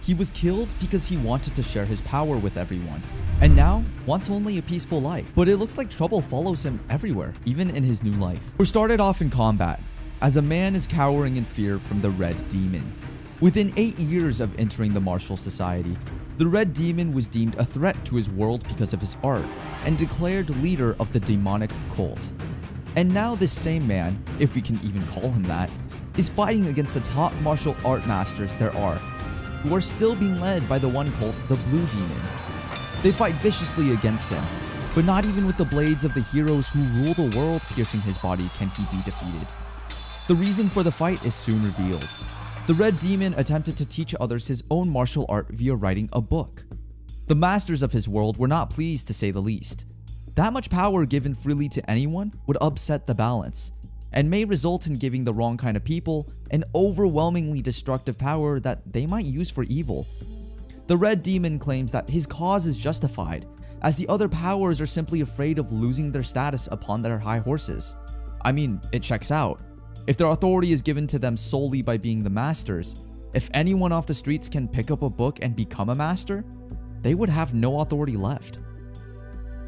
He was killed because he wanted to share his power with everyone, and now wants only a peaceful life. But it looks like trouble follows him everywhere, even in his new life. We're started off in combat, as a man is cowering in fear from the Red Demon. Within 8 years of entering the martial society, the Red Demon was deemed a threat to his world because of his art, and declared leader of the demonic cult. And now this same man, if we can even call him that, is fighting against the top martial art masters there are, who are still being led by the one called the Blue Demon. They fight viciously against him, but not even with the blades of the heroes who rule the world piercing his body can he be defeated. The reason for the fight is soon revealed. The Red Demon attempted to teach others his own martial art via writing a book. The masters of his world were not pleased, to say the least. That much power given freely to anyone would upset the balance, and may result in giving the wrong kind of people an overwhelmingly destructive power that they might use for evil. The Red Demon claims that his cause is justified, as the other powers are simply afraid of losing their status upon their high horses. I mean, it checks out. If their authority is given to them solely by being the masters, if anyone off the streets can pick up a book and become a master, they would have no authority left.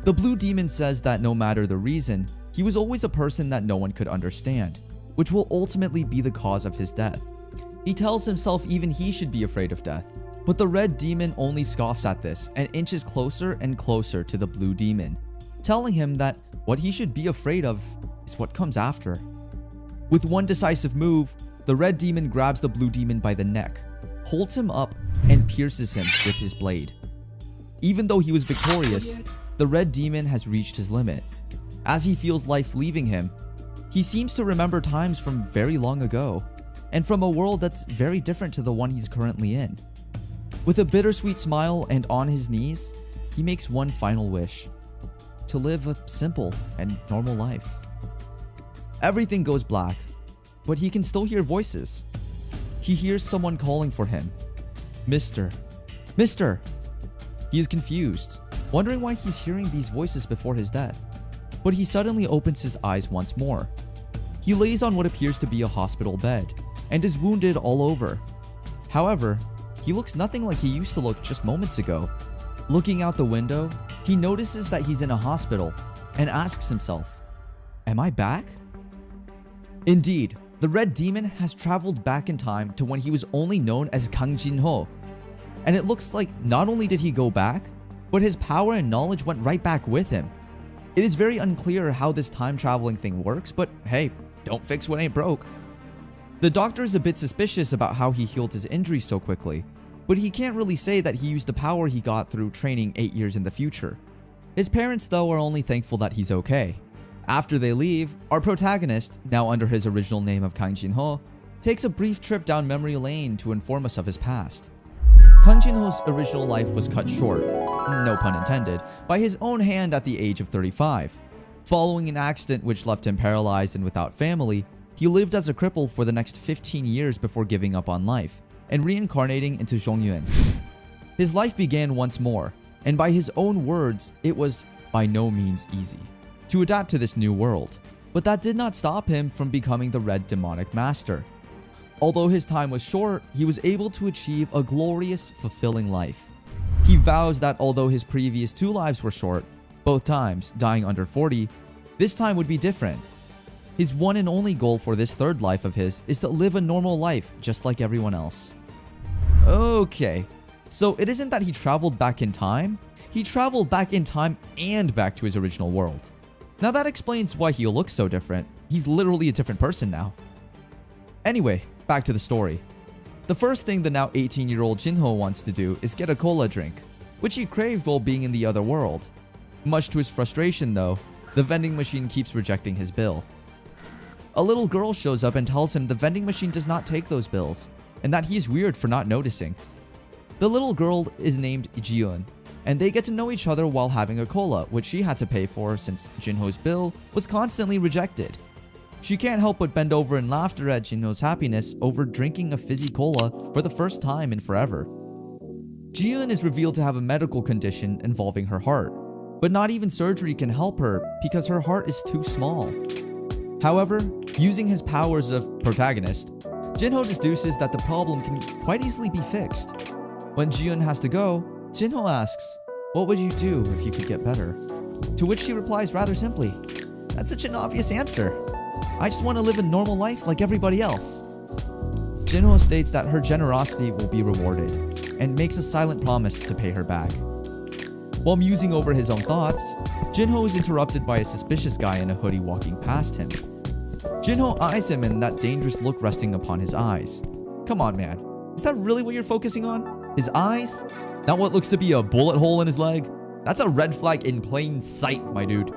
The Blue Demon says that no matter the reason, he was always a person that no one could understand, which will ultimately be the cause of his death. He tells himself even he should be afraid of death, but the Red Demon only scoffs at this and inches closer and closer to the Blue Demon, telling him that what he should be afraid of is what comes after. With one decisive move, the Red Demon grabs the Blue Demon by the neck, holds him up, and pierces him with his blade. Even though he was victorious, the Red Demon has reached his limit. As he feels life leaving him, he seems to remember times from very long ago, and from a world that's very different to the one he's currently in. With a bittersweet smile and on his knees, he makes one final wish: to live a simple and normal life. Everything goes black, but he can still hear voices. He hears someone calling for him. Mister. Mister! He is confused, wondering why he's hearing these voices before his death. But he suddenly opens his eyes once more. He lays on what appears to be a hospital bed, and is wounded all over. However, he looks nothing like he used to look just moments ago. Looking out the window, he notices that he's in a hospital, and asks himself, am I back? Indeed, the Red Demon has traveled back in time to when he was only known as Kang Jin-ho. And it looks like not only did he go back, but his power and knowledge went right back with him. It is very unclear how this time traveling thing works, but hey, don't fix what ain't broke. The doctor is a bit suspicious about how he healed his injuries so quickly, but he can't really say that he used the power he got through training 8 years in the future. His parents though are only thankful that he's okay. After they leave, our protagonist, now under his original name of Kang Jin-ho, takes a brief trip down memory lane to inform us of his past. Kang Jin-ho's original life was cut short, no pun intended, by his own hand at the age of 35. Following an accident which left him paralyzed and without family, he lived as a cripple for the next 15 years before giving up on life and reincarnating into Zhongyuan. His life began once more, and by his own words, it was by no means easy to adapt to this new world, but that did not stop him from becoming the Red Demonic Master. Although his time was short, he was able to achieve a glorious, fulfilling life. He vows that although his previous 2 lives were short, both times dying under 40, this time would be different. His one and only goal for this third life of his is to live a normal life just like everyone else. Okay, so it isn't that he traveled back in time, he traveled back in time and back to his original world. Now that explains why he looks so different. He's literally a different person now. Anyway, back to the story. The first thing the now 18-year-old Jin-ho wants to do is get a cola drink, which he craved while being in the other world. Much to his frustration though, the vending machine keeps rejecting his bill. A little girl shows up and tells him the vending machine does not take those bills, and that he is weird for not noticing. The little girl is named Ji-eun, and they get to know each other while having a cola, which she had to pay for since Jin-ho's bill was constantly rejected. She can't help but bend over in laughter at Jin-ho's happiness over drinking a fizzy cola for the first time in forever. Ji-eun is revealed to have a medical condition involving her heart, but not even surgery can help her because her heart is too small. However, using his powers of protagonist, Jin-ho deduces that the problem can quite easily be fixed. When Jihyun has to go, Jinho asks, "What would you do if you could get better?" To which she replies rather simply, "That's such an obvious answer. I just want to live a normal life like everybody else." Jinho states that her generosity will be rewarded and makes a silent promise to pay her back. While musing over his own thoughts, Jinho is interrupted by a suspicious guy in a hoodie walking past him. Jinho eyes him and that dangerous look resting upon his eyes. Come on, man. Is that really what you're focusing on? His eyes? Not what looks to be a bullet hole in his leg? That's a red flag in plain sight, my dude.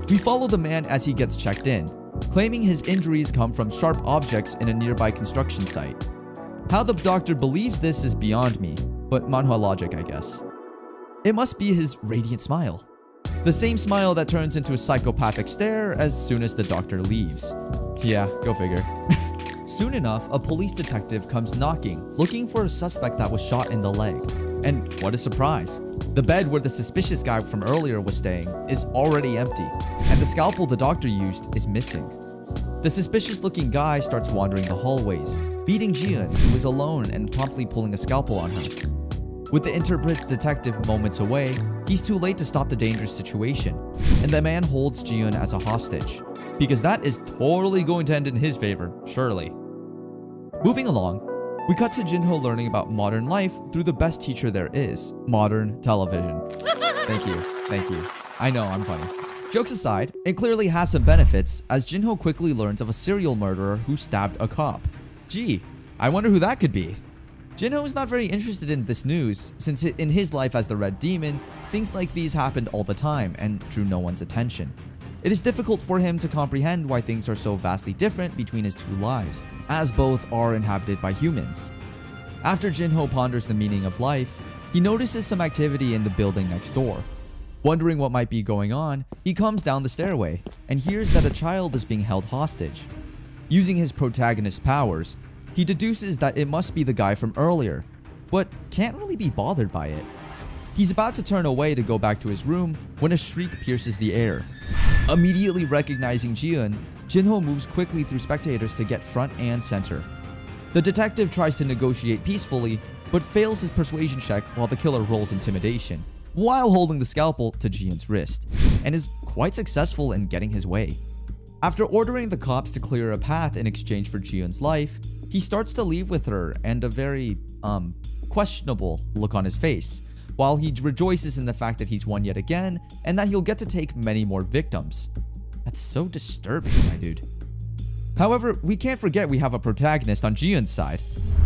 We follow the man as he gets checked in, claiming his injuries come from sharp objects in a nearby construction site. How the doctor believes this is beyond me, but manhwa logic, I guess. It must be his radiant smile. The same smile that turns into a psychopathic stare as soon as the doctor leaves. Yeah, go figure. Soon enough, a police detective comes knocking, looking for a suspect that was shot in the leg. And what a surprise. The bed where the suspicious guy from earlier was staying is already empty, and the scalpel the doctor used is missing. The suspicious-looking guy starts wandering the hallways, beating Jihyun, who is alone and promptly pulling a scalpel on her. With the interpret detective moments away, he's too late to stop the dangerous situation, and the man holds Jihyun as a hostage, because that is totally going to end in his favor, surely. Moving along, we cut to Jinho learning about modern life through the best teacher there is, modern television. Thank you. I know, I'm funny. Jokes aside, it clearly has some benefits, as Jinho quickly learns of a serial murderer who stabbed a cop. Gee, I wonder who that could be. Jinho is not very interested in this news, since in his life as the Red Demon, things like these happened all the time and drew no one's attention. It is difficult for him to comprehend why things are so vastly different between his two lives, as both are inhabited by humans. After Jinho ponders the meaning of life, he notices some activity in the building next door. Wondering what might be going on, he comes down the stairway and hears that a child is being held hostage. Using his protagonist's powers, he deduces that it must be the guy from earlier, but can't really be bothered by it. He's about to turn away to go back to his room when a shriek pierces the air. Immediately recognizing Jihyun, Jinho moves quickly through spectators to get front and center. The detective tries to negotiate peacefully, but fails his persuasion check while the killer rolls intimidation, while holding the scalpel to Jihyun's wrist, and is quite successful in getting his way. After ordering the cops to clear a path in exchange for Jihyun's life, he starts to leave with her and a very, questionable look on his face, while he rejoices in the fact that he's won yet again and that he'll get to take many more victims. That's so disturbing, my dude. However, we can't forget we have a protagonist on Jihyun's side.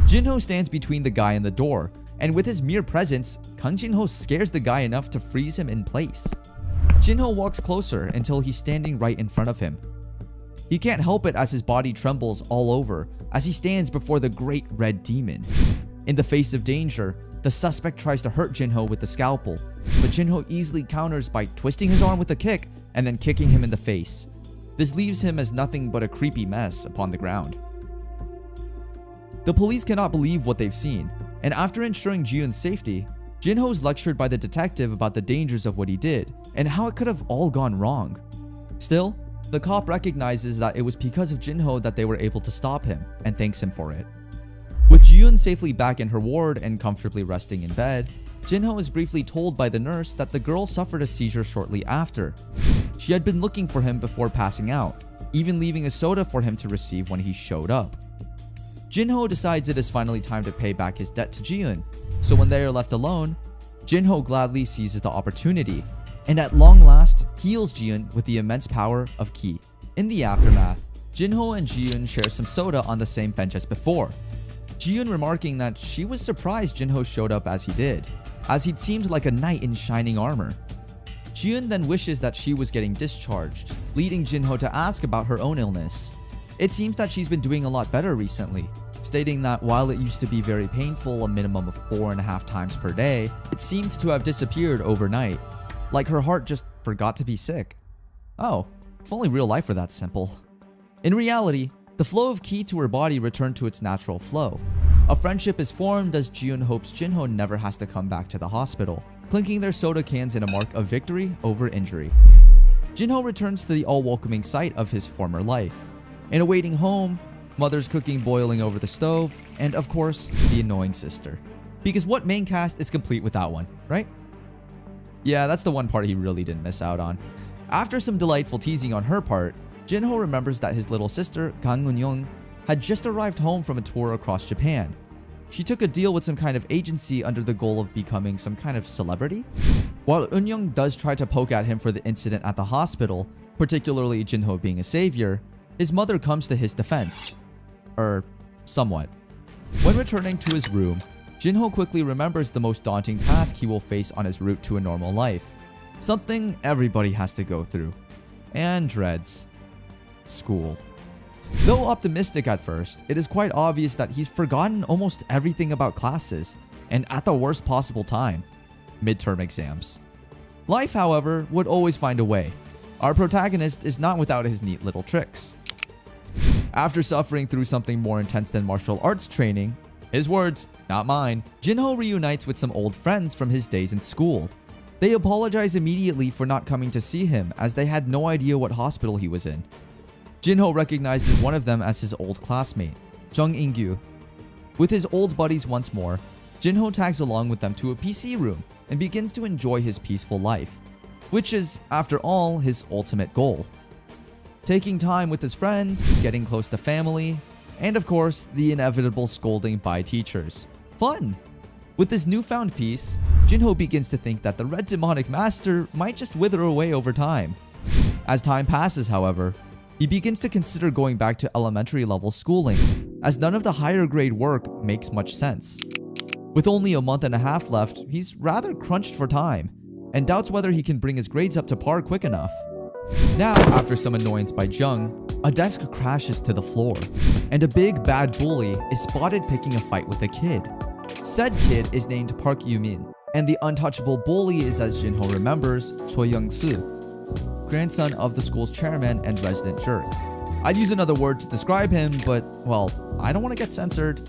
Jinho stands between the guy and the door, and with his mere presence, Kang Jinho scares the guy enough to freeze him in place. Jinho walks closer until he's standing right in front of him. He can't help it as his body trembles all over as he stands before the great red demon. In the face of danger, the suspect tries to hurt Jinho with the scalpel, but Jinho easily counters by twisting his arm with a kick and then kicking him in the face. This leaves him as nothing but a creepy mess upon the ground. The police cannot believe what they've seen, and after ensuring Jihyun's safety, Jinho is lectured by the detective about the dangers of what he did and how it could have all gone wrong. Still, the cop recognizes that it was because of Jinho that they were able to stop him and thanks him for it. With Jihyun safely back in her ward and comfortably resting in bed, Jinho is briefly told by the nurse that the girl suffered a seizure shortly after. She had been looking for him before passing out, even leaving a soda for him to receive when he showed up. Jinho decides it is finally time to pay back his debt to Jihyun, so when they are left alone, Jinho gladly seizes the opportunity, and at long last heals Jihyun with the immense power of Ki. In the aftermath, Jinho and Jihyun share some soda on the same bench as before, Jihyun remarking that she was surprised Jinho showed up as he did, as he'd seemed like a knight in shining armor. Jihyun then wishes that she was getting discharged, leading Jinho to ask about her own illness. It seems that she's been doing a lot better recently, stating that while it used to be very painful a minimum of 4.5 times per day, it seemed to have disappeared overnight, like her heart just forgot to be sick. Oh, if only real life were that simple. In reality, the flow of Ki to her body returned to its natural flow. A friendship is formed as Jihyun hopes Jinho never has to come back to the hospital, clinking their soda cans in a mark of victory over injury. Jinho returns to the all-welcoming sight of his former life. In a waiting home, mother's cooking boiling over the stove, and of course, the annoying sister. Because what main cast is complete without one, right? Yeah, that's the one part he really didn't miss out on. After some delightful teasing on her part, Jinho remembers that his little sister, Kang Eun-young, had just arrived home from a tour across Japan. She took a deal with some kind of agency under the goal of becoming some kind of celebrity. While Eun-young does try to poke at him for the incident at the hospital, particularly Jinho being a savior, his mother comes to his defense. Somewhat. When returning to his room, Jinho quickly remembers the most daunting task he will face on his route to a normal life. Something everybody has to go through. And dreads. School. Though optimistic at first, it is quite obvious that he's forgotten almost everything about classes, and at the worst possible time. Midterm exams. Life, however, would always find a way. Our protagonist is not without his neat little tricks. After suffering through something more intense than martial arts training, his words, not mine, Jinho reunites with some old friends from his days in school. They apologize immediately for not coming to see him as they had no idea what hospital he was in. Jinho recognizes one of them as his old classmate, Jung In-gyu. With his old buddies once more, Jinho tags along with them to a PC room and begins to enjoy his peaceful life, which is, after all, his ultimate goal. Taking time with his friends, getting close to family, and of course, the inevitable scolding by teachers. Fun! With this newfound peace, Jinho begins to think that the Red Demonic Master might just wither away over time. As time passes, however, he begins to consider going back to elementary level schooling, as none of the higher grade work makes much sense. With only a month and a half left, he's rather crunched for time, and doubts whether he can bring his grades up to par quick enough. Now, after some annoyance by Jung, a desk crashes to the floor, and a big bad bully is spotted picking a fight with a kid. Said kid is named Park Yu-min, and the untouchable bully is, as Jinho remembers, Choi Young-soo, grandson of the school's chairman and resident jerk. I'd use another word to describe him, but, well, I don't want to get censored.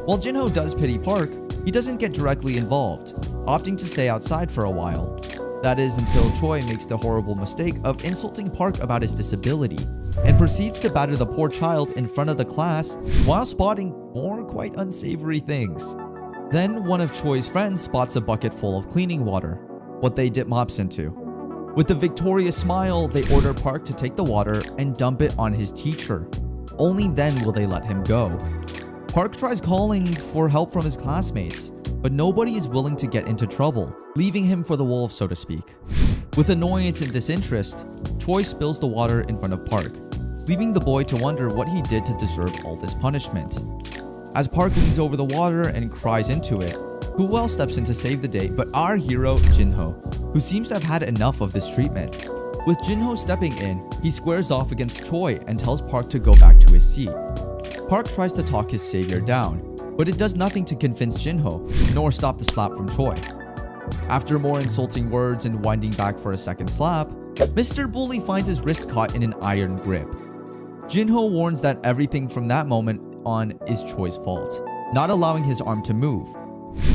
While Jinho does pity Park, he doesn't get directly involved, opting to stay outside for a while. That is until Choi makes the horrible mistake of insulting Park about his disability, and proceeds to batter the poor child in front of the class while spotting more quite unsavory things. Then one of Choi's friends spots a bucket full of cleaning water, what they dip mops into. With a victorious smile, they order Park to take the water and dump it on his teacher. Only then will they let him go. Park tries calling for help from his classmates, but nobody is willing to get into trouble, leaving him for the wolves, so to speak. With annoyance and disinterest, Choi spills the water in front of Park, leaving the boy to wonder what he did to deserve all this punishment. As Park leans over the water and cries into it, who else steps in to save the day but our hero, Jinho, who seems to have had enough of this treatment. With Jinho stepping in, he squares off against Choi and tells Park to go back to his seat. Park tries to talk his savior down, but it does nothing to convince Jinho, nor stop the slap from Choi. After more insulting words and winding back for a second slap, Mr. Bully finds his wrist caught in an iron grip. Jinho warns that everything from that moment on is Choi's fault, not allowing his arm to move.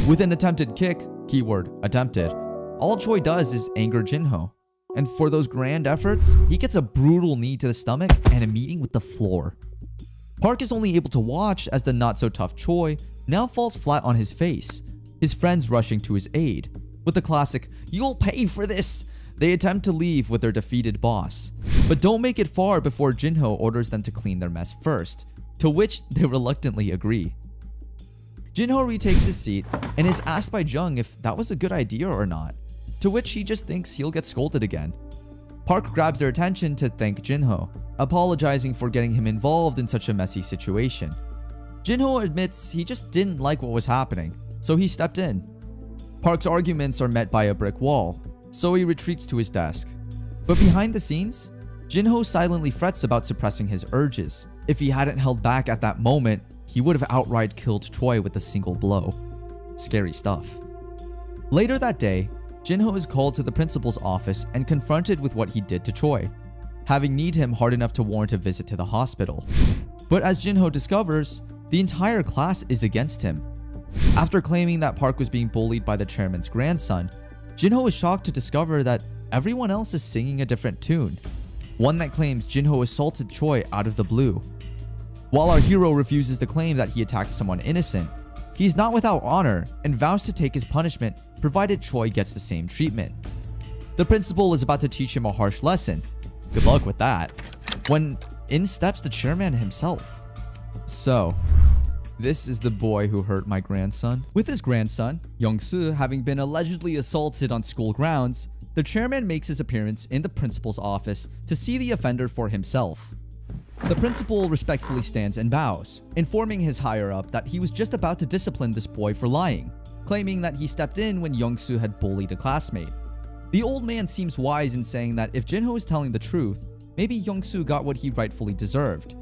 With an attempted kick, keyword attempted, all Choi does is anger Jinho. And for those grand efforts, he gets a brutal knee to the stomach and a meeting with the floor. Park is only able to watch as the not-so-tough Choi now falls flat on his face, his friends rushing to his aid. With the classic, "You'll pay for this!" they attempt to leave with their defeated boss, but don't make it far before Jinho orders them to clean their mess first, to which they reluctantly agree. Jinho retakes his seat and is asked by Jung if that was a good idea or not, to which he just thinks he'll get scolded again. Park grabs their attention to thank Jinho, apologizing for getting him involved in such a messy situation. Jinho admits he just didn't like what was happening, so he stepped in. Park's arguments are met by a brick wall, so he retreats to his desk. But behind the scenes, Jinho silently frets about suppressing his urges. If he hadn't held back at that moment, he would have outright killed Choi with a single blow. Scary stuff. Later that day, Jinho is called to the principal's office and confronted with what he did to Choi, having kneed him hard enough to warrant a visit to the hospital. But as Jinho discovers, the entire class is against him. After claiming that Park was being bullied by the chairman's grandson, Jinho is shocked to discover that everyone else is singing a different tune, one that claims Jinho assaulted Choi out of the blue. While our hero refuses to claim that he attacked someone innocent, He's not without honor and vows to take his punishment provided Choi gets the same treatment. The principal is about to teach him a harsh lesson. Good luck with that. When in steps the chairman himself. So, this is the boy who hurt my grandson. With his grandson, Young-soo, having been allegedly assaulted on school grounds, the chairman makes his appearance in the principal's office to see the offender for himself. The principal respectfully stands and bows, informing his higher-up that he was just about to discipline this boy for lying, claiming that he stepped in when Young-soo had bullied a classmate. The old man seems wise in saying that if Jinho is telling the truth, maybe Young-soo got what he rightfully deserved.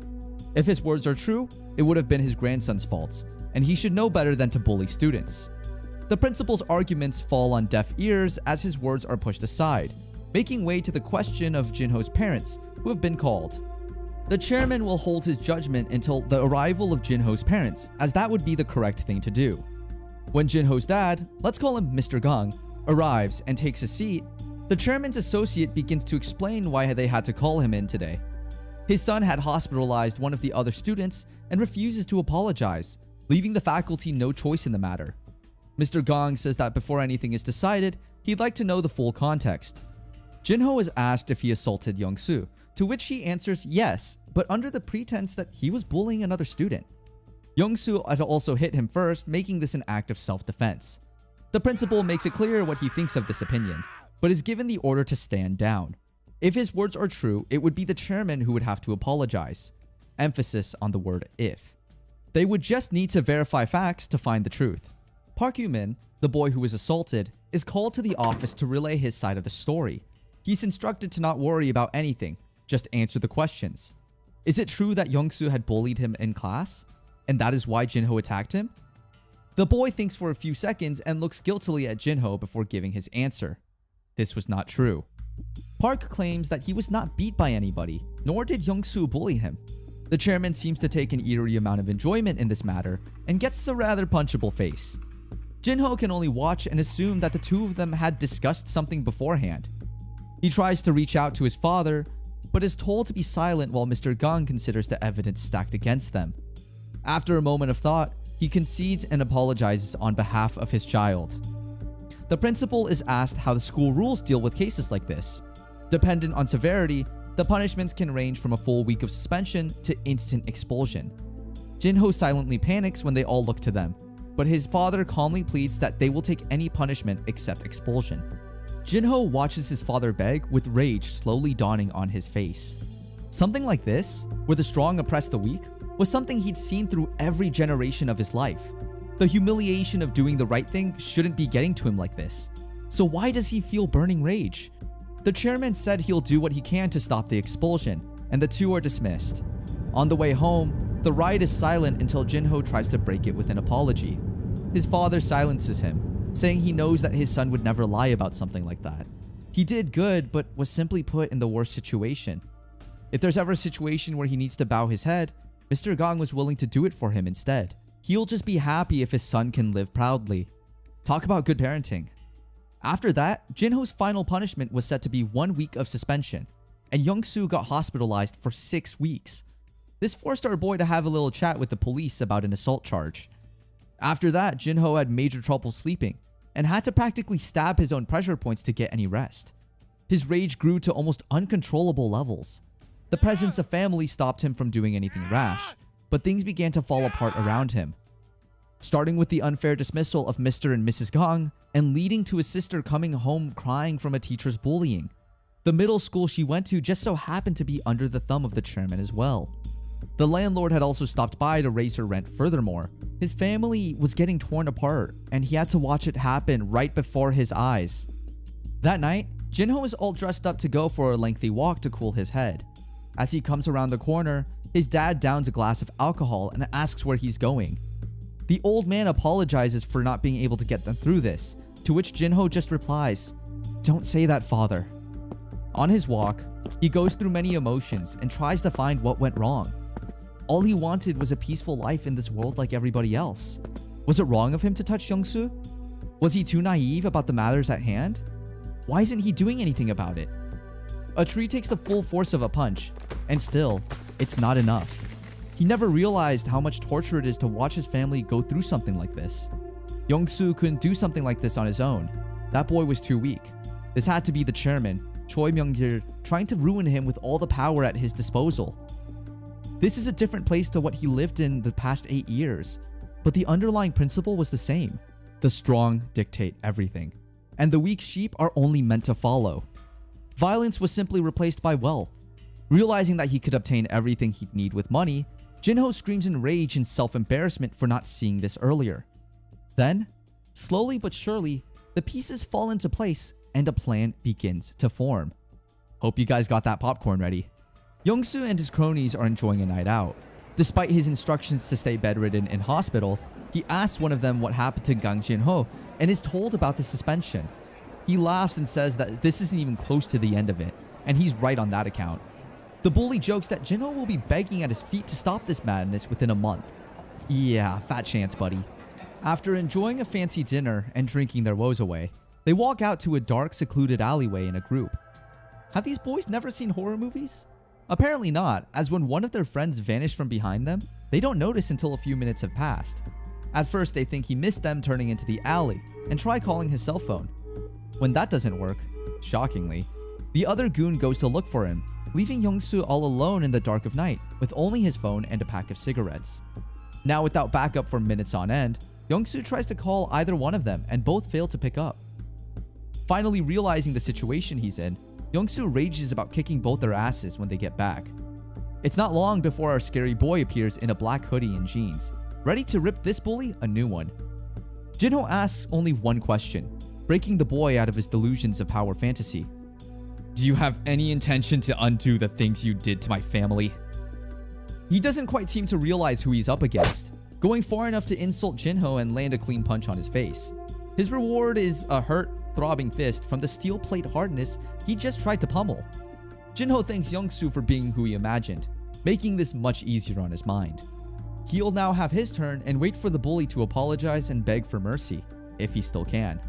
If his words are true, it would have been his grandson's fault, and he should know better than to bully students. The principal's arguments fall on deaf ears as his words are pushed aside, making way to the question of Jinho's parents, who have been called. The chairman will hold his judgment until the arrival of Jinho's parents, as that would be the correct thing to do. When Jinho's dad, let's call him Mr. Gang, arrives and takes a seat, the chairman's associate begins to explain why they had to call him in today. His son had hospitalized one of the other students and refuses to apologize, leaving the faculty no choice in the matter. Mr. Gang says that before anything is decided, he'd like to know the full context. Jinho is asked if he assaulted Young-soo, to which he answers yes, but under the pretense that he was bullying another student. Young-soo had also hit him first, making this an act of self-defense. The principal makes it clear what he thinks of this opinion, but is given the order to stand down. If his words are true, it would be the chairman who would have to apologize. Emphasis on the word if. They would just need to verify facts to find the truth. Park Yoo-min, the boy who was assaulted, is called to the office to relay his side of the story. He's instructed to not worry about anything, just answer the questions. Is it true that Young-soo had bullied him in class, and that is why Jinho attacked him? The boy thinks for a few seconds and looks guiltily at Jinho before giving his answer. This was not true. Park claims that he was not beat by anybody, nor did Young-soo bully him. The chairman seems to take an eerie amount of enjoyment in this matter and gets a rather punchable face. Jinho can only watch and assume that the two of them had discussed something beforehand. He tries to reach out to his father, but is told to be silent while Mr. Gang considers the evidence stacked against them. After a moment of thought, he concedes and apologizes on behalf of his child. The principal is asked how the school rules deal with cases like this. Dependent on severity, the punishments can range from a full week of suspension to instant expulsion. Jinho silently panics when they all look to them, but his father calmly pleads that they will take any punishment except expulsion. Jinho watches his father beg, with rage slowly dawning on his face. Something like this, where the strong oppress the weak, was something he'd seen through every generation of his life. The humiliation of doing the right thing shouldn't be getting to him like this. So why does he feel burning rage? The chairman said he'll do what he can to stop the expulsion, and the two are dismissed. On the way home, the ride is silent until Jinho tries to break it with an apology. His father silences him, saying he knows that his son would never lie about something like that. He did good, but was simply put in the worst situation. If there's ever a situation where he needs to bow his head, Mr. Gang was willing to do it for him instead. He'll just be happy if his son can live proudly. Talk about good parenting. After that, Jinho's final punishment was set to be 1 week of suspension, and Young-soo got hospitalized for 6 weeks. This forced our boy to have a little chat with the police about an assault charge. After that, Jinho had major trouble sleeping, and had to practically stab his own pressure points to get any rest. His rage grew to almost uncontrollable levels. The presence of family stopped him from doing anything rash, but things began to fall apart around him. Starting with the unfair dismissal of Mr. and Mrs. Gang, and leading to his sister coming home crying from a teacher's bullying. The middle school she went to just so happened to be under the thumb of the chairman as well. The landlord had also stopped by to raise her rent furthermore. His family was getting torn apart, and he had to watch it happen right before his eyes. That night, Jinho is all dressed up to go for a lengthy walk to cool his head. As he comes around the corner, his dad downs a glass of alcohol and asks where he's going. The old man apologizes for not being able to get them through this, to which Jinho just replies, "Don't say that, father." On his walk, he goes through many emotions and tries to find what went wrong. All he wanted was a peaceful life in this world like everybody else. Was it wrong of him to touch Young-soo? Was he too naive about the matters at hand? Why isn't he doing anything about it? A tree takes the full force of a punch, and still, it's not enough. He never realized how much torture it is to watch his family go through something like this. Young-soo couldn't do something like this on his own. That boy was too weak. This had to be the chairman, Choi Myung-gil, trying to ruin him with all the power at his disposal. This is a different place to what he lived in the past 8 years, but the underlying principle was the same. The strong dictate everything, and the weak sheep are only meant to follow. Violence was simply replaced by wealth. Realizing that he could obtain everything he'd need with money, Jinho screams in rage and self-embarrassment for not seeing this earlier. Then, slowly but surely, the pieces fall into place and a plan begins to form. Hope you guys got that popcorn ready. Young-soo and his cronies are enjoying a night out. Despite his instructions to stay bedridden in hospital, he asks one of them what happened to Gang Jin-ho and is told about the suspension. He laughs and says that this isn't even close to the end of it, and he's right on that account. The bully jokes that Jinho will be begging at his feet to stop this madness within a month. Yeah, fat chance, buddy. After enjoying a fancy dinner and drinking their woes away, they walk out to a dark, secluded alleyway in a group. Have these boys never seen horror movies? Apparently not, as when one of their friends vanished from behind them, they don't notice until a few minutes have passed. At first, they think he missed them turning into the alley and try calling his cell phone. When that doesn't work, shockingly, the other goon goes to look for him, leaving Young-soo all alone in the dark of night with only his phone and a pack of cigarettes. Now without backup for minutes on end, Young-soo tries to call either one of them and both fail to pick up. Finally realizing the situation he's in, Young-soo rages about kicking both their asses when they get back. It's not long before our scary boy appears in a black hoodie and jeans, ready to rip this bully a new one. Jinho asks only one question, breaking the boy out of his delusions of power fantasy. Do you have any intention to undo the things you did to my family? He doesn't quite seem to realize who he's up against, going far enough to insult Jinho and land a clean punch on his face. His reward is a hurt, throbbing fist from the steel plate hardness he just tried to pummel. Jinho thanks Young-soo for being who he imagined, making this much easier on his mind. He'll now have his turn and wait for the bully to apologize and beg for mercy, if he still can.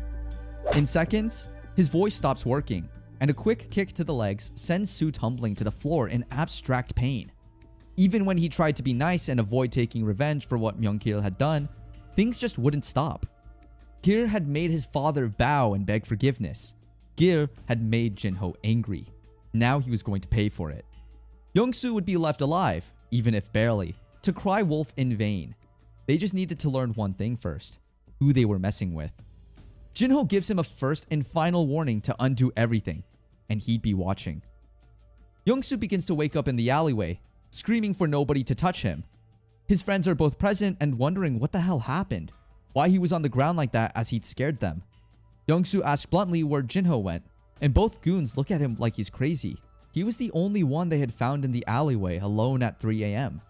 In seconds, his voice stops working, and a quick kick to the legs sends Soo tumbling to the floor in abstract pain. Even when he tried to be nice and avoid taking revenge for what Myung-gil had done, things just wouldn't stop. Gil had made his father bow and beg forgiveness. Gil had made Jinho angry. Now he was going to pay for it. Young-soo would be left alive, even if barely, to cry wolf in vain. They just needed to learn one thing first, who they were messing with. Jinho gives him a first and final warning to undo everything, and he'd be watching. Young-soo begins to wake up in the alleyway, screaming for nobody to touch him. His friends are both present and wondering what the hell happened, why he was on the ground like that as he'd scared them. Young-soo asks bluntly where Jinho went, and both goons look at him like he's crazy. He was the only one they had found in the alleyway alone at 3 a.m.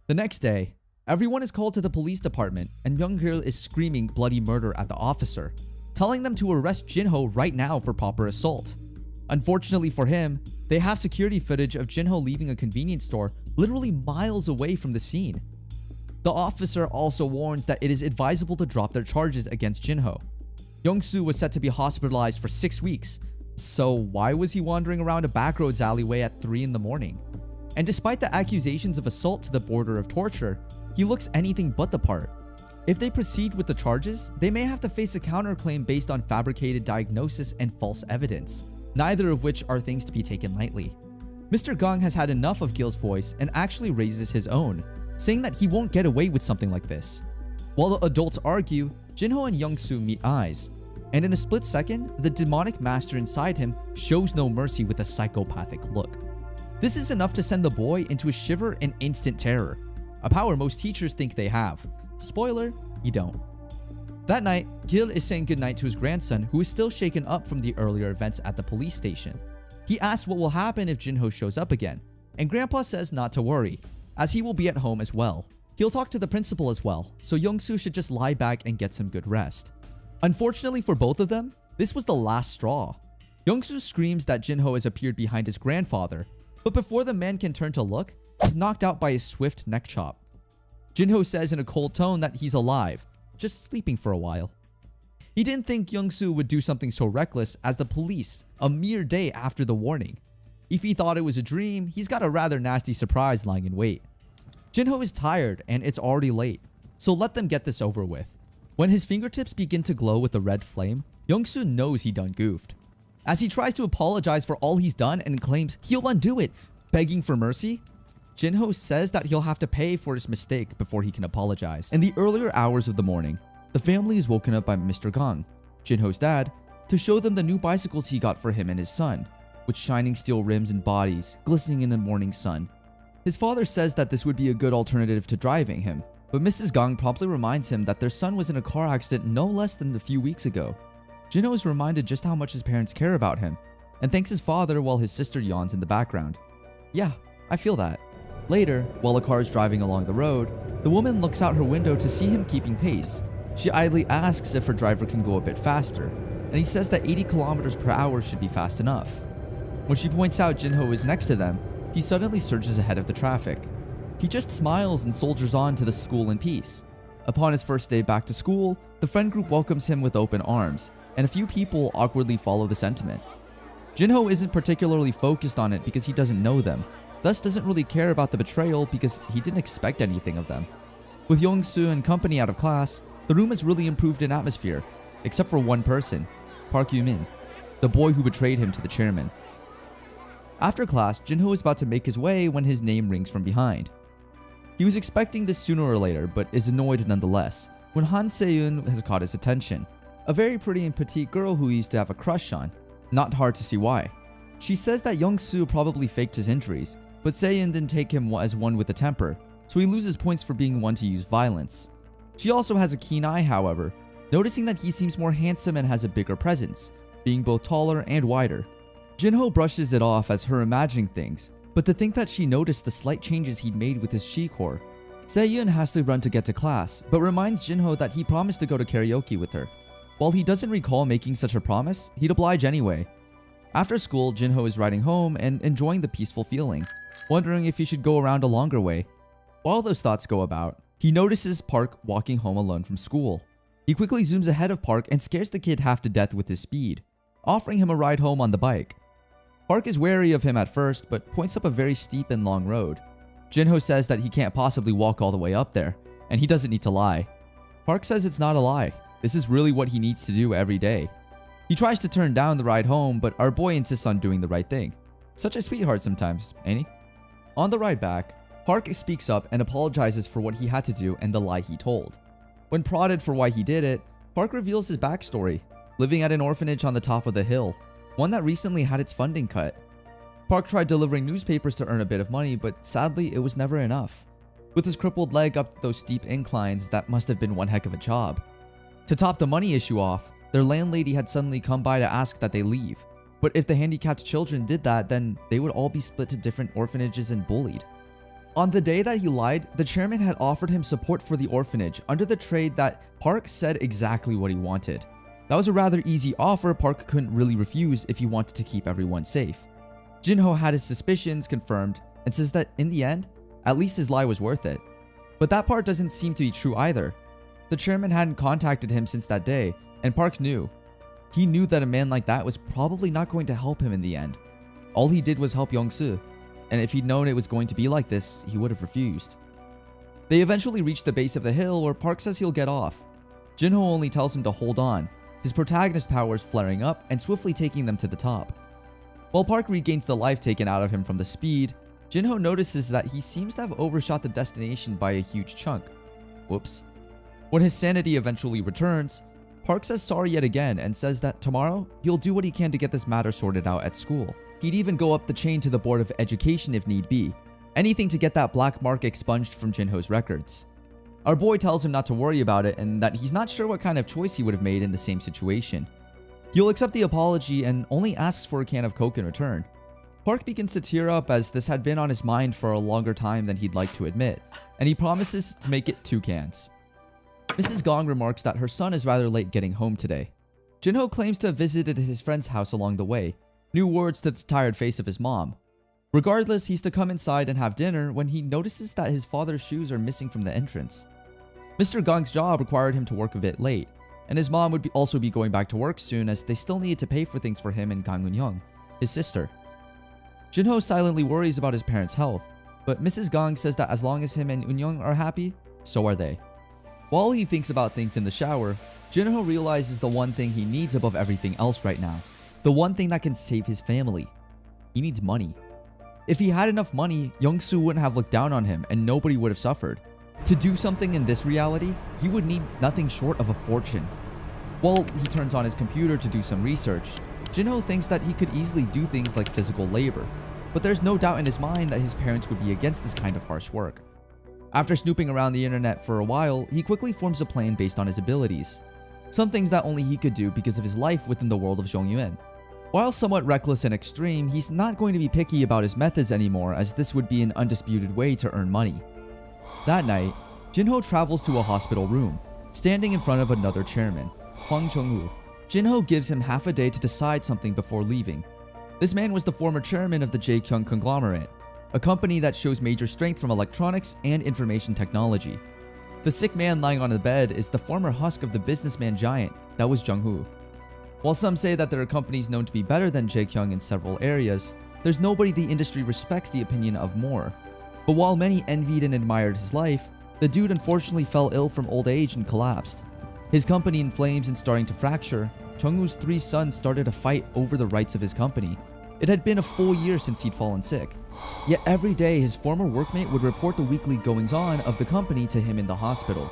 The next day, everyone is called to the police department and Myung-gil is screaming bloody murder at the officer, telling them to arrest Jinho right now for proper assault. Unfortunately for him, they have security footage of Jinho leaving a convenience store literally miles away from the scene. The officer also warns that it is advisable to drop their charges against Jinho. Young-soo was set to be hospitalized for 6 weeks, so why was he wandering around a backroads alleyway at 3 in the morning? And despite the accusations of assault to the border of torture, he looks anything but the part. If they proceed with the charges, they may have to face a counterclaim based on fabricated diagnosis and false evidence, neither of which are things to be taken lightly. Mr. Gong has had enough of Gil's voice and actually raises his own, saying that he won't get away with something like this. While the adults argue, Jinho and Young-soo meet eyes, and in a split second, the demonic master inside him shows no mercy with a psychopathic look. This is enough to send the boy into a shiver and instant terror, a power most teachers think they have. Spoiler, you don't. That night, Gil is saying goodnight to his grandson, who is still shaken up from the earlier events at the police station. He asks what will happen if Jinho shows up again, and Grandpa says not to worry, as he will be at home as well. He'll talk to the principal as well, so Young-soo should just lie back and get some good rest. Unfortunately for both of them, this was the last straw. Young-soo screams that Jinho has appeared behind his grandfather, but before the man can turn to look, he's knocked out by a swift neck chop. Jinho says in a cold tone that he's alive, just sleeping for a while. He didn't think Young-soo would do something so reckless as the police a mere day after the warning. If he thought it was a dream, he's got a rather nasty surprise lying in wait. Jinho is tired and it's already late, so let them get this over with. When his fingertips begin to glow with a red flame, Young-soo knows he done goofed. As he tries to apologize for all he's done and claims he'll undo it, begging for mercy, Jinho says that he'll have to pay for his mistake before he can apologize. In the earlier hours of the morning, the family is woken up by Mr. Gang, Jinho's dad, to show them the new bicycles he got for him and his son, with shining steel rims and bodies glistening in the morning sun. His father says that this would be a good alternative to driving him, but Mrs. Gang promptly reminds him that their son was in a car accident no less than a few weeks ago. Jinho is reminded just how much his parents care about him, and thanks his father while his sister yawns in the background. Yeah, I feel that. Later, while a car is driving along the road, the woman looks out her window to see him keeping pace. She idly asks if her driver can go a bit faster, and he says that 80 kilometers per hour should be fast enough. When she points out Jinho is next to them, he suddenly surges ahead of the traffic. He just smiles and soldiers on to the school in peace. Upon his first day back to school, the friend group welcomes him with open arms, and a few people awkwardly follow the sentiment. Jinho isn't particularly focused on it because he doesn't know them, thus doesn't really care about the betrayal because he didn't expect anything of them. With Young-soo and company out of class, the room has really improved in atmosphere, except for one person, Park Yoo-min, the boy who betrayed him to the chairman. After class, Jinho is about to make his way when his name rings from behind. He was expecting this sooner or later, but is annoyed nonetheless, when Han Se-eun has caught his attention, a very pretty and petite girl who he used to have a crush on. Not hard to see why. She says that Young-soo probably faked his injuries, but Se-eun didn't take him as one with a temper, so he loses points for being one to use violence. She also has a keen eye, however, noticing that he seems more handsome and has a bigger presence, being both taller and wider. Jinho brushes it off as her imagining things, but to think that she noticed the slight changes he'd made with his chi core. Se-eun has to run to get to class, but reminds Jinho that he promised to go to karaoke with her. While he doesn't recall making such a promise, he'd oblige anyway. After school, Jinho is riding home and enjoying the peaceful feeling, wondering if he should go around a longer way. While those thoughts go about, he notices Park walking home alone from school. He quickly zooms ahead of Park and scares the kid half to death with his speed, offering him a ride home on the bike. Park is wary of him at first, but points up a very steep and long road. Jinho says that he can't possibly walk all the way up there, and he doesn't need to lie. Park says it's not a lie. This is really what he needs to do every day. He tries to turn down the ride home, but our boy insists on doing the right thing. Such a sweetheart sometimes, ain't he? On the ride back, Park speaks up and apologizes for what he had to do and the lie he told. When prodded for why he did it, Park reveals his backstory, living at an orphanage on the top of the hill, one that recently had its funding cut. Park tried delivering newspapers to earn a bit of money, but sadly it was never enough. With his crippled leg up those steep inclines, that must have been one heck of a job. To top the money issue off, their landlady had suddenly come by to ask that they leave. But if the handicapped children did that, then they would all be split to different orphanages and bullied. On the day that he lied, the chairman had offered him support for the orphanage under the trade that Park said exactly what he wanted. That was a rather easy offer Park couldn't really refuse if he wanted to keep everyone safe. Jinho had his suspicions confirmed and says that in the end, at least his lie was worth it. But that part doesn't seem to be true either. The chairman hadn't contacted him since that day, and Park knew. He knew that a man like that was probably not going to help him in the end. All he did was help Young-soo, and if he'd known it was going to be like this, he would have refused. They eventually reach the base of the hill where Park says he'll get off. Jinho only tells him to hold on, his protagonist powers flaring up and swiftly taking them to the top. While Park regains the life taken out of him from the speed, Jinho notices that he seems to have overshot the destination by a huge chunk. Whoops. When his sanity eventually returns, Park says sorry yet again and says that tomorrow, he'll do what he can to get this matter sorted out at school. He'd even go up the chain to the Board of Education if need be. Anything to get that black mark expunged from Jinho's records. Our boy tells him not to worry about it and that he's not sure what kind of choice he would have made in the same situation. He'll accept the apology and only asks for a can of Coke in return. Park begins to tear up as this had been on his mind for a longer time than he'd like to admit, and he promises to make it 2 cans. Mrs. Gang remarks that her son is rather late getting home today. Jinho claims to have visited his friend's house along the way, new words to the tired face of his mom. Regardless, he's to come inside and have dinner when he notices that his father's shoes are missing from the entrance. Mr. Gang's job required him to work a bit late, and his mom would also be going back to work soon as they still needed to pay for things for him and Gang Eun-young, his sister. Jinho silently worries about his parents' health, but Mrs. Gang says that as long as him and Unyoung are happy, so are they. While he thinks about things in the shower, Jinho realizes the one thing he needs above everything else right now. The one thing that can save his family. He needs money. If he had enough money, Young-soo wouldn't have looked down on him and nobody would have suffered. To do something in this reality, he would need nothing short of a fortune. While he turns on his computer to do some research, Jinho thinks that he could easily do things like physical labor, but there's no doubt in his mind that his parents would be against this kind of harsh work. After snooping around the internet for a while, he quickly forms a plan based on his abilities. Some things that only he could do because of his life within the world of Zhongyuan. While somewhat reckless and extreme, he's not going to be picky about his methods anymore, as this would be an undisputed way to earn money. That night, Jinho travels to a hospital room, standing in front of another chairman, Hwang Jung-woo. Jinho gives him half a day to decide something before leaving. This man was the former chairman of the Jaekyung conglomerate, a company that shows major strength from electronics and information technology. The sick man lying on the bed is the former husk of the businessman giant that was Jung-hoo. While some say that there are companies known to be better than Jaekyung in several areas, there's nobody the industry respects the opinion of more. But while many envied and admired his life, the dude unfortunately fell ill from old age and collapsed. His company in flames and starting to fracture, Chung-woo's 3 sons started a fight over the rights of his company. It had been a full year since he'd fallen sick. Yet every day his former workmate would report the weekly goings-on of the company to him in the hospital.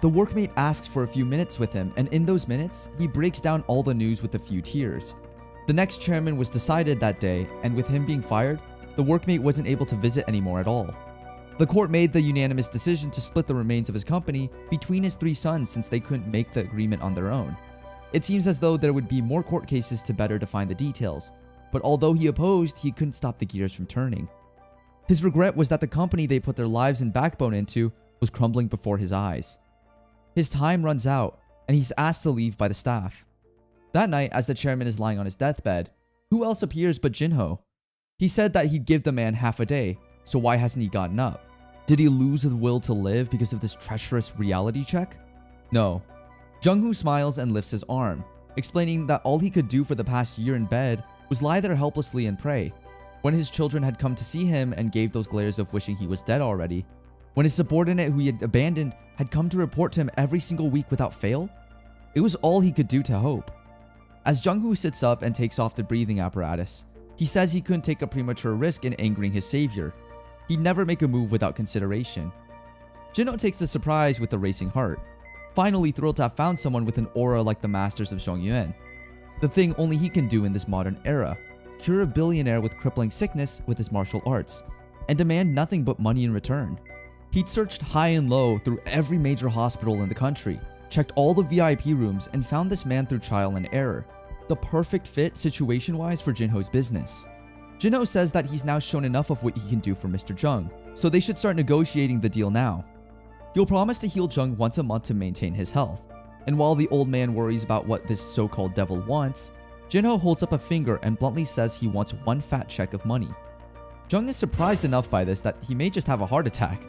The workmate asks for a few minutes with him, and in those minutes, he breaks down all the news with a few tears. The next chairman was decided that day, and with him being fired, the workmate wasn't able to visit anymore at all. The court made the unanimous decision to split the remains of his company between his 3 sons since they couldn't make the agreement on their own. It seems as though there would be more court cases to better define the details, but although he opposed, he couldn't stop the gears from turning. His regret was that the company they put their lives and backbone into was crumbling before his eyes. His time runs out, and he's asked to leave by the staff. That night, as the chairman is lying on his deathbed, who else appears but Jinho? He said that he'd give the man half a day, so why hasn't he gotten up? Did he lose the will to live because of this treacherous reality check? No. Jung-hoo smiles and lifts his arm, explaining that all he could do for the past year in bed was lie there helplessly and pray. When his children had come to see him and gave those glares of wishing he was dead already, when his subordinate who he had abandoned had come to report to him every single week without fail, it was all he could do to hope. As Jung-hoo sits up and takes off the breathing apparatus, he says he couldn't take a premature risk in angering his savior. He'd never make a move without consideration. Jinho takes the surprise with a racing heart, finally thrilled to have found someone with an aura like the masters of Zhongyuan. The thing only he can do in this modern era, cure a billionaire with crippling sickness with his martial arts, and demand nothing but money in return. He'd searched high and low through every major hospital in the country, checked all the VIP rooms, and found this man through trial and error. The perfect fit situation-wise for Jinho's business. Jinho says that he's now shown enough of what he can do for Mr. Jung, so they should start negotiating the deal now. He'll promise to heal Jung once a month to maintain his health, and while the old man worries about what this so-called devil wants, Jinho holds up a finger and bluntly says he wants 1 fat check of money. Jung is surprised enough by this that he may just have a heart attack,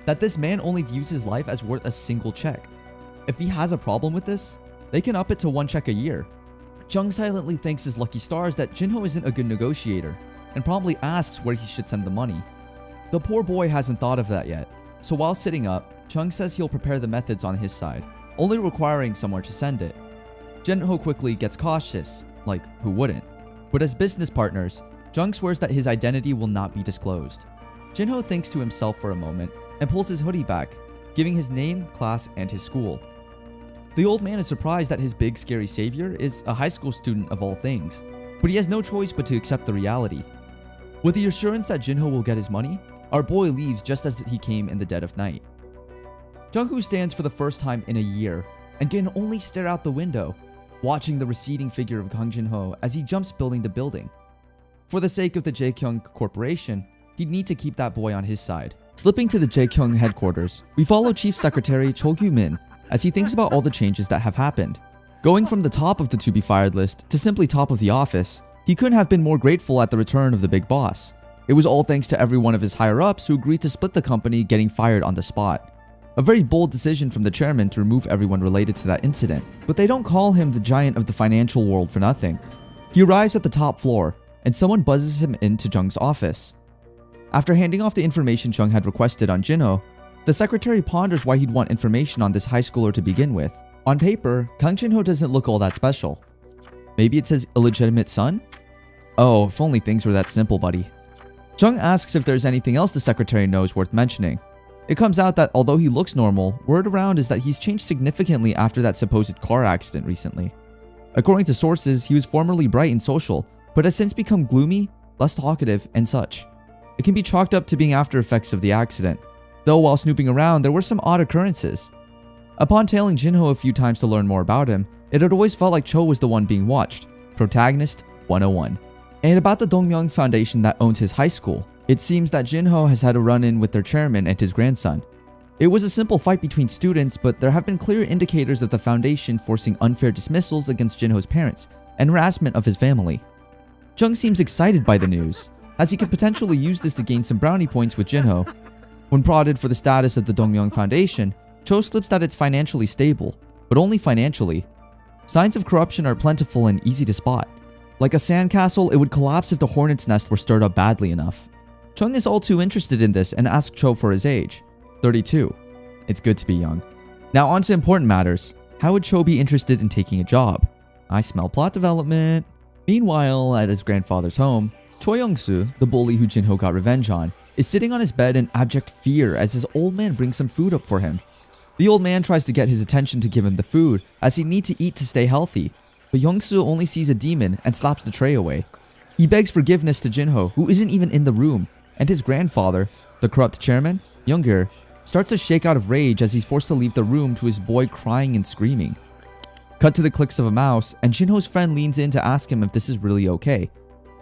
that this man only views his life as worth a single check. If he has a problem with this, they can up it to 1 check a year. Jung silently thanks his lucky stars that Jinho isn't a good negotiator, and promptly asks where he should send the money. The poor boy hasn't thought of that yet, so while sitting up, Jung says he'll prepare the methods on his side, only requiring somewhere to send it. Jinho quickly gets cautious, like who wouldn't? But as business partners, Jung swears that his identity will not be disclosed. Jinho thinks to himself for a moment and pulls his hoodie back, giving his name, class, and his school. The old man is surprised that his big scary savior is a high school student of all things, but he has no choice but to accept the reality. With the assurance that Jinho will get his money, our boy leaves just as he came in the dead of night. Jung-hoo stands for the first time in a year and can only stare out the window, watching the receding figure of Kang Jinho as he jumps building to building. For the sake of the Jaekyung Corporation, he'd need to keep that boy on his side. Slipping to the Jaekyung headquarters, we follow Chief Secretary Cho Kyu-min as he thinks about all the changes that have happened. Going from the top of the to-be-fired list to simply top of the office, he couldn't have been more grateful at the return of the big boss. It was all thanks to every one of his higher-ups who agreed to split the company, getting fired on the spot. A very bold decision from the chairman to remove everyone related to that incident, but they don't call him the giant of the financial world for nothing. He arrives at the top floor, and someone buzzes him into Jung's office. After handing off the information Chung had requested on Jinho, the secretary ponders why he'd want information on this high schooler to begin with. On paper, Kang Jinho doesn't look all that special. Maybe it's his illegitimate son? Oh, if only things were that simple, buddy. Chung asks if there's anything else the secretary knows worth mentioning. It comes out that although he looks normal, word around is that he's changed significantly after that supposed car accident recently. According to sources, he was formerly bright and social, but has since become gloomy, less talkative, and such. It can be chalked up to being after effects of the accident, though while snooping around, there were some odd occurrences. Upon tailing Jinho a few times to learn more about him, it had always felt like Cho was the one being watched. Protagonist 101. And about the Dongmyeong Foundation that owns his high school, it seems that Jinho has had a run-in with their chairman and his grandson. It was a simple fight between students, but there have been clear indicators of the foundation forcing unfair dismissals against Jinho's parents and harassment of his family. Chung seems excited by the news, as he could potentially use this to gain some brownie points with Jinho. When prodded for the status of the Dongmyeong Foundation, Cho slips that it's financially stable, but only financially. Signs of corruption are plentiful and easy to spot. Like a sandcastle, it would collapse if the hornet's nest were stirred up badly enough. Chung is all too interested in this and asks Cho for his age. 32. It's good to be young. Now on to important matters. How would Cho be interested in taking a job? I smell plot development. Meanwhile, at his grandfather's home, Choi Young-soo, the bully who Jinho got revenge on, is sitting on his bed in abject fear as his old man brings some food up for him. The old man tries to get his attention to give him the food, as he needs to eat to stay healthy, but Young-soo only sees a demon and slaps the tray away. He begs forgiveness to Jinho, who isn't even in the room, and his grandfather, the corrupt chairman, Young-gir, starts to shake out of rage as he's forced to leave the room to his boy crying and screaming. Cut to the clicks of a mouse, and Jinho's friend leans in to ask him if this is really okay,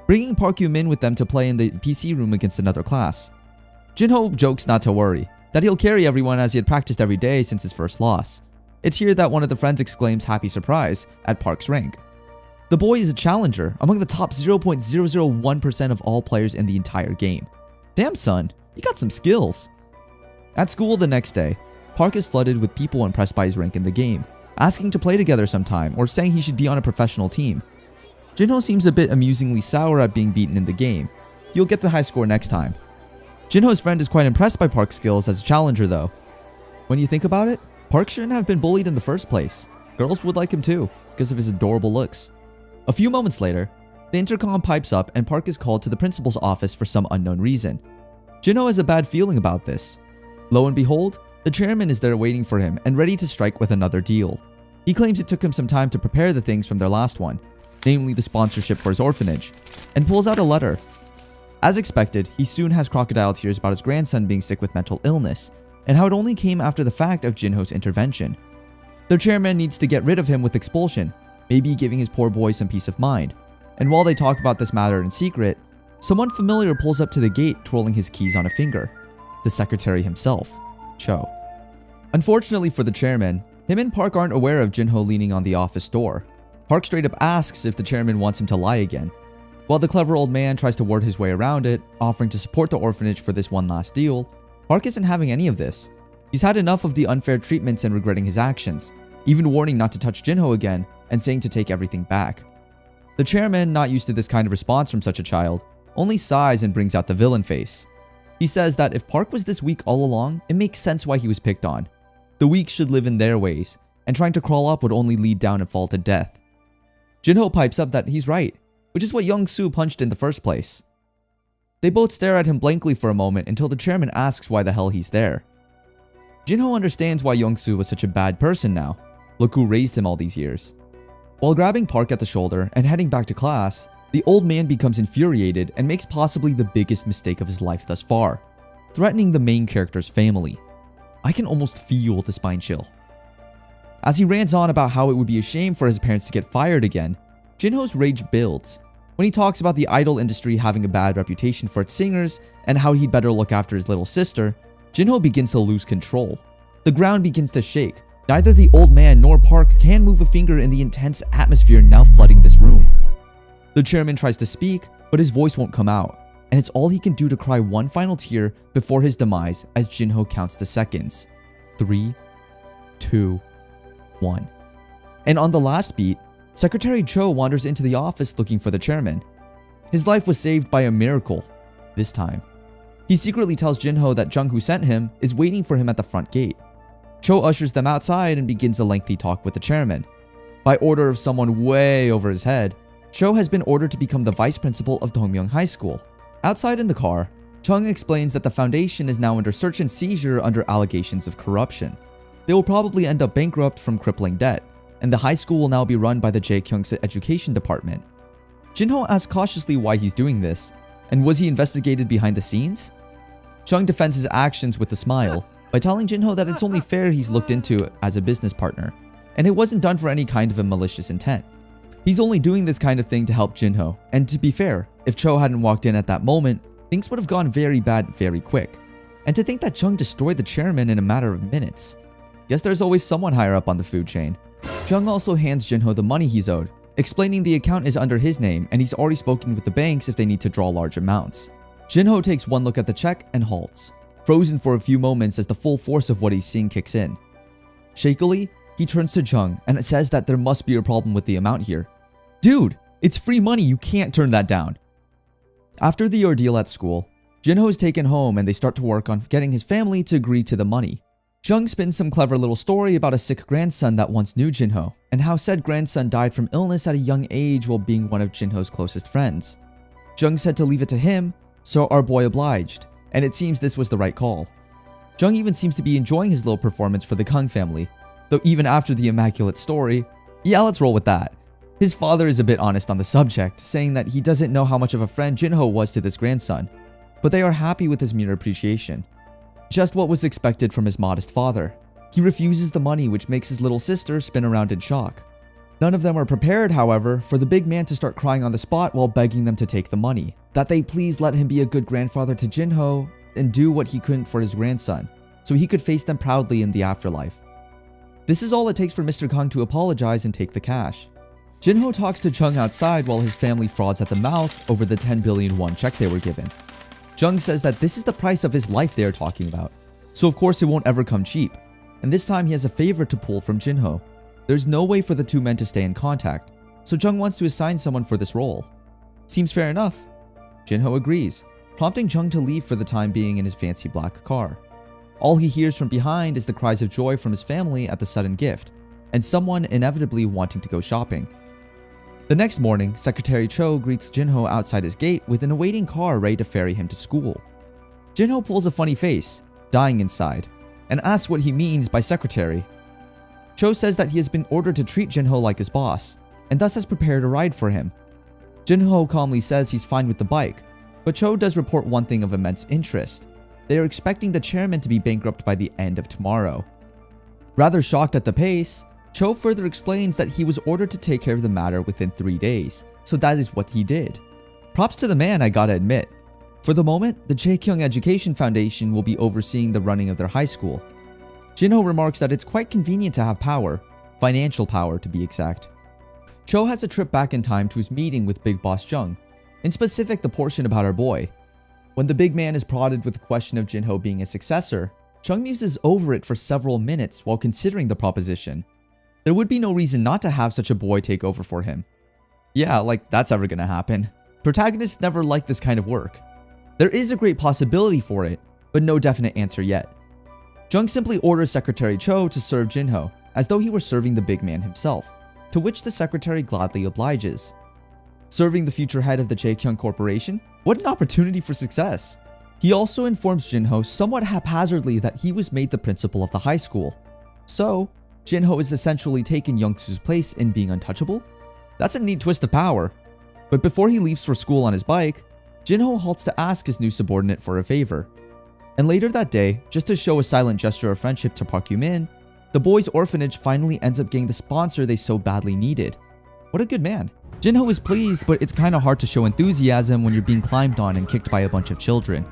bringing Park Yoo-min with them to play in the PC room against another class. Jinho jokes not to worry, that he'll carry everyone as he had practiced every day since his first loss. It's here that one of the friends exclaims happy surprise at Park's rank. The boy is a challenger, among the top 0.001% of all players in the entire game. Damn son, you got some skills. At school the next day, Park is flooded with people impressed by his rank in the game, asking to play together sometime or saying he should be on a professional team. Jinho seems a bit amusingly sour at being beaten in the game. He'll get the high score next time. Jinho's friend is quite impressed by Park's skills as a challenger though. When you think about it, Park shouldn't have been bullied in the first place. Girls would like him too, because of his adorable looks. A few moments later, the intercom pipes up and Park is called to the principal's office for some unknown reason. Jinho has a bad feeling about this. Lo and behold, the chairman is there waiting for him and ready to strike with another deal. He claims it took him some time to prepare the things from their last one, namely the sponsorship for his orphanage, and pulls out a letter. As expected, he soon has crocodile tears about his grandson being sick with mental illness, and how it only came after the fact of Jinho's intervention. Their chairman needs to get rid of him with expulsion, maybe giving his poor boy some peace of mind. And while they talk about this matter in secret, someone familiar pulls up to the gate twirling his keys on a finger. The secretary himself, Cho. Unfortunately for the chairman, him and Park aren't aware of Jinho leaning on the office door. Park straight up asks if the chairman wants him to lie again. While the clever old man tries to word his way around it, offering to support the orphanage for this one last deal, Park isn't having any of this. He's had enough of the unfair treatments and regretting his actions, even warning not to touch Jinho again and saying to take everything back. The chairman, not used to this kind of response from such a child, only sighs and brings out the villain face. He says that if Park was this weak all along, it makes sense why he was picked on. The weak should live in their ways, and trying to crawl up would only lead down and fall to death. Jinho pipes up that he's right, which is what Young-soo punched in the first place. They both stare at him blankly for a moment until the chairman asks why the hell he's there. Jinho understands why Young-soo was such a bad person now. Look who raised him all these years. While grabbing Park at the shoulder and heading back to class, the old man becomes infuriated and makes possibly the biggest mistake of his life thus far, threatening the main character's family. I can almost feel the spine chill. As he rants on about how it would be a shame for his parents to get fired again, Jinho's rage builds. When he talks about the idol industry having a bad reputation for its singers and how he'd better look after his little sister, Jinho begins to lose control. The ground begins to shake. Neither the old man nor Park can move a finger in the intense atmosphere now flooding this room. The chairman tries to speak, but his voice won't come out, and it's all he can do to cry one final tear before his demise as Jinho counts the seconds. 3, 2, 1. And on the last beat, Secretary Cho wanders into the office looking for the chairman. His life was saved by a miracle, this time. He secretly tells Jinho that Jung, who sent him, is waiting for him at the front gate. Cho ushers them outside and begins a lengthy talk with the chairman. By order of someone way over his head, Cho has been ordered to become the vice principal of Dongmyeong High School. Outside in the car, Chung explains that the foundation is now under search and seizure under allegations of corruption. They will probably end up bankrupt from crippling debt, and the high school will now be run by the Jaekyung's education department. Jinho asks cautiously why he's doing this, and was he investigated behind the scenes? Chung defends his actions with a smile by telling Jinho that it's only fair he's looked into as a business partner, and it wasn't done for any kind of a malicious intent. He's only doing this kind of thing to help Jinho, and to be fair, if Cho hadn't walked in at that moment, things would have gone very bad very quick. And to think that Chung destroyed the chairman in a matter of minutes. Guess there's always someone higher up on the food chain. Chung also hands Jinho the money he's owed, explaining the account is under his name and he's already spoken with the banks if they need to draw large amounts. Jinho takes one look at the check and halts, frozen for a few moments as the full force of what he's seeing kicks in. Shakily, he turns to Chung and says that there must be a problem with the amount here. Dude, it's free money, you can't turn that down. After the ordeal at school, Jinho is taken home and they start to work on getting his family to agree to the money. Jung spins some clever little story about a sick grandson that once knew Jinho, and how said grandson died from illness at a young age while being one of Jinho's closest friends. Jung said to leave it to him, so our boy obliged, and it seems this was the right call. Jung even seems to be enjoying his little performance for the Kung family, though even after the immaculate story, yeah, let's roll with that. His father is a bit honest on the subject, saying that he doesn't know how much of a friend Jinho was to this grandson, but they are happy with his mere appreciation. Just what was expected from his modest father. He refuses the money, which makes his little sister spin around in shock. None of them are prepared, however, for the big man to start crying on the spot while begging them to take the money, that they please let him be a good grandfather to Jinho and do what he couldn't for his grandson, so he could face them proudly in the afterlife. This is all it takes for Mr. Kang to apologize and take the cash. Jinho talks to Chung outside while his family frauds at the mouth over the 10 billion won check they were given. Chung says that this is the price of his life they are talking about, so of course it won't ever come cheap, and this time he has a favor to pull from Jinho. There's no way for the two men to stay in contact, so Chung wants to assign someone for this role. Seems fair enough. Jinho agrees, prompting Chung to leave for the time being in his fancy black car. All he hears from behind is the cries of joy from his family at the sudden gift, and someone inevitably wanting to go shopping. The next morning, Secretary Cho greets Jinho outside his gate with an awaiting car ready to ferry him to school. Jinho pulls a funny face, dying inside, and asks what he means by secretary. Cho says that he has been ordered to treat Jinho like his boss, and thus has prepared a ride for him. Jinho calmly says he's fine with the bike, but Cho does report one thing of immense interest. They are expecting the chairman to be bankrupt by the end of tomorrow. Rather shocked at the pace, Cho further explains that he was ordered to take care of the matter within 3 days, so that is what he did. Props to the man, I gotta admit. For the moment, the Jaekyung Education Foundation will be overseeing the running of their high school. Jinho remarks that it's quite convenient to have power, financial power to be exact. Cho has a trip back in time to his meeting with Big Boss Jung, in specific the portion about our boy. When the big man is prodded with the question of Jinho being a successor, Chung muses over it for several minutes while considering the proposition. There would be no reason not to have such a boy take over for him. Yeah, like that's ever gonna happen. Protagonists never like this kind of work. There is a great possibility for it, but no definite answer yet. Jung simply orders Secretary Cho to serve Jinho, as though he were serving the big man himself, to which the secretary gladly obliges. Serving the future head of the Jaekyung Corporation? What an opportunity for success! He also informs Jinho somewhat haphazardly that he was made the principal of the high school. So, Jinho is essentially taking Youngsu's place in being untouchable? That's a neat twist of power. But before he leaves for school on his bike, Jinho halts to ask his new subordinate for a favor. And later that day, just to show a silent gesture of friendship to Park Yoo-min, the boys' orphanage finally ends up getting the sponsor they so badly needed. What a good man. Jinho is pleased, but it's kinda hard to show enthusiasm when you're being climbed on and kicked by a bunch of children.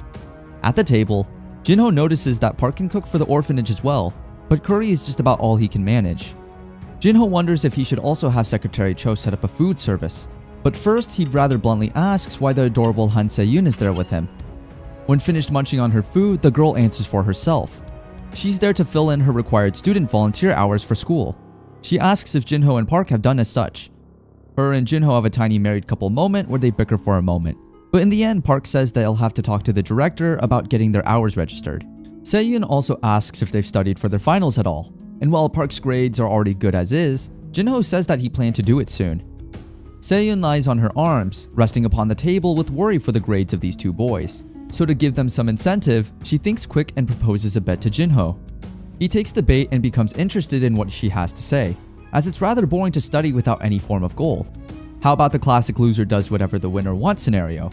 At the table, Jinho notices that Park can cook for the orphanage as well, but curry is just about all he can manage. Jinho wonders if he should also have Secretary Cho set up a food service, but first he rather bluntly asks why the adorable Han Se-yoon is there with him. When finished munching on her food, the girl answers for herself. She's there to fill in her required student volunteer hours for school. She asks if Jinho and Park have done as such. Her and Jinho have a tiny married couple moment where they bicker for a moment, But in the end, Park says they'll have to talk to the director about getting their hours registered. Se-yoon also asks if they've studied for their finals at all, and while Park's grades are already good as is, Jinho says that he planned to do it soon. Se-yoon lies on her arms, resting upon the table with worry for the grades of these two boys. So to give them some incentive, she thinks quick and proposes a bet to Jinho. He takes the bait and becomes interested in what she has to say, as it's rather boring to study without any form of goal. How about the classic loser does whatever the winner wants scenario?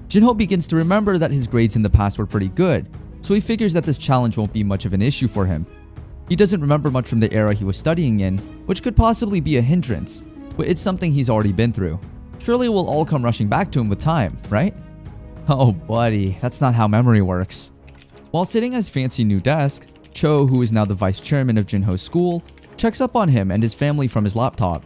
Jinho begins to remember that his grades in the past were pretty good, so he figures that this challenge won't be much of an issue for him. He doesn't remember much from the era he was studying in, which could possibly be a hindrance, but it's something he's already been through. Surely it will all come rushing back to him with time, right? Oh buddy, that's not how memory works. While sitting at his fancy new desk, Cho, who is now the vice chairman of Jinho's school, checks up on him and his family from his laptop.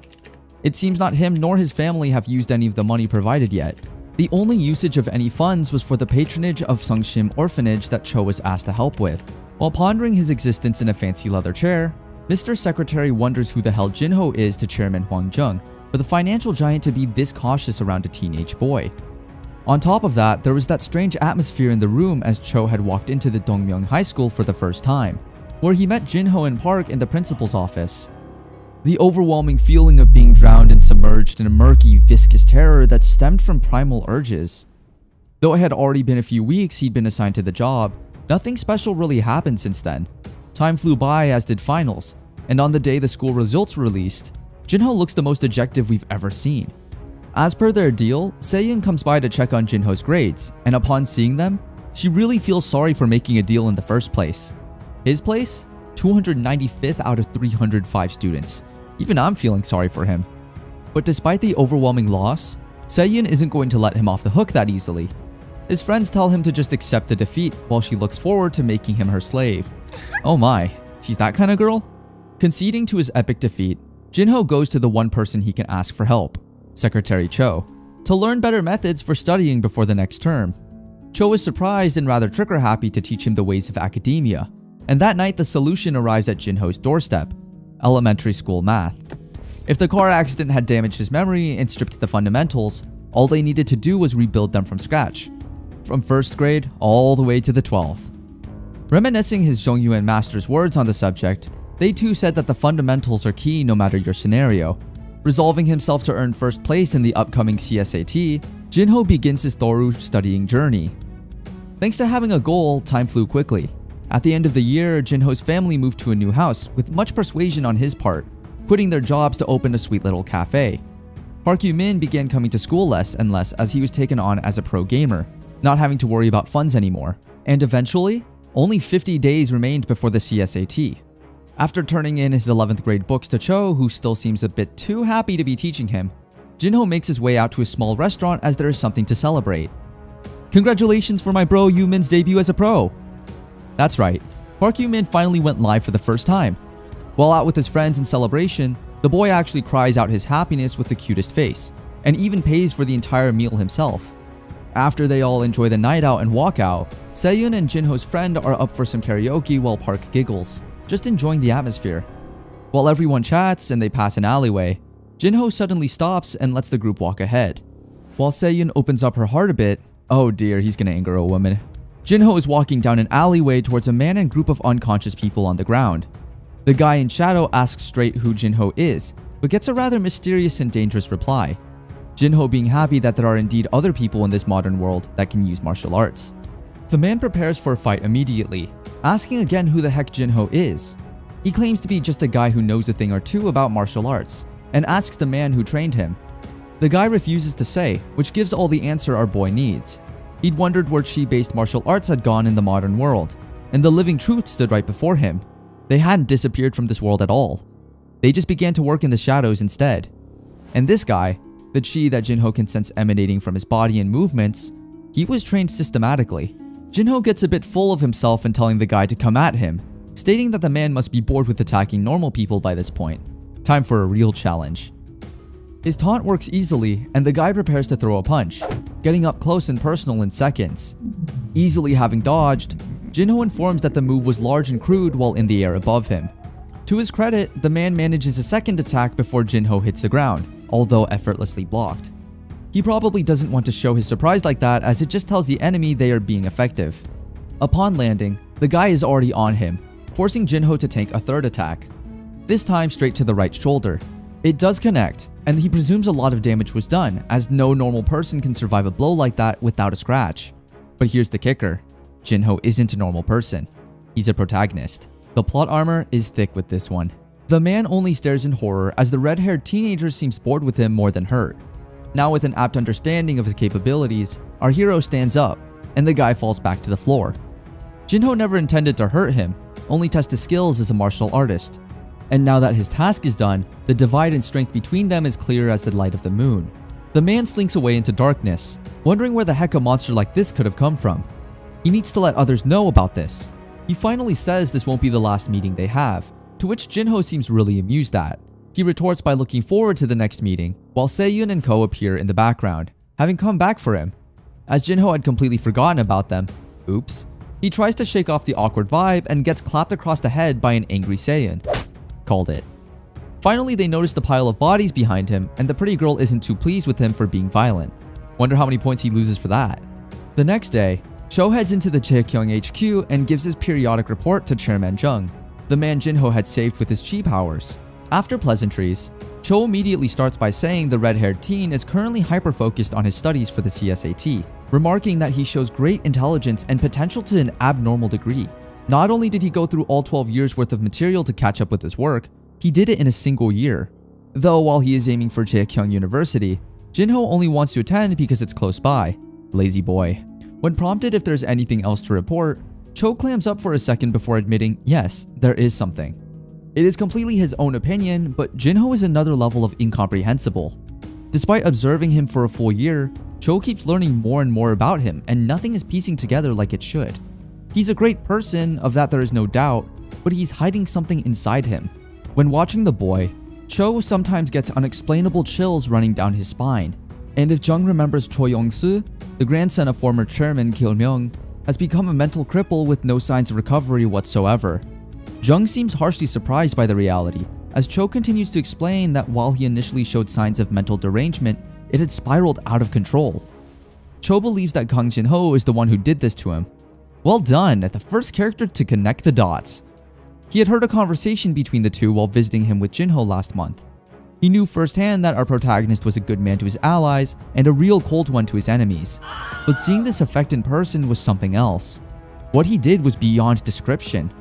It seems not him nor his family have used any of the money provided yet. The only usage of any funds was for the patronage of Sungshim orphanage that Cho was asked to help with. While pondering his existence in a fancy leather chair, Mr. Secretary wonders who the hell Jinho is to Chairman Hwang Jung for the financial giant to be this cautious around a teenage boy. On top of that, there was that strange atmosphere in the room as Cho had walked into the Dongmyeong High School for the first time, where he met Jinho and Park in the principal's office. The overwhelming feeling of being drowned and submerged in a murky, viscous terror that stemmed from primal urges. Though it had already been a few weeks he'd been assigned to the job, nothing special really happened since then. Time flew by, as did finals, and on the day the school results were released, Jinho looks the most dejected we've ever seen. As per their deal, Se-yoon comes by to check on Jinho's grades, and upon seeing them, she really feels sorry for making a deal in the first place. His place? 295th out of 305 students. Even I'm feeling sorry for him. But despite the overwhelming loss, Se-yoon isn't going to let him off the hook that easily. His friends tell him to just accept the defeat while she looks forward to making him her slave. Oh my, she's that kind of girl? Conceding to his epic defeat, Jinho goes to the one person he can ask for help, Secretary Cho, to learn better methods for studying before the next term. Cho is surprised and rather trigger-happy to teach him the ways of academia, and that night the solution arrives at Jinho's doorstep: elementary school math. If the car accident had damaged his memory and stripped the fundamentals, all they needed to do was rebuild them from scratch, from first grade all the way to the 12th. Reminiscing his Zhongyuan master's words on the subject, they too said that the fundamentals are key no matter your scenario. Resolving himself to earn first place in the upcoming CSAT, Jinho begins his thorough studying journey. Thanks to having a goal, time flew quickly. At the end of the year, Jinho's family moved to a new house with much persuasion on his part, quitting their jobs to open a sweet little cafe. Park Yu-min began coming to school less and less as he was taken on as a pro gamer, not having to worry about funds anymore. And eventually, only 50 days remained before the CSAT. After turning in his 11th grade books to Cho, who still seems a bit too happy to be teaching him, Jinho makes his way out to a small restaurant as there is something to celebrate. Congratulations for my bro Yu-min's debut as a pro! That's right, Park Yu-min finally went live for the first time. While out with his friends in celebration, the boy actually cries out his happiness with the cutest face, and even pays for the entire meal himself. After they all enjoy the night out and walk out, Se-yoon and Jinho's friend are up for some karaoke while Park giggles, just enjoying the atmosphere. While everyone chats and they pass an alleyway, Jinho suddenly stops and lets the group walk ahead. While Se-yoon opens up her heart a bit, oh dear, he's gonna anger a woman, Jinho is walking down an alleyway towards a man and group of unconscious people on the ground. The guy in shadow asks straight who Jinho is, but gets a rather mysterious and dangerous reply. Jinho being happy that there are indeed other people in this modern world that can use martial arts. The man prepares for a fight immediately, asking again who the heck Jinho is. He claims to be just a guy who knows a thing or two about martial arts, and asks the man who trained him. The guy refuses to say, which gives all the answer our boy needs. He'd wondered where chi-based martial arts had gone in the modern world, and the living truth stood right before him. They hadn't disappeared from this world at all. They just began to work in the shadows instead. And this guy, the chi that Jinho can sense emanating from his body and movements, he was trained systematically. Jinho gets a bit full of himself and telling the guy to come at him, stating that the man must be bored with attacking normal people by this point. Time for a real challenge. His taunt works easily, and the guy prepares to throw a punch, getting up close and personal in seconds. Easily having dodged, Jinho informs that the move was large and crude while in the air above him. To his credit, the man manages a second attack before Jinho hits the ground, although effortlessly blocked. He probably doesn't want to show his surprise like that, as it just tells the enemy they are being effective. Upon landing, the guy is already on him, forcing Jinho to tank a third attack. This time straight to the right shoulder. It does connect, and he presumes a lot of damage was done, as no normal person can survive a blow like that without a scratch. But here's the kicker. Jinho isn't a normal person. He's a protagonist. The plot armor is thick with this one. The man only stares in horror as the red-haired teenager seems bored with him more than hurt. Now with an apt understanding of his capabilities, our hero stands up, and the guy falls back to the floor. Jinho never intended to hurt him, only test his skills as a martial artist. And now that his task is done, the divide in strength between them is clear as the light of the moon. The man slinks away into darkness, wondering where the heck a monster like this could have come from. He needs to let others know about this. He finally says this won't be the last meeting they have, to which Jinho seems really amused at. He retorts by looking forward to the next meeting, while Seiyun and Ko appear in the background, having come back for him. As Jinho had completely forgotten about them, oops, he tries to shake off the awkward vibe and gets clapped across the head by an angry Seiyun. Called it. Finally, they notice the pile of bodies behind him, and the pretty girl isn't too pleased with him for being violent. Wonder how many points he loses for that. The next day, Cho heads into the Jaekyung HQ and gives his periodic report to Chairman Jung, the man Jinho had saved with his chi powers. After pleasantries, Cho immediately starts by saying the red-haired teen is currently hyper-focused on his studies for the CSAT, remarking that he shows great intelligence and potential to an abnormal degree. Not only did he go through all 12 years worth of material to catch up with his work, he did it in a single year. Though while he is aiming for Jaekyung University, Jinho only wants to attend because it's close by. Lazy boy. When prompted if there's anything else to report, Cho clams up for a second before admitting, yes, there is something. It is completely his own opinion, but Jinho is another level of incomprehensible. Despite observing him for a full year, Cho keeps learning more and more about him, and nothing is piecing together like it should. He's a great person, of that there is no doubt, but he's hiding something inside him. When watching the boy, Cho sometimes gets unexplainable chills running down his spine. And if Jung remembers Cho Yong-soo, the grandson of former chairman Kil Myung, has become a mental cripple with no signs of recovery whatsoever. Jung seems harshly surprised by the reality, as Cho continues to explain that while he initially showed signs of mental derangement, it had spiraled out of control. Cho believes that Kang Jinho is the one who did this to him. Well done, the first character to connect the dots. He had heard a conversation between the two while visiting him with Jinho last month. He knew firsthand that our protagonist was a good man to his allies and a real cold one to his enemies. But seeing this effect in person was something else. What he did was beyond description.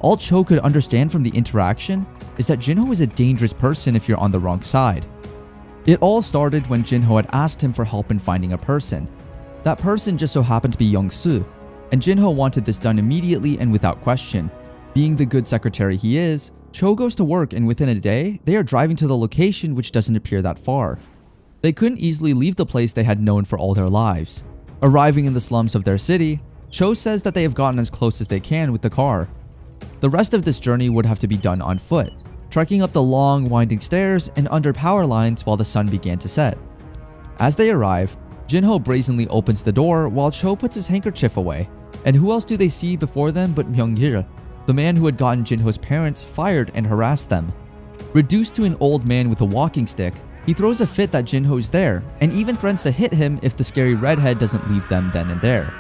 All Cho could understand from the interaction is that Jinho is a dangerous person if you're on the wrong side. It all started when Jinho had asked him for help in finding a person. That person just so happened to be Young-soo, and Jinho wanted this done immediately and without question. Being the good secretary he is, Cho goes to work, and within a day, they are driving to the location, which doesn't appear that far. They couldn't easily leave the place they had known for all their lives. Arriving in the slums of their city, Cho says that they have gotten as close as they can with the car. The rest of this journey would have to be done on foot, trekking up the long, winding stairs and under power lines while the sun began to set. As they arrive, Jinho brazenly opens the door while Cho puts his handkerchief away. And who else do they see before them but Myung-gil, the man who had gotten Jinho's parents fired and harassed them. Reduced to an old man with a walking stick, he throws a fit that Jinho's there and even threatens to hit him if the scary redhead doesn't leave them then and there.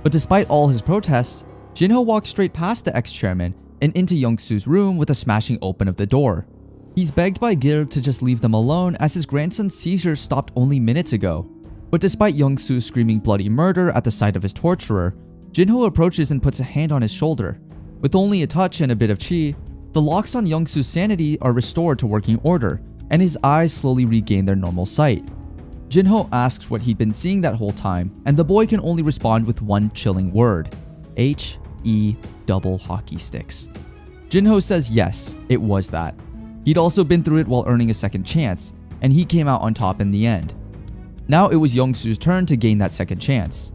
But despite all his protests, Jinho walks straight past the ex-chairman and into Young-soo's room with a smashing open of the door. He's begged by Gil to just leave them alone as his grandson's seizures stopped only minutes ago. But despite Young-soo screaming bloody murder at the sight of his torturer, Jinho approaches and puts a hand on his shoulder. With only a touch and a bit of chi, the locks on Young-soo's sanity are restored to working order, and his eyes slowly regain their normal sight. Jinho asks what he'd been seeing that whole time, and the boy can only respond with one chilling word: H-E double hockey sticks. Jinho says yes, it was that. He'd also been through it while earning a second chance, and he came out on top in the end. Now it was Young-soo's turn to gain that second chance.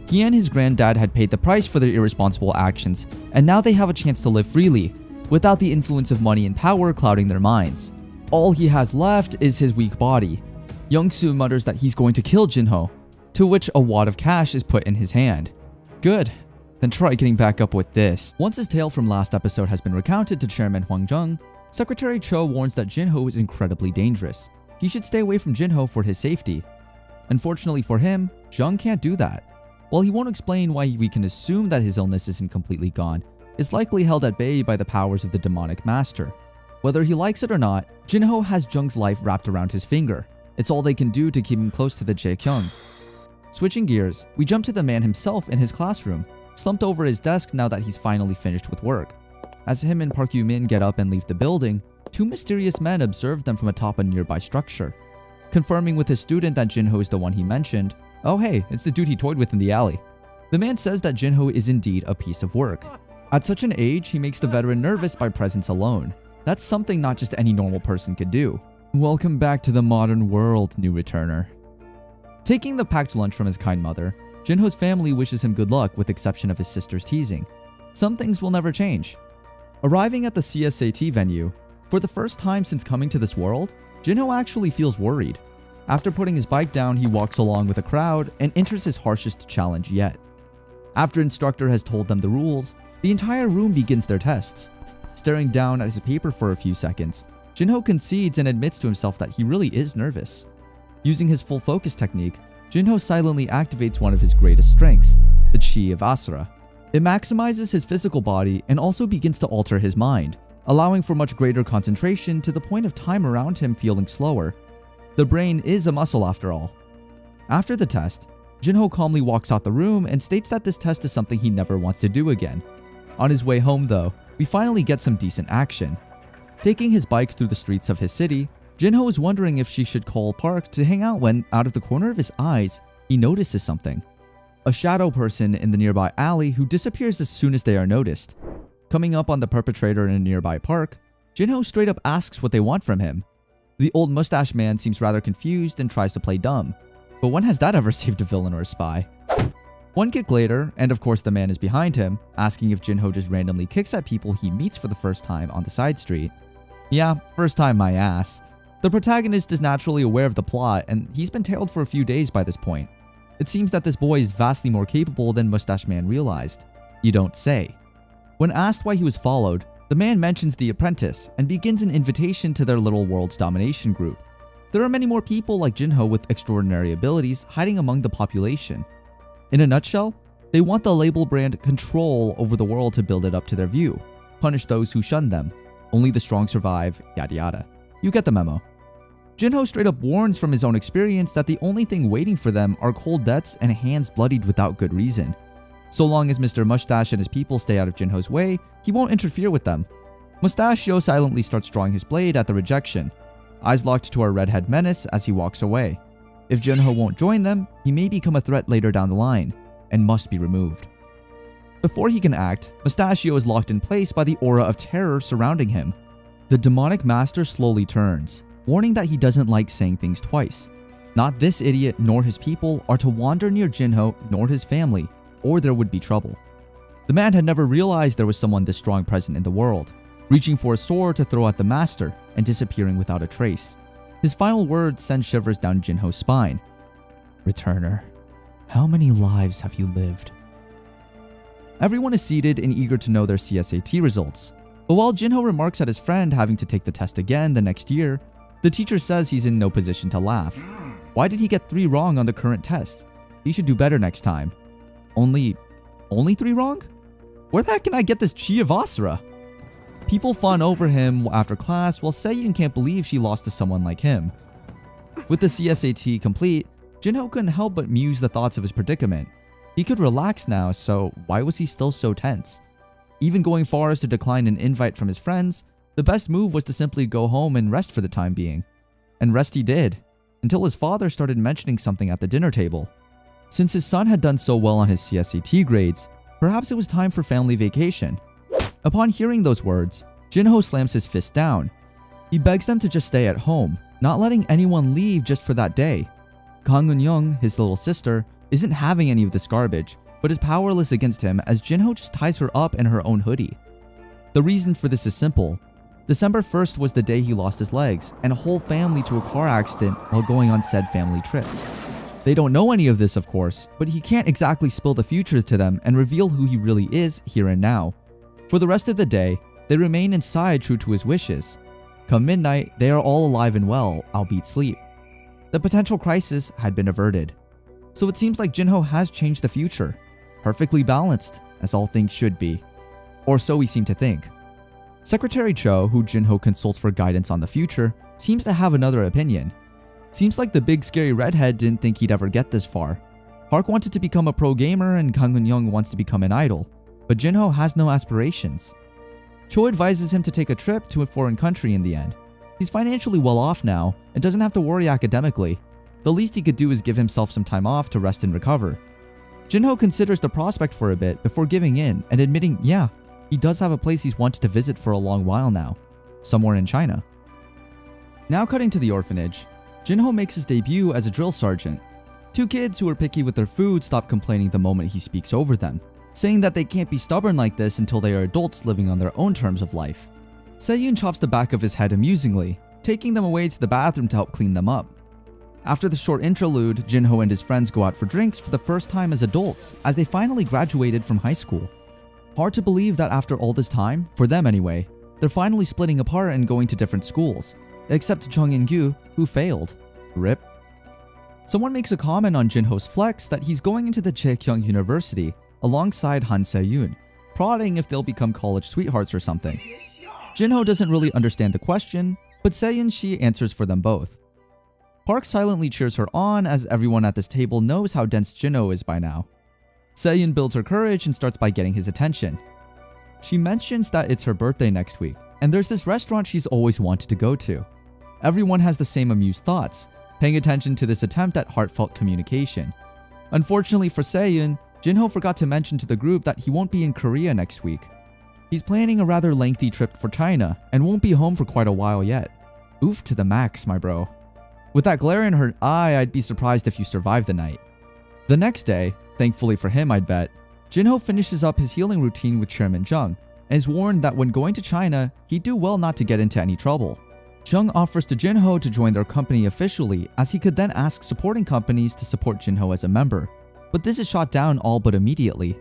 He and his granddad had paid the price for their irresponsible actions, and now they have a chance to live freely, without the influence of money and power clouding their minds. All he has left is his weak body. Young-soo mutters that he's going to kill Jinho, to which a wad of cash is put in his hand. Good. Then try getting back up with this. Once his tale from last episode has been recounted to Chairman Hwang Jung, Secretary Cho warns that Jinho is incredibly dangerous. He should stay away from Jinho for his safety. Unfortunately for him, Jung can't do that. While he won't explain why we can assume that his illness isn't completely gone, it's likely held at bay by the powers of the demonic master. Whether he likes it or not, Jinho has Jung's life wrapped around his finger. It's all they can do to keep him close to the Jaekyung. Switching gears, we jump to the man himself in his classroom, slumped over his desk now that he's finally finished with work. As him and Park Yu-min get up and leave the building, two mysterious men observe them from atop a nearby structure. Confirming with his student that Jinho is the one he mentioned, oh hey, it's the dude he toyed with in the alley. The man says that Jinho is indeed a piece of work. At such an age, he makes the veteran nervous by presence alone. That's something not just any normal person could do. Welcome back to the modern world, new returner. Taking the packed lunch from his kind mother, Jinho's family wishes him good luck with exception of his sister's teasing. Some things will never change. Arriving at the CSAT venue, for the first time since coming to this world, Jinho actually feels worried. After putting his bike down, he walks along with a crowd and enters his harshest challenge yet. After instructor has told them the rules, the entire room begins their tests. Staring down at his paper for a few seconds, Jinho concedes and admits to himself that he really is nervous. Using his full focus technique, Jinho silently activates one of his greatest strengths, the Chi of Asura. It maximizes his physical body and also begins to alter his mind, allowing for much greater concentration to the point of time around him feeling slower. The brain is a muscle after all. After the test, Jinho calmly walks out the room and states that this test is something he never wants to do again. On his way home though, we finally get some decent action. Taking his bike through the streets of his city, Jinho is wondering if she should call Park to hang out when, out of the corner of his eyes, he notices something. A shadow person in the nearby alley who disappears as soon as they are noticed. Coming up on the perpetrator in a nearby park, Jinho straight up asks what they want from him. The old mustache man seems rather confused and tries to play dumb, but when has that ever saved a villain or a spy? One kick later, and of course the man is behind him, asking if Jinho just randomly kicks at people he meets for the first time on the side street. Yeah, first time my ass. The protagonist is naturally aware of the plot, and he's been tailed for a few days by this point. It seems that this boy is vastly more capable than Mustache Man realized. You don't say. When asked why he was followed, the man mentions the apprentice and begins an invitation to their little world's domination group. There are many more people like Jinho with extraordinary abilities hiding among the population. In a nutshell, they want the label brand control over the world to build it up to their view, punish those who shun them, only the strong survive, yada yada. You get the memo. Jinho straight up warns from his own experience that the only thing waiting for them are cold deaths and hands bloodied without good reason. So long as Mr. Mustache and his people stay out of Jinho's way, he won't interfere with them. Mustachio silently starts drawing his blade at the rejection, eyes locked to our redhead menace as he walks away. If Jinho won't join them, he may become a threat later down the line, and must be removed. Before he can act, Mustachio is locked in place by the aura of terror surrounding him. The demonic master slowly turns, warning that he doesn't like saying things twice. Not this idiot nor his people are to wander near Jinho nor his family, or there would be trouble. The man had never realized there was someone this strong present in the world, reaching for a sword to throw at the master and disappearing without a trace. His final words send shivers down Jinho's spine. Returner, how many lives have you lived? Everyone is seated and eager to know their CSAT results. But while Jinho remarks at his friend having to take the test again the next year, the teacher says he's in no position to laugh. Why did he get 3 wrong on the current test? He should do better next time. Only 3 wrong? Where the heck can I get this Chi of Asura? People fawn over him after class while Seyun can't believe she lost to someone like him. With the CSAT complete, Jinho couldn't help but muse the thoughts of his predicament. He could relax now, so why was he still so tense? Even going far as to decline an invite from his friends, the best move was to simply go home and rest for the time being. And rest he did, until his father started mentioning something at the dinner table. Since his son had done so well on his CSAT grades, perhaps it was time for family vacation. Upon hearing those words, Jinho slams his fist down. He begs them to just stay at home, not letting anyone leave just for that day. Kang Eun-young, his little sister, isn't having any of this garbage, but is powerless against him as Jinho just ties her up in her own hoodie. The reason for this is simple. December 1st was the day he lost his legs and a whole family to a car accident while going on said family trip. They don't know any of this, of course, but he can't exactly spill the future to them and reveal who he really is here and now. For the rest of the day, they remain inside true to his wishes. Come midnight, they are all alive and well, albeit sleep. the potential crisis had been averted. So it seems like Jinho has changed the future. Perfectly balanced, as all things should be. Or so we seem to think. Secretary Cho, who Jinho consults for guidance on the future, seems to have another opinion. Seems like the big scary redhead didn't think he'd ever get this far. Park wanted to become a pro gamer and Kang Eun-young wants to become an idol, but Jinho has no aspirations. Cho advises him to take a trip to a foreign country in the end. He's financially well off now and doesn't have to worry academically. The least he could do is give himself some time off to rest and recover. Jinho considers the prospect for a bit before giving in and admitting, yeah, he does have a place he's wanted to visit for a long while now, somewhere in China. Now cutting to the orphanage, Jinho makes his debut as a drill sergeant. Two kids who are picky with their food stop complaining the moment he speaks over them, saying that they can't be stubborn like this until they are adults living on their own terms of life. Se-yoon chops the back of his head amusingly, taking them away to the bathroom to help clean them up. After the short interlude, Jinho and his friends go out for drinks for the first time as adults, as they finally graduated from high school. Hard to believe that after all this time, for them anyway, they're finally splitting apart and going to different schools, except Jung In-gyu, who failed. RIP. Someone makes a comment on Jinho's flex that he's going into the Chaekyung University alongside Han Se-yoon, prodding if they'll become college sweethearts or something. Jinho doesn't really understand the question, but Se-yoon she answers for them both. Park silently cheers her on as everyone at this table knows how dense Jinho is by now. Se-yoon builds her courage and starts by getting his attention. She mentions that it's her birthday next week, and there's this restaurant she's always wanted to go to. Everyone has the same amused thoughts, paying attention to this attempt at heartfelt communication. Unfortunately for Se-yoon, Jinho forgot to mention to the group that he won't be in Korea next week. He's planning a rather lengthy trip for China and won't be home for quite a while yet. Oof to the max, my bro. With that glare in her eye, I'd be surprised if you survived the night. The next day, thankfully for him I'd bet, Jinho finishes up his healing routine with Chairman Jung and is warned that when going to China, he'd do well not to get into any trouble. Jung offers to Jinho to join their company officially, as he could then ask supporting companies to support Jinho as a member. But this is shot down all but immediately.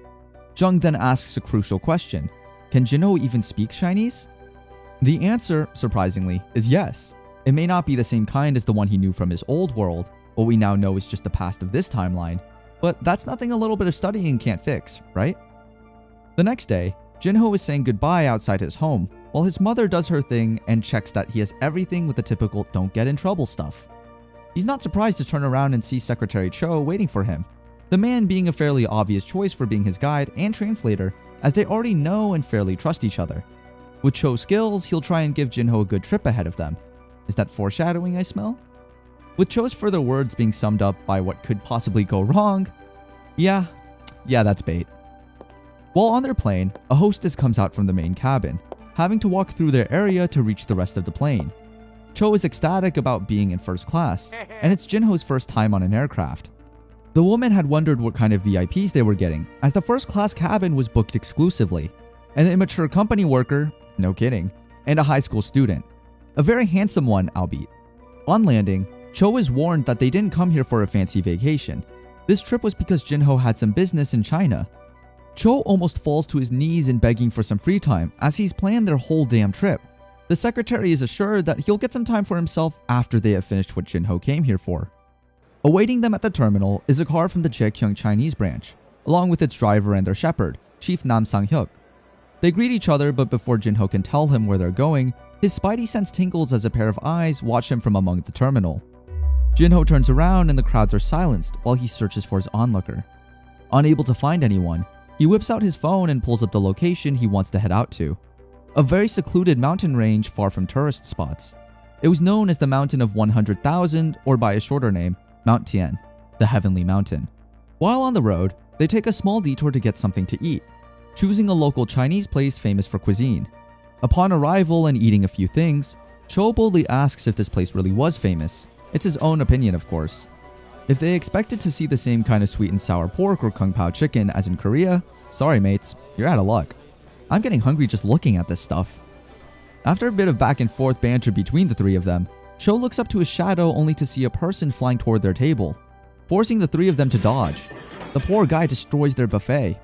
Jung then asks a crucial question. Can Jinho even speak Chinese? The answer, surprisingly, is yes. It may not be the same kind as the one he knew from his old world, what we now know is just the past of this timeline, but that's nothing a little bit of studying can't fix, right? The next day, Jinho is saying goodbye outside his home, while his mother does her thing and checks that he has everything with the typical don't get in trouble stuff. He's not surprised to turn around and see Secretary Cho waiting for him, the man being a fairly obvious choice for being his guide and translator, as they already know and fairly trust each other. With Cho's skills, he'll try and give Jinho a good trip ahead of them. Is that foreshadowing I smell? With Cho's further words being summed up by what could possibly go wrong, yeah, that's bait. While on their plane, a hostess comes out from the main cabin, having to walk through their area to reach the rest of the plane. Cho is ecstatic about being in first class, and it's Jinho's first time on an aircraft. The woman had wondered what kind of VIPs they were getting, as the first class cabin was booked exclusively. An immature company worker, no kidding, and a high school student. A very handsome one, albeit. On landing, Cho is warned that they didn't come here for a fancy vacation. This trip was because Jinho had some business in China. Cho almost falls to his knees in begging for some free time, as he's planned their whole damn trip. The secretary is assured that he'll get some time for himself after they have finished what Jinho came here for. Awaiting them at the terminal is a car from the Chaekyung Chinese branch, along with its driver and their shepherd, Chief Nam Sang-hyuk. They greet each other, but before Jinho can tell him where they're going, his spidey sense tingles as a pair of eyes watch him from among the terminal. Jinho turns around and the crowds are silenced while he searches for his onlooker. Unable to find anyone, he whips out his phone and pulls up the location he wants to head out to. A very secluded mountain range far from tourist spots. It was known as the Mountain of 100,000, or by a shorter name, Mount Tian, the Heavenly Mountain. While on the road, they take a small detour to get something to eat, choosing a local Chinese place famous for cuisine. Upon arrival and eating a few things, Cho boldly asks if this place really was famous. It's his own opinion, of course. If they expected to see the same kind of sweet and sour pork or kung pao chicken as in Korea, sorry mates, you're out of luck. I'm getting hungry just looking at this stuff. After a bit of back and forth banter between the three of them, Cho looks up to his shadow only to see a person flying toward their table, forcing the three of them to dodge. The poor guy destroys their buffet.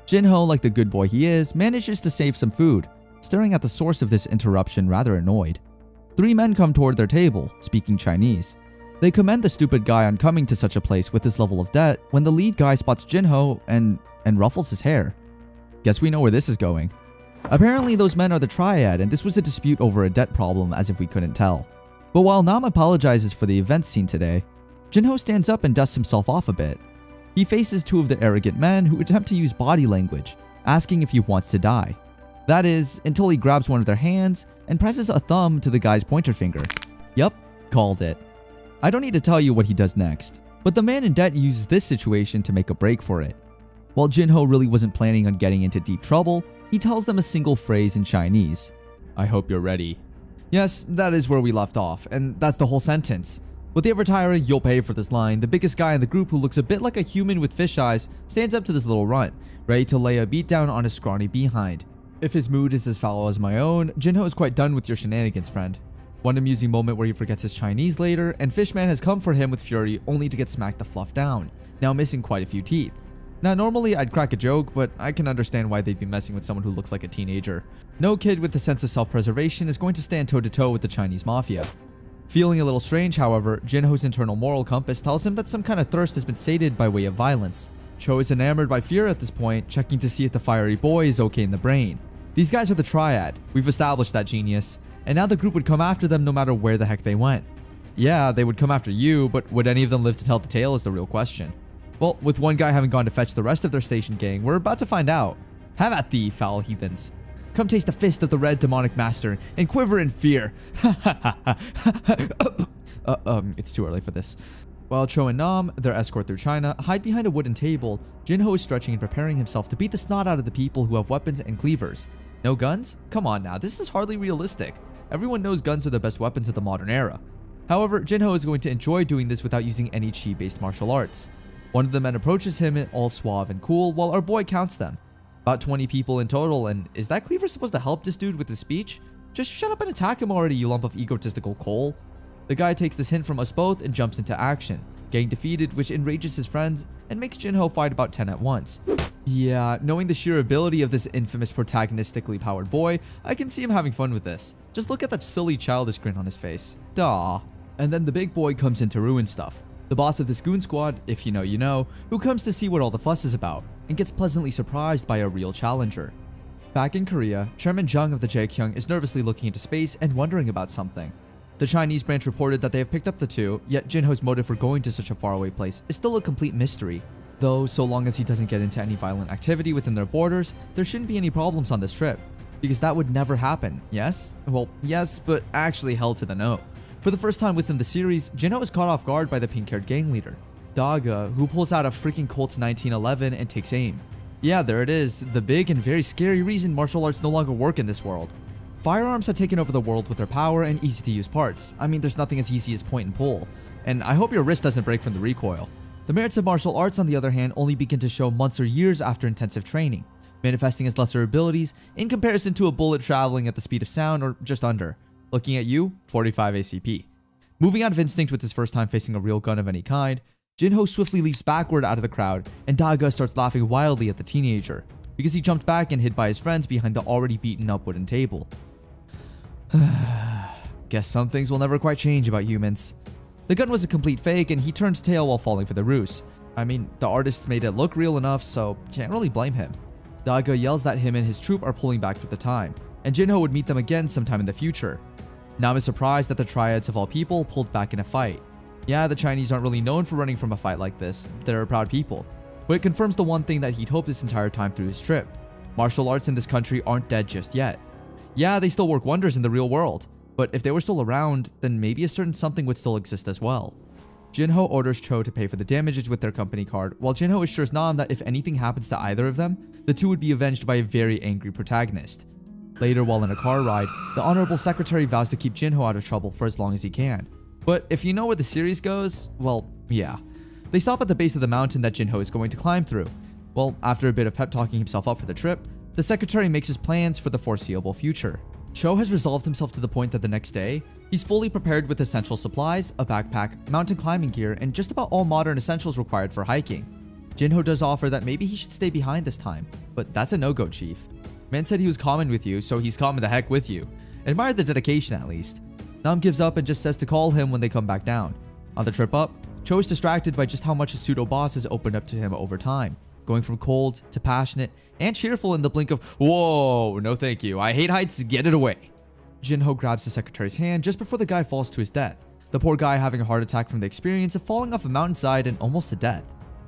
Jinho, like the good boy he is, manages to save some food, staring at the source of this interruption rather annoyed. Three men come toward their table, speaking Chinese. They commend the stupid guy on coming to such a place with this level of debt when the lead guy spots Jinho and ruffles his hair. Guess we know where this is going. Apparently those men are the Triad, and this was a dispute over a debt problem, as if we couldn't tell. But while Nam apologizes for the events seen today, Jinho stands up and dusts himself off a bit. He faces two of the arrogant men who attempt to use body language, asking if he wants to die. That is, until he grabs one of their hands and presses a thumb to the guy's pointer finger. Yup, called it. I don't need to tell you what he does next, but the man in debt uses this situation to make a break for it. While Jinho really wasn't planning on getting into deep trouble, he tells them a single phrase in Chinese. I hope you're ready. Yes, that is where we left off, and that's the whole sentence. With the ever-tiring "you'll pay" for this line, the biggest guy in the group, who looks a bit like a human with fish eyes, stands up to this little runt, ready to lay a beatdown on his scrawny behind. If his mood is as foul as my own, Jinho is quite done with your shenanigans, friend. One amusing moment where he forgets his Chinese later, and Fishman has come for him with fury only to get smacked the fluff down, now missing quite a few teeth. Now normally I'd crack a joke, but I can understand why they'd be messing with someone who looks like a teenager. No kid with a sense of self-preservation is going to stand toe-to-toe with the Chinese mafia. Feeling a little strange, however, Jinho's internal moral compass tells him that some kind of thirst has been sated by way of violence. Cho is enamored by fear at this point, checking to see if the fiery boy is okay in the brain. These guys are the Triad. We've established that, genius. And now the group would come after them no matter where the heck they went. Yeah, they would come after you, but would any of them live to tell the tale is the real question. Well, with one guy having gone to fetch the rest of their station gang, we're about to find out. Have at thee, foul heathens. Come taste the fist of the red demonic master and quiver in fear. It's too early for this. While Cho and Nam, their escort through China, hide behind a wooden table, Jinho is stretching and preparing himself to beat the snot out of the people who have weapons and cleavers. No guns? Come on now, this is hardly realistic. Everyone knows guns are the best weapons of the modern era. However, Jinho is going to enjoy doing this without using any chi-based martial arts. One of the men approaches him all suave and cool while our boy counts them. About 20 people in total, and is that cleaver supposed to help this dude with his speech? Just shut up and attack him already, you lump of egotistical coal. The guy takes this hint from us both and jumps into action, getting defeated, which enrages his friends and makes Jinho fight about 10 at once. Yeah, knowing the sheer ability of this infamous protagonistically powered boy, I can see him having fun with this. Just look at that silly childish grin on his face. Duh. And then the big boy comes in to ruin stuff. The boss of this goon squad, if you know you know, who comes to see what all the fuss is about, and gets pleasantly surprised by a real challenger. Back in Korea, Chairman Jung of the Jaekyung is nervously looking into space and wondering about something. The Chinese branch reported that they have picked up the two, yet Jinho's motive for going to such a faraway place is still a complete mystery. Though, so long as he doesn't get into any violent activity within their borders, there shouldn't be any problems on this trip. Because that would never happen, yes? Well, yes, but actually hell to the no. For the first time within the series, Jinho is caught off guard by the pink-haired gang leader, Daga, who pulls out a freaking Colt's 1911 and takes aim. Yeah, there it is, the big and very scary reason martial arts no longer work in this world. Firearms have taken over the world with their power and easy-to-use parts. I mean, there's nothing as easy as point and pull. And I hope your wrist doesn't break from the recoil. The merits of martial arts, on the other hand, only begin to show months or years after intensive training, manifesting as lesser abilities in comparison to a bullet traveling at the speed of sound or just under. Looking at you, 45 ACP. Moving out of instinct with his first time facing a real gun of any kind, Jinho swiftly leaps backward out of the crowd, and Daga starts laughing wildly at the teenager, because he jumped back and hid by his friends behind the already beaten up wooden table. Guess some things will never quite change about humans. The gun was a complete fake, and he turned tail while falling for the ruse. I mean, the artists made it look real enough, so can't really blame him. Daga yells that him and his troop are pulling back for the time, and Jinho would meet them again sometime in the future. Nam is surprised that the Triads of all people pulled back in a fight. Yeah, the Chinese aren't really known for running from a fight like this, they're a proud people. But it confirms the one thing that he'd hoped this entire time through his trip. Martial arts in this country aren't dead just yet. Yeah, they still work wonders in the real world, but if they were still around, then maybe a certain something would still exist as well. Jinho orders Cho to pay for the damages with their company card, while Jinho assures Nam that if anything happens to either of them, the two would be avenged by a very angry protagonist. Later, while in a car ride, the Honorable Secretary vows to keep Jinho out of trouble for as long as he can. But if you know where the series goes, well, yeah. They stop at the base of the mountain that Jinho is going to climb through. Well, after a bit of pep talking himself up for the trip, the Secretary makes his plans for the foreseeable future. Cho has resolved himself to the point that the next day, he's fully prepared with essential supplies, a backpack, mountain climbing gear, and just about all modern essentials required for hiking. Jinho does offer that maybe he should stay behind this time, but that's a no-go, Chief. Man said he was coming with you, so he's coming the heck with you. Admire the dedication at least. Nam gives up and just says to call him when they come back down. On the trip up, Cho is distracted by just how much his pseudo-boss has opened up to him over time, going from cold to passionate and cheerful in the blink of, "Whoa, no thank you, I hate heights, get it away." Jinho grabs the secretary's hand just before the guy falls to his death, the poor guy having a heart attack from the experience of falling off a mountainside and almost to death.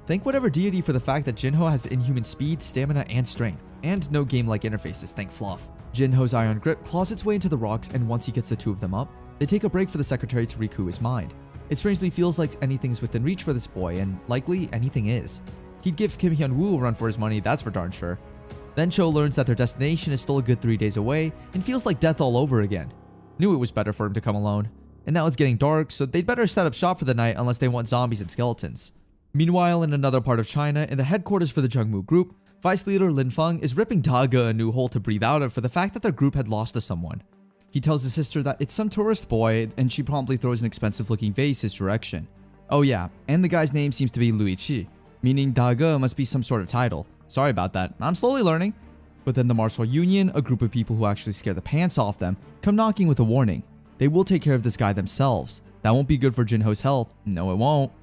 Thank whatever deity for the fact that Jinho has inhuman speed, stamina, and strength, and no game-like interfaces, thank fluff. Jinho's iron grip claws its way into the rocks, and once he gets the two of them up, they take a break for the secretary to recoup his mind. It strangely feels like anything's within reach for this boy, and likely anything is. He'd give Kim Hyun-woo a run for his money, that's for darn sure. Then Cho learns that their destination is still a good 3 days away, and feels like death all over again. Knew it was better for him to come alone. And now it's getting dark, so they'd better set up shop for the night unless they want zombies and skeletons. Meanwhile, in another part of China, in the headquarters for the Jungmu group, Vice Leader Lin Feng is ripping Daga a new hole to breathe out of for the fact that their group had lost to someone. He tells his sister that it's some tourist boy, and she promptly throws an expensive-looking vase his direction. Oh yeah, and the guy's name seems to be Lui Chi, meaning Daga must be some sort of title. Sorry about that, I'm slowly learning. But then the Martial Union, a group of people who actually scare the pants off them, come knocking with a warning. They will take care of this guy themselves. That won't be good for Jinho's health. No, it won't.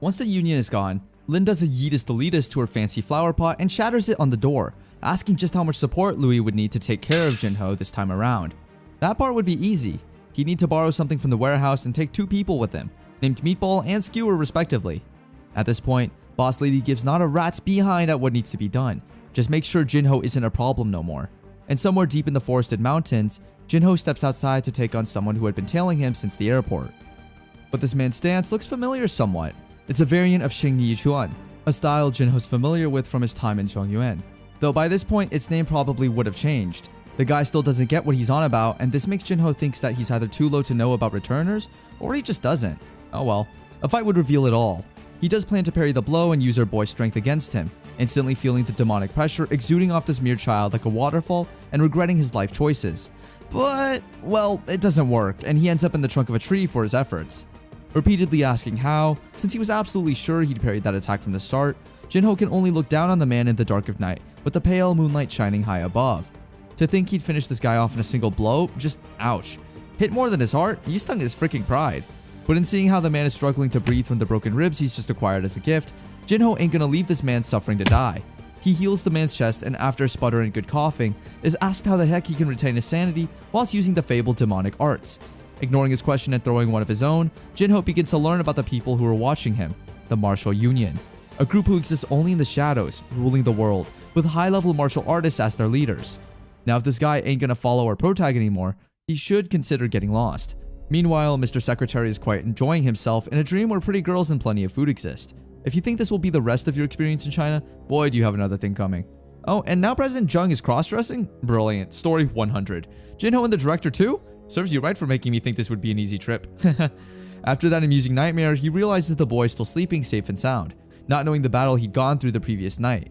Once the Union is gone, Lin does a yeetus deletus to her fancy flower pot and shatters it on the door, asking just how much support Louis would need to take care of Jinho this time around. That part would be easy. He'd need to borrow something from the warehouse and take 2 people with him, named Meatball and Skewer respectively. At this point, Boss Lady gives not a rat's behind at what needs to be done. Just make sure Jinho isn't a problem no more. And somewhere deep in the forested mountains, Jinho steps outside to take on someone who had been tailing him since the airport. But this man's stance looks familiar somewhat. It's a variant of Xing Yichuan, a style Jinho's familiar with from his time in Zhongyuan. Though by this point, its name probably would have changed. The guy still doesn't get what he's on about, and this makes Jinho thinks that he's either too low to know about returners, or he just doesn't. Oh well, a fight would reveal it all. He does plan to parry the blow and use her boy's strength against him, instantly feeling the demonic pressure exuding off this mere child like a waterfall and regretting his life choices. But, well, it doesn't work, and he ends up in the trunk of a tree for his efforts. Repeatedly asking how, since he was absolutely sure he'd parried that attack from the start, Jinho can only look down on the man in the dark of night, with the pale moonlight shining high above. To think he'd finish this guy off in a single blow, just ouch. Hit more than his heart, you stung his freaking pride. But in seeing how the man is struggling to breathe from the broken ribs he's just acquired as a gift, Jinho ain't gonna leave this man suffering to die. He heals the man's chest and after a sputter and good coughing, is asked how the heck he can retain his sanity whilst using the fabled demonic arts. Ignoring his question and throwing one of his own, Jinho begins to learn about the people who are watching him, the Martial Union. A group who exists only in the shadows, ruling the world, with high-level martial artists as their leaders. Now if this guy ain't gonna follow our protag anymore, he should consider getting lost. Meanwhile, Mr. Secretary is quite enjoying himself in a dream where pretty girls and plenty of food exist. If you think this will be the rest of your experience in China, boy do you have another thing coming. Oh, and now President Zheng is cross-dressing? Brilliant. Story 100. Jinho and the director too? Serves you right for making me think this would be an easy trip. After that amusing nightmare, he realizes the boy is still sleeping safe and sound, not knowing the battle he'd gone through the previous night.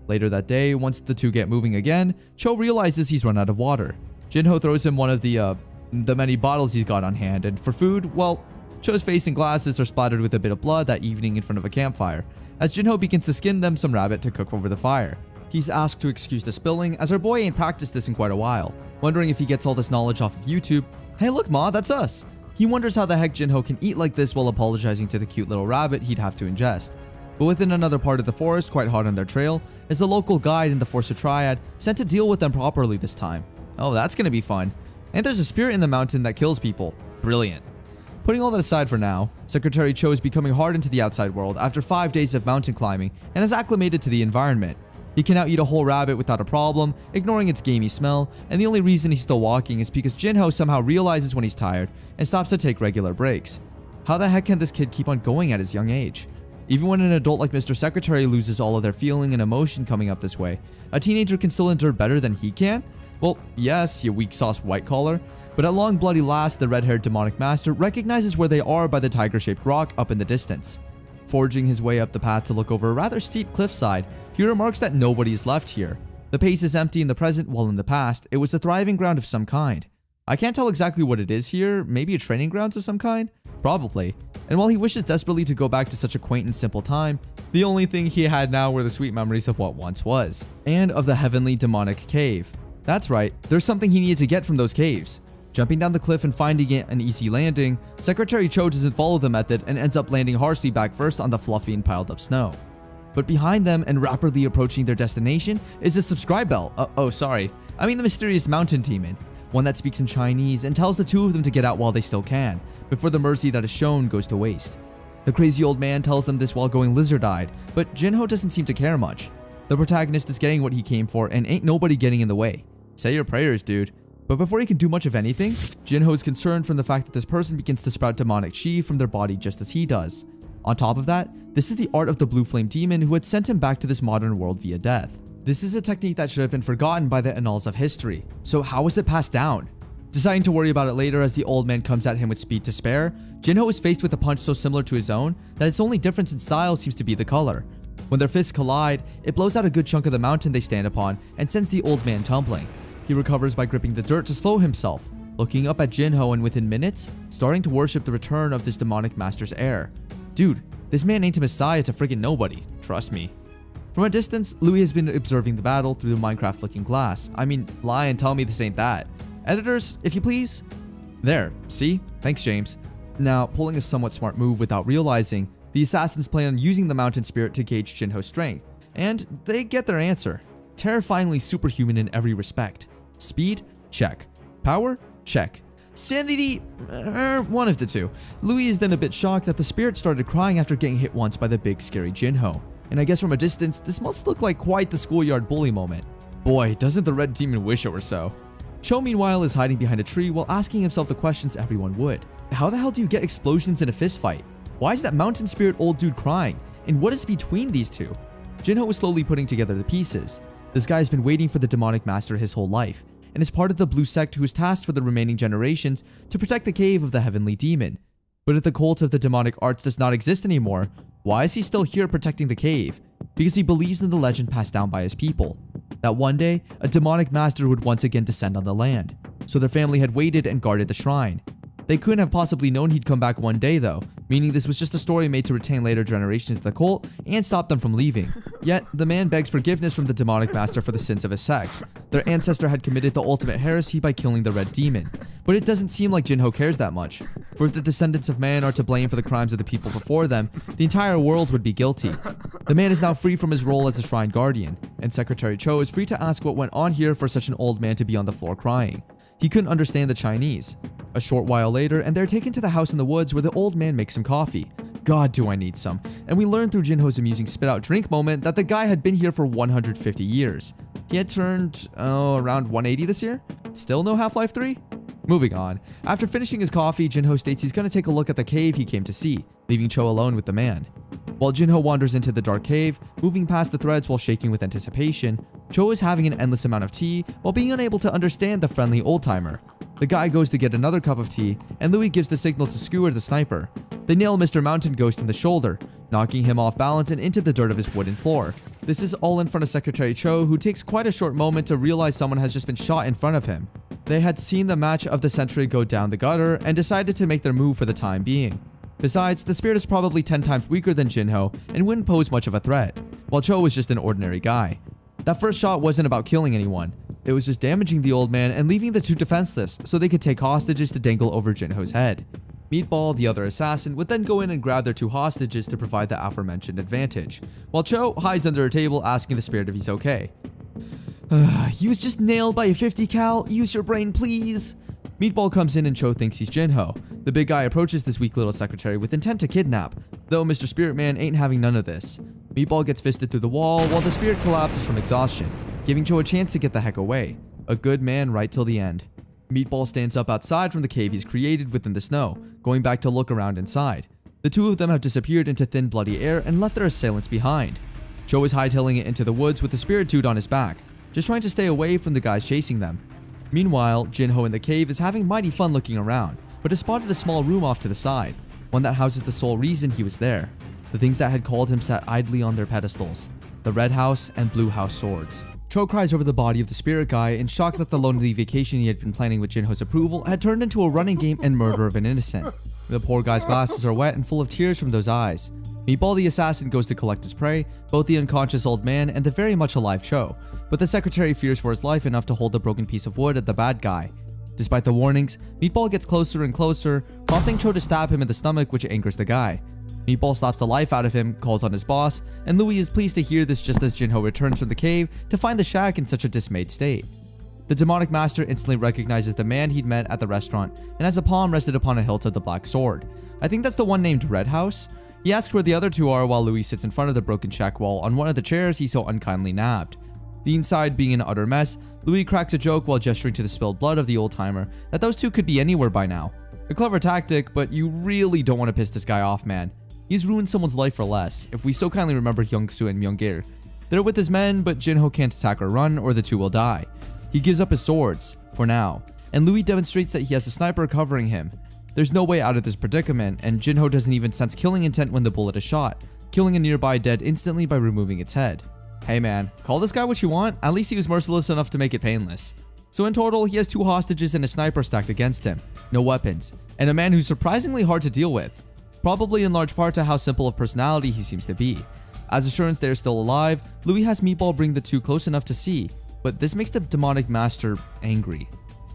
Later that day, once the two get moving again, Cho realizes he's run out of water. Jinho throws him one of the many bottles he's got on hand, and for food, well, Cho's face and glasses are splattered with a bit of blood that evening in front of a campfire, as Jinho begins to skin them some rabbit to cook over the fire. He's asked to excuse the spilling, as our boy ain't practiced this in quite a while, wondering if he gets all this knowledge off of YouTube. Hey look ma, that's us! He wonders how the heck Jinho can eat like this while apologizing to the cute little rabbit he'd have to ingest. But within another part of the forest, quite hot on their trail, is a local guide in the Forcer Triad sent to deal with them properly this time. Oh, that's gonna be fun. And there's a spirit in the mountain that kills people. Brilliant. Putting all that aside for now, Secretary Cho is becoming hardened to the outside world after 5 days of mountain climbing and has acclimated to the environment. He can now eat a whole rabbit without a problem, ignoring its gamey smell, and the only reason he's still walking is because Jinho somehow realizes when he's tired and stops to take regular breaks. How the heck can this kid keep on going at his young age? Even when an adult like Mr. Secretary loses all of their feeling and emotion coming up this way, a teenager can still endure better than he can? Well, yes, you weak sauce white collar, but at long bloody last, the red-haired demonic master recognizes where they are by the tiger-shaped rock up in the distance. Forging his way up the path to look over a rather steep cliffside, he remarks that nobody is left here. The pace is empty in the present, while in the past, it was a thriving ground of some kind. I can't tell exactly what it is here, maybe a training grounds of some kind? Probably. And while he wishes desperately to go back to such a quaint and simple time, the only thing he had now were the sweet memories of what once was, and of the heavenly demonic cave. That's right, there's something he needed to get from those caves. Jumping down the cliff and finding it an easy landing, Secretary Cho doesn't follow the method and ends up landing harshly back first on the fluffy and piled up snow. But behind them and rapidly approaching their destination is a subscribe bell. The mysterious mountain demon, one that speaks in Chinese and tells the two of them to get out while they still can, before the mercy that is shown goes to waste. The crazy old man tells them this while going lizard-eyed, but Jinho doesn't seem to care much. The protagonist is getting what he came for and ain't nobody getting in the way. Say your prayers, dude. But before he can do much of anything, Jinho is concerned from the fact that this person begins to sprout demonic chi from their body just as he does. On top of that, this is the art of the blue flame demon who had sent him back to this modern world via death. This is a technique that should have been forgotten by the annals of history. So how was it passed down? Deciding to worry about it later as the old man comes at him with speed to spare, Jinho is faced with a punch so similar to his own that its only difference in style seems to be the color. When their fists collide, it blows out a good chunk of the mountain they stand upon and sends the old man tumbling. He recovers by gripping the dirt to slow himself, looking up at Jinho and within minutes, starting to worship the return of this demonic master's heir. Dude, this man ain't a messiah to friggin' nobody, trust me. From a distance, Louis has been observing the battle through the Minecraft looking glass. Lie and tell me this ain't that. Editors, if you please. There, see? Thanks, James. Now, pulling a somewhat smart move without realizing, the assassins plan on using the mountain spirit to gauge Jinho's strength, and they get their answer. Terrifyingly superhuman in every respect. Speed? Check. Power? Check. Sanity? One of the two. Louis is then a bit shocked that the spirit started crying after getting hit once by the big scary Jinho. And I guess from a distance, this must look like quite the schoolyard bully moment. Boy, doesn't the red demon wish it were so. Cho meanwhile is hiding behind a tree while asking himself the questions everyone would. How the hell do you get explosions in a fistfight? Why is that mountain spirit old dude crying? And what is between these two? Jinho is slowly putting together the pieces. This guy has been waiting for the demonic master his whole life, and is part of the blue sect who is tasked for the remaining generations to protect the cave of the heavenly demon. But if the cult of the demonic arts does not exist anymore, why is he still here protecting the cave? Because he believes in the legend passed down by his people, that one day, a demonic master would once again descend on the land. So their family had waited and guarded the shrine. They couldn't have possibly known he'd come back one day though, meaning this was just a story made to retain later generations of the cult and stop them from leaving. Yet, the man begs forgiveness from the demonic master for the sins of his sect. Their ancestor had committed the ultimate heresy by killing the red demon. But it doesn't seem like Jinho cares that much. For if the descendants of man are to blame for the crimes of the people before them, the entire world would be guilty. The man is now free from his role as a shrine guardian, and Secretary Cho is free to ask what went on here for such an old man to be on the floor crying. He couldn't understand the Chinese. A short while later, and they're taken to the house in the woods where the old man makes some coffee. God, do I need some. And we learn through Jinho's amusing spit-out drink moment that the guy had been here for 150 years. He had turned, around 180 this year? Still no Half-Life 3? Moving on. After finishing his coffee, Jinho states he's gonna take a look at the cave he came to see, leaving Cho alone with the man. While Jinho wanders into the dark cave, moving past the threads while shaking with anticipation, Cho is having an endless amount of tea while being unable to understand the friendly old-timer. The guy goes to get another cup of tea, and Louis gives the signal to skewer the sniper. They nail Mr. Mountain Ghost in the shoulder, knocking him off balance and into the dirt of his wooden floor. This is all in front of Secretary Cho, who takes quite a short moment to realize someone has just been shot in front of him. They had seen the match of the century go down the gutter and decided to make their move for the time being. Besides, the spirit is probably 10 times weaker than Jinho and wouldn't pose much of a threat, while Cho was just an ordinary guy. That first shot wasn't about killing anyone. It was just damaging the old man and leaving the two defenseless so they could take hostages to dangle over Jinho's head. Meatball, the other assassin, would then go in and grab their two hostages to provide the aforementioned advantage, while Cho hides under a table asking the spirit if he's okay. He was just nailed by a 50 cal, use your brain please. Meatball comes in and Cho thinks he's Jinho. The big guy approaches this weak little secretary with intent to kidnap, though Mr. Spirit Man ain't having none of this. Meatball gets fisted through the wall while the spirit collapses from exhaustion, giving Cho a chance to get the heck away. A good man right till the end. Meatball stands up outside from the cave he's created within the snow, going back to look around inside. The two of them have disappeared into thin bloody air and left their assailants behind. Cho is hightailing it into the woods with the spirit dude on his back, just trying to stay away from the guys chasing them. Meanwhile, Jinho in the cave is having mighty fun looking around, but has spotted a small room off to the side, one that houses the sole reason he was there. The things that had called him sat idly on their pedestals, the red house and blue house swords. Cho cries over the body of the spirit guy in shock that the lonely vacation he had been planning with Jinho's approval had turned into a running game and murder of an innocent. The poor guy's glasses are wet and full of tears from those eyes. Meatball the assassin goes to collect his prey, both the unconscious old man and the very much alive Cho, but the secretary fears for his life enough to hold the broken piece of wood at the bad guy. Despite the warnings, Meatball gets closer and closer, prompting Cho to stab him in the stomach, which angers the guy. Meatball slaps the life out of him, calls on his boss, and Louis is pleased to hear this just as Jinho returns from the cave to find the shack in such a dismayed state. The demonic master instantly recognizes the man he'd met at the restaurant and has a palm rested upon a hilt of the black sword. I think that's the one named Red House. He asks where the other two are while Louis sits in front of the broken shack wall on one of the chairs he so unkindly nabbed. The inside being an utter mess, Louis cracks a joke while gesturing to the spilled blood of the old-timer that those two could be anywhere by now. A clever tactic, but you really don't want to piss this guy off, man. He's ruined someone's life for less, if we so kindly remember Youngsu and Myungil. They're with his men, but Jinho can't attack or run, or the two will die. He gives up his swords, for now, and Louis demonstrates that he has a sniper covering him. There's no way out of this predicament, and Jinho doesn't even sense killing intent when the bullet is shot, killing a nearby dead instantly by removing its head. Hey man, call this guy what you want, at least he was merciless enough to make it painless. So in total, he has 2 hostages and a sniper stacked against him, no weapons, and a man who's surprisingly hard to deal with. Probably in large part to how simple of personality he seems to be. As assurance they are still alive, Louis has Meatball bring the two close enough to see, but this makes the demonic master angry,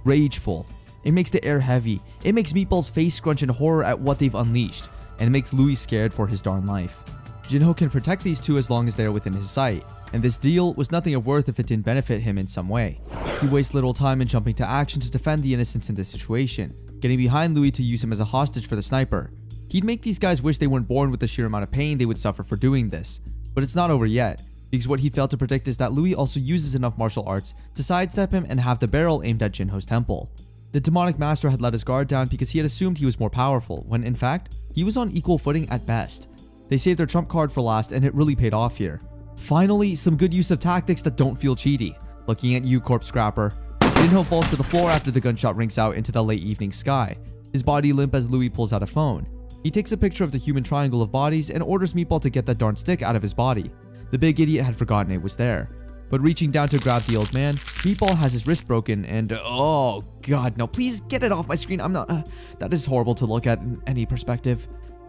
rageful. It makes the air heavy, it makes Meatball's face scrunch in horror at what they've unleashed, and it makes Louis scared for his darn life. Jinho can protect these two as long as they are within his sight, and this deal was nothing of worth if it didn't benefit him in some way. He wastes little time in jumping to action to defend the innocents in this situation, getting behind Louis to use him as a hostage for the sniper. He'd make these guys wish they weren't born with the sheer amount of pain they would suffer for doing this. But it's not over yet, because what he failed to predict is that Louis also uses enough martial arts to sidestep him and have the barrel aimed at Jinho's temple. The demonic master had let his guard down because he had assumed he was more powerful, when in fact, he was on equal footing at best. They saved their trump card for last, and it really paid off here. Finally, some good use of tactics that don't feel cheaty. Looking at you, corpse scrapper. Jinho falls to the floor after the gunshot rings out into the late evening sky, his body limp as Louis pulls out a phone. He takes a picture of the human triangle of bodies and orders Meatball to get that darn stick out of his body. The big idiot had forgotten it was there. But reaching down to grab the old man, Meatball has his wrist broken and oh god no, please get it off my screen. That is horrible to look at in any perspective.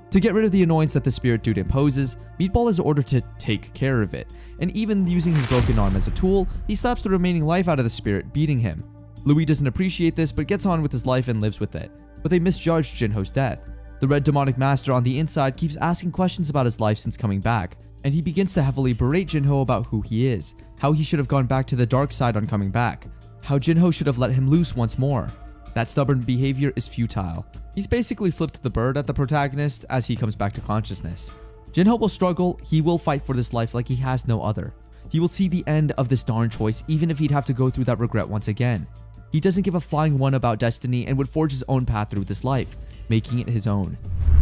To get rid of the annoyance that the spirit dude imposes, Meatball is ordered to take care of it, and even using his broken arm as a tool, he slaps the remaining life out of the spirit, beating him. Louis doesn't appreciate this but gets on with his life and lives with it, but they misjudged Jinho's death. The red demonic master on the inside keeps asking questions about his life since coming back, and he begins to heavily berate Jinho about who he is, how he should have gone back to the dark side on coming back, how Jinho should have let him loose once more. That stubborn behavior is futile. He's basically flipped the bird at the protagonist as he comes back to consciousness. Jinho will struggle, he will fight for this life like he has no other. He will see the end of this darn choice even if he'd have to go through that regret once again. He doesn't give a flying one about destiny and would forge his own path through this life, making it his own.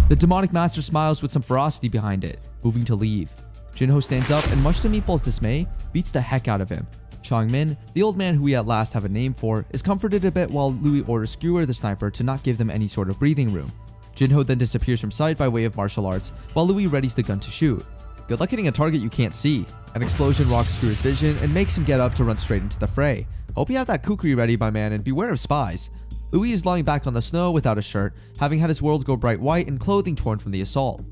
The demonic master smiles with some ferocity behind it, moving to leave. Jinho stands up and much to Meatball's dismay, beats the heck out of him. Changmin, the old man who we at last have a name for, is comforted a bit while Louis orders Skewer the sniper to not give them any sort of breathing room. Jinho then disappears from sight by way of martial arts, while Louis readies the gun to shoot. Good luck hitting a target you can't see. An explosion rocks Skewer's vision and makes him get up to run straight into the fray. Hope you have that kukri ready, my man, and beware of spies. Louis is lying back on the snow without a shirt, having had his world go bright white and clothing torn from the assault.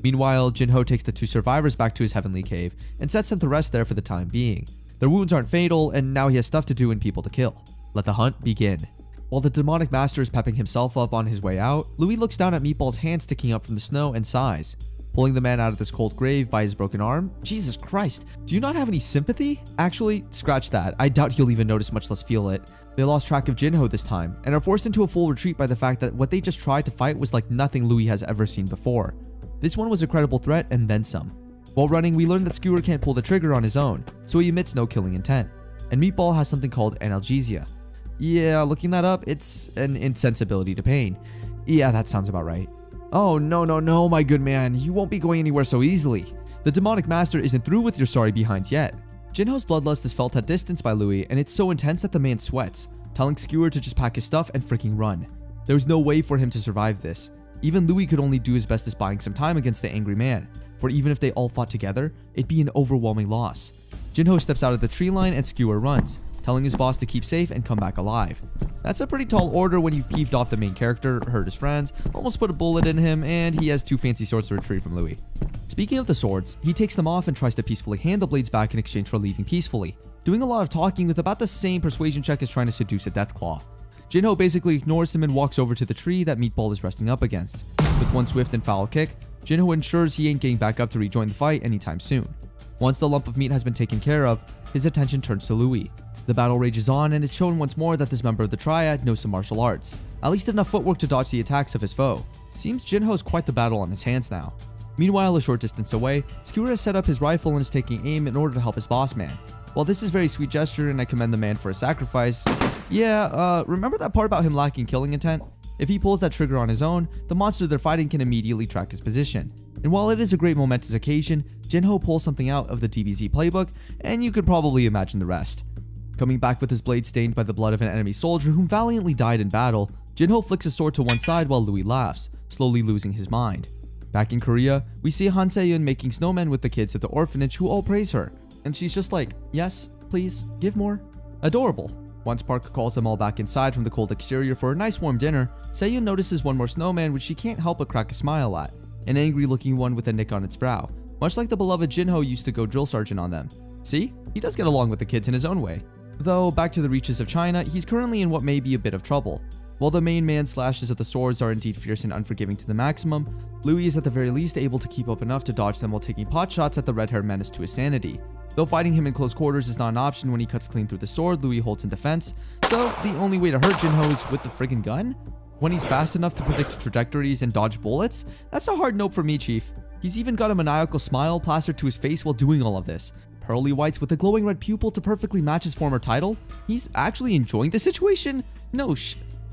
Meanwhile, Jinho takes the 2 survivors back to his heavenly cave and sets them to rest there for the time being. Their wounds aren't fatal, and now he has stuff to do and people to kill. Let the hunt begin. While the demonic master is pepping himself up on his way out, Louis looks down at Meatball's hand sticking up from the snow and sighs. Pulling the man out of this cold grave by his broken arm? Jesus Christ, do you not have any sympathy? Actually, scratch that. I doubt he'll even notice, much less feel it. They lost track of Jinho this time, and are forced into a full retreat by the fact that what they just tried to fight was like nothing Louis has ever seen before. This one was a credible threat and then some. While running, we learn that Skewer can't pull the trigger on his own, so he admits no killing intent. And Meatball has something called analgesia. Yeah, looking that up, it's an insensibility to pain. Yeah, that sounds about right. Oh, no, my good man, you won't be going anywhere so easily. The demonic master isn't through with your sorry behinds yet. Jinho's bloodlust is felt at distance by Louis, and it's so intense that the man sweats, telling Skewer to just pack his stuff and freaking run. There's no way for him to survive this. Even Louis could only do his best as buying some time against the angry man, for even if they all fought together, it'd be an overwhelming loss. Jinho steps out of the tree line and Skewer runs, telling his boss to keep safe and come back alive. That's a pretty tall order when you've peeved off the main character, hurt his friends, almost put a bullet in him, and he has 2 fancy swords to retrieve from Louis. Speaking of the swords, he takes them off and tries to peacefully hand the blades back in exchange for leaving peacefully, doing a lot of talking with about the same persuasion check as trying to seduce a Deathclaw. Jinho basically ignores him and walks over to the tree that Meatball is resting up against. With one swift and foul kick, Jinho ensures he ain't getting back up to rejoin the fight anytime soon. Once the lump of meat has been taken care of, his attention turns to Louis. The battle rages on, and it's shown once more that this member of the triad knows some martial arts, at least enough footwork to dodge the attacks of his foe. Seems Jinho's quite the battle on his hands now. Meanwhile, a short distance away, Skura has set up his rifle and is taking aim in order to help his boss man. While this is a very sweet gesture and I commend the man for his sacrifice, remember that part about him lacking killing intent? If he pulls that trigger on his own, the monster they're fighting can immediately track his position. And while it is a great momentous occasion, Jinho pulls something out of the DBZ playbook, and you can probably imagine the rest. Coming back with his blade stained by the blood of an enemy soldier whom valiantly died in battle, Jinho flicks his sword to one side while Louis laughs, slowly losing his mind. Back in Korea, we see Han Se-eun making snowmen with the kids of the orphanage who all praise her, and she's just like, yes, please, give more. Adorable. Once Park calls them all back inside from the cold exterior for a nice warm dinner, Se-eun notices one more snowman which she can't help but crack a smile at, an angry looking one with a nick on its brow, much like the beloved Jinho used to go drill sergeant on them. See, he does get along with the kids in his own way. Though, back to the reaches of China, he's currently in what may be a bit of trouble. While the main man's slashes of the swords are indeed fierce and unforgiving to the maximum, Louis is at the very least able to keep up enough to dodge them while taking pot shots at the red-haired menace to his sanity. Though fighting him in close quarters is not an option when he cuts clean through the sword Louis holds in defense, so the only way to hurt Jinho is with the friggin' gun? When he's fast enough to predict trajectories and dodge bullets? That's a hard note for me, Chief. He's even got a maniacal smile plastered to his face while doing all of this. Pearly whites with a glowing red pupil to perfectly match his former title? He's actually enjoying the situation? No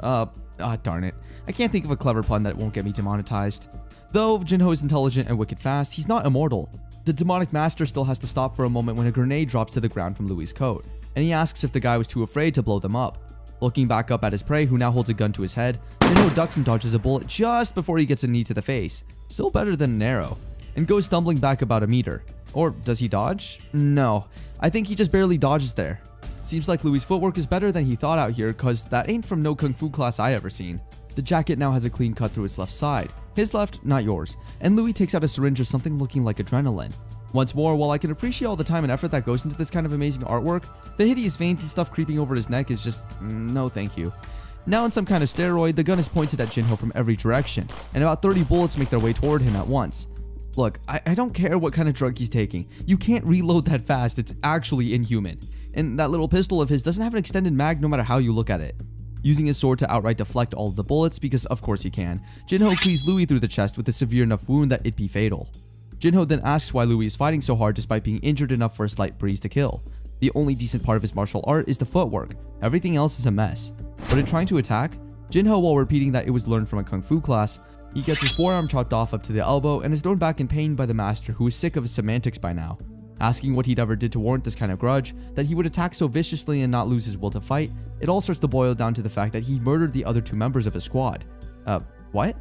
darn it. I can't think of a clever pun that won't get me demonetized. Though Jinho is intelligent and wicked fast, he's not immortal. The demonic master still has to stop for a moment when a grenade drops to the ground from Louis' coat, and he asks if the guy was too afraid to blow them up. Looking back up at his prey, who now holds a gun to his head, Jinho ducks and dodges a bullet just before he gets a knee to the face, still better than an arrow, and goes stumbling back about a meter. Or does he dodge? No, I think he just barely dodges there. Seems like Louis' footwork is better than he thought out here, cause that ain't from no kung fu class I ever seen. The jacket now has a clean cut through its left side. His left, not yours. And Louis takes out a syringe of something looking like adrenaline. Once more, while I can appreciate all the time and effort that goes into this kind of amazing artwork, the hideous veins and stuff creeping over his neck is just, no thank you. Now in some kind of steroid, the gun is pointed at Jinho from every direction, and about 30 bullets make their way toward him at once. Look, I don't care what kind of drug he's taking. You can't reload that fast, it's actually inhuman. And that little pistol of his doesn't have an extended mag no matter how you look at it. Using his sword to outright deflect all of the bullets, because of course he can, Jinho cleaves Louis through the chest with a severe enough wound that it be fatal. Jinho then asks why Louis is fighting so hard despite being injured enough for a slight breeze to kill. The only decent part of his martial art is the footwork, everything else is a mess. But in trying to attack, Jinho, while repeating that it was learned from a kung fu class, he gets his forearm chopped off up to the elbow and is thrown back in pain by the master, who is sick of his semantics by now. Asking what he'd ever did to warrant this kind of grudge, that he would attack so viciously and not lose his will to fight, it all starts to boil down to the fact that he murdered the other two members of his squad. What?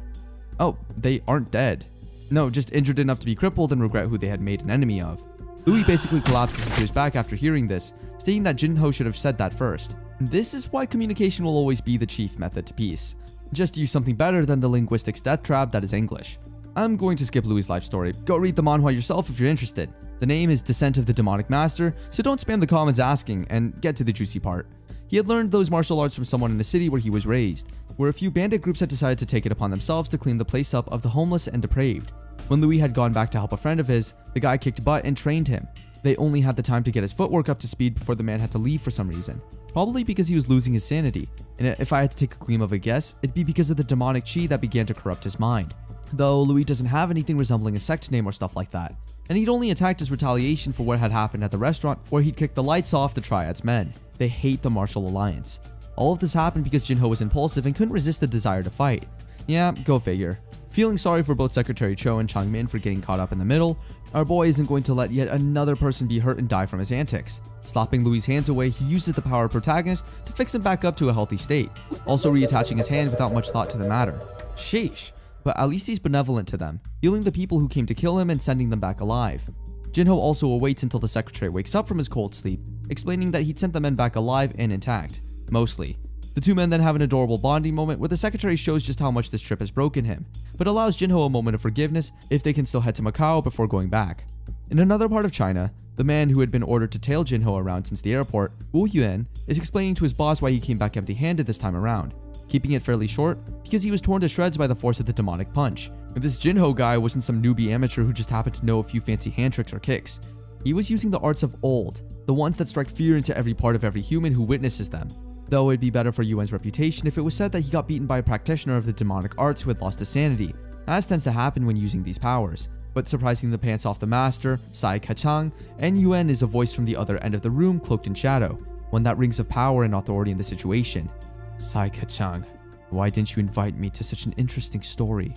Oh, they aren't dead. No, just injured enough to be crippled and regret who they had made an enemy of. Louis basically collapses into his back after hearing this, stating that Jinho should have said that first. This is why communication will always be the chief method to peace. Just use something better than the linguistics death trap that is English. I'm going to skip Louis' life story. Go read the manhwa yourself if you're interested. The name is Descent of the Demonic Master, so don't spam the comments asking, and get to the juicy part. He had learned those martial arts from someone in the city where he was raised, where a few bandit groups had decided to take it upon themselves to clean the place up of the homeless and depraved. When Louis had gone back to help a friend of his, the guy kicked butt and trained him. They only had the time to get his footwork up to speed before the man had to leave for some reason. Probably because he was losing his sanity, and if I had to take a gleam of a guess, it'd be because of the demonic chi that began to corrupt his mind. Though Louis doesn't have anything resembling a sect name or stuff like that, and he'd only attacked as retaliation for what had happened at the restaurant where he'd kicked the lights off the Triad's men. They hate the Martial Alliance. All of this happened because Jinho was impulsive and couldn't resist the desire to fight. Yeah, go figure. Feeling sorry for both Secretary Cho and Changmin for getting caught up in the middle, our boy isn't going to let yet another person be hurt and die from his antics. Slapping Louis' hands away, he uses the power of protagonist to fix him back up to a healthy state, also reattaching his hand without much thought to the matter. Sheesh. But at least he's benevolent to them, healing the people who came to kill him and sending them back alive. Jinho also awaits until the secretary wakes up from his cold sleep, explaining that he'd sent the men back alive and intact. Mostly. The two men then have an adorable bonding moment where the secretary shows just how much this trip has broken him, but allows Jinho a moment of forgiveness if they can still head to Macau before going back. In another part of China, The man who had been ordered to tail Jinho around since the airport, Wu Yuan, is explaining to his boss why he came back empty-handed this time around, keeping it fairly short because he was torn to shreds by the force of the demonic punch. And this Jinho guy wasn't some newbie amateur who just happened to know a few fancy hand tricks or kicks. He was using the arts of old, the ones that strike fear into every part of every human who witnesses them. Though it'd be better for Yuan's reputation if it was said that he got beaten by a practitioner of the demonic arts who had lost his sanity, as tends to happen when using these powers. But surprising the pants off the master, Sai Kachang, and Yuan is a voice from the other end of the room cloaked in shadow, one that rings of power and authority in the situation. Sai Kachang, why didn't you invite me to such an interesting story?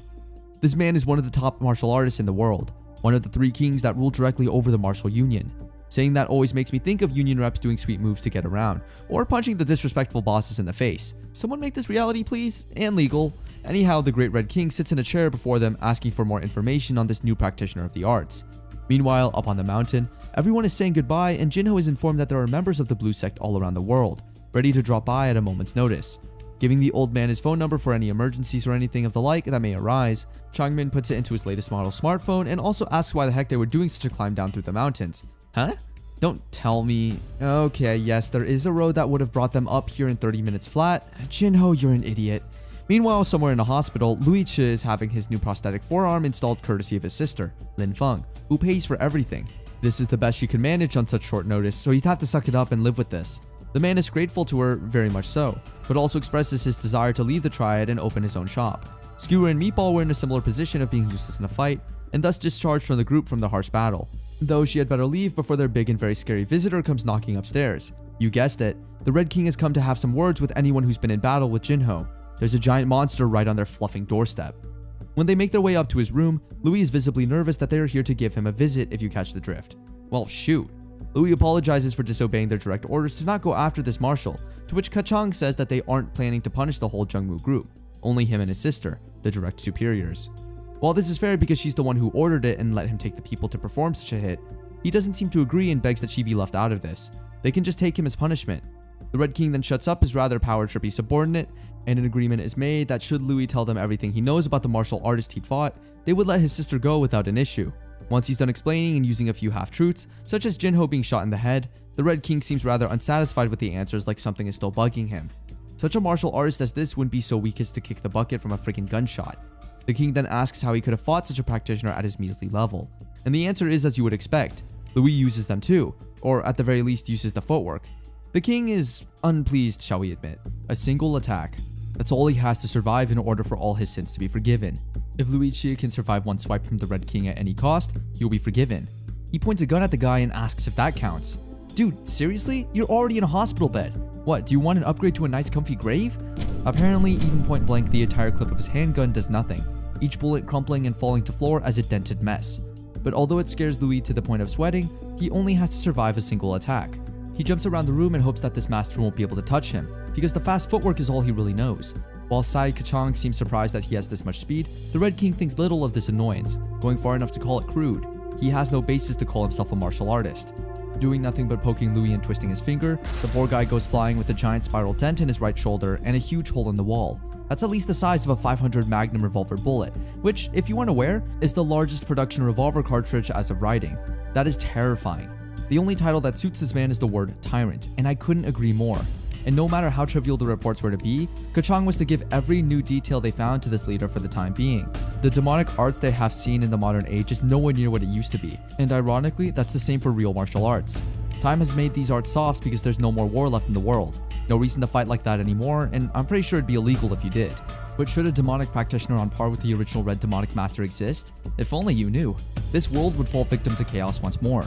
This man is one of the top martial artists in the world, one of the 3 kings that rule directly over the martial union. Saying that always makes me think of union reps doing sweet moves to get around, or punching the disrespectful bosses in the face. Someone make this reality please, and legal. Anyhow, the Great Red King sits in a chair before them asking for more information on this new practitioner of the arts. Meanwhile, up on the mountain, everyone is saying goodbye and Jinho is informed that there are members of the Blue Sect all around the world, ready to drop by at a moment's notice. Giving the old man his phone number for any emergencies or anything of the like that may arise, Changmin puts it into his latest model smartphone and also asks why the heck they were doing such a climb down through the mountains. Huh? Don't tell me. Okay, yes, there is a road that would have brought them up here in 30 minutes flat. Jinho, you're an idiot. Meanwhile, somewhere in a hospital, Luigi is having his new prosthetic forearm installed courtesy of his sister, Lin Feng, who pays for everything. This is the best she could manage on such short notice, so he'd have to suck it up and live with this. The man is grateful to her, very much so, but also expresses his desire to leave the triad and open his own shop. Skewer and Meatball were in a similar position of being useless in a fight, and thus discharged from the group from the harsh battle. Though she had better leave before their big and very scary visitor comes knocking upstairs. You guessed it, the Red King has come to have some words with anyone who's been in battle with Jinho. There's a giant monster right on their fluffing doorstep. When they make their way up to his room, Louis is visibly nervous that they are here to give him a visit if you catch the drift. Well, shoot. Louis apologizes for disobeying their direct orders to not go after this marshal, to which Kachang says that they aren't planning to punish the whole Jungmu group, only him and his sister, the direct superiors. While this is fair because she's the one who ordered it and let him take the people to perform such a hit, he doesn't seem to agree and begs that she be left out of this. They can just take him as punishment. The Red King then shuts up his rather power-trippy subordinate, and an agreement is made that should Louis tell them everything he knows about the martial artist he'd fought, they would let his sister go without an issue. Once he's done explaining and using a few half-truths, such as Jinho being shot in the head, the Red King seems rather unsatisfied with the answers, like something is still bugging him. Such a martial artist as this wouldn't be so weak as to kick the bucket from a freaking gunshot. The king then asks how he could have fought such a practitioner at his measly level, and the answer is as you would expect. Louis uses them too, or at the very least uses the footwork. The king is unpleased, shall we admit. A single attack. That's all he has to survive in order for all his sins to be forgiven. If Luigi can survive one swipe from the Red King at any cost, he'll be forgiven. He points a gun at the guy and asks if that counts. Dude, seriously? You're already in a hospital bed. What, do you want an upgrade to a nice comfy grave? Apparently, even point blank, the entire clip of his handgun does nothing, each bullet crumpling and falling to floor as a dented mess. But although it scares Louis to the point of sweating, he only has to survive a single attack. He jumps around the room and hopes that this master won't be able to touch him, because the fast footwork is all he really knows. While Sai Kachang seems surprised that he has this much speed, the Red King thinks little of this annoyance, going far enough to call it crude. He has no basis to call himself a martial artist. Doing nothing but poking Louis and twisting his finger, the poor guy goes flying with a giant spiral dent in his right shoulder and a huge hole in the wall. That's at least the size of a 500 Magnum revolver bullet, which, if you weren't aware, is the largest production revolver cartridge as of writing. That is terrifying. The only title that suits this man is the word tyrant, and I couldn't agree more. And no matter how trivial the reports were to be, Kachang was to give every new detail they found to this leader for the time being. The demonic arts they have seen in the modern age is nowhere near what it used to be, and ironically, that's the same for real martial arts. Time has made these arts soft because there's no more war left in the world. No reason to fight like that anymore, and I'm pretty sure it'd be illegal if you did. But should a demonic practitioner on par with the original Red Demonic Master exist? If only you knew. This world would fall victim to chaos once more.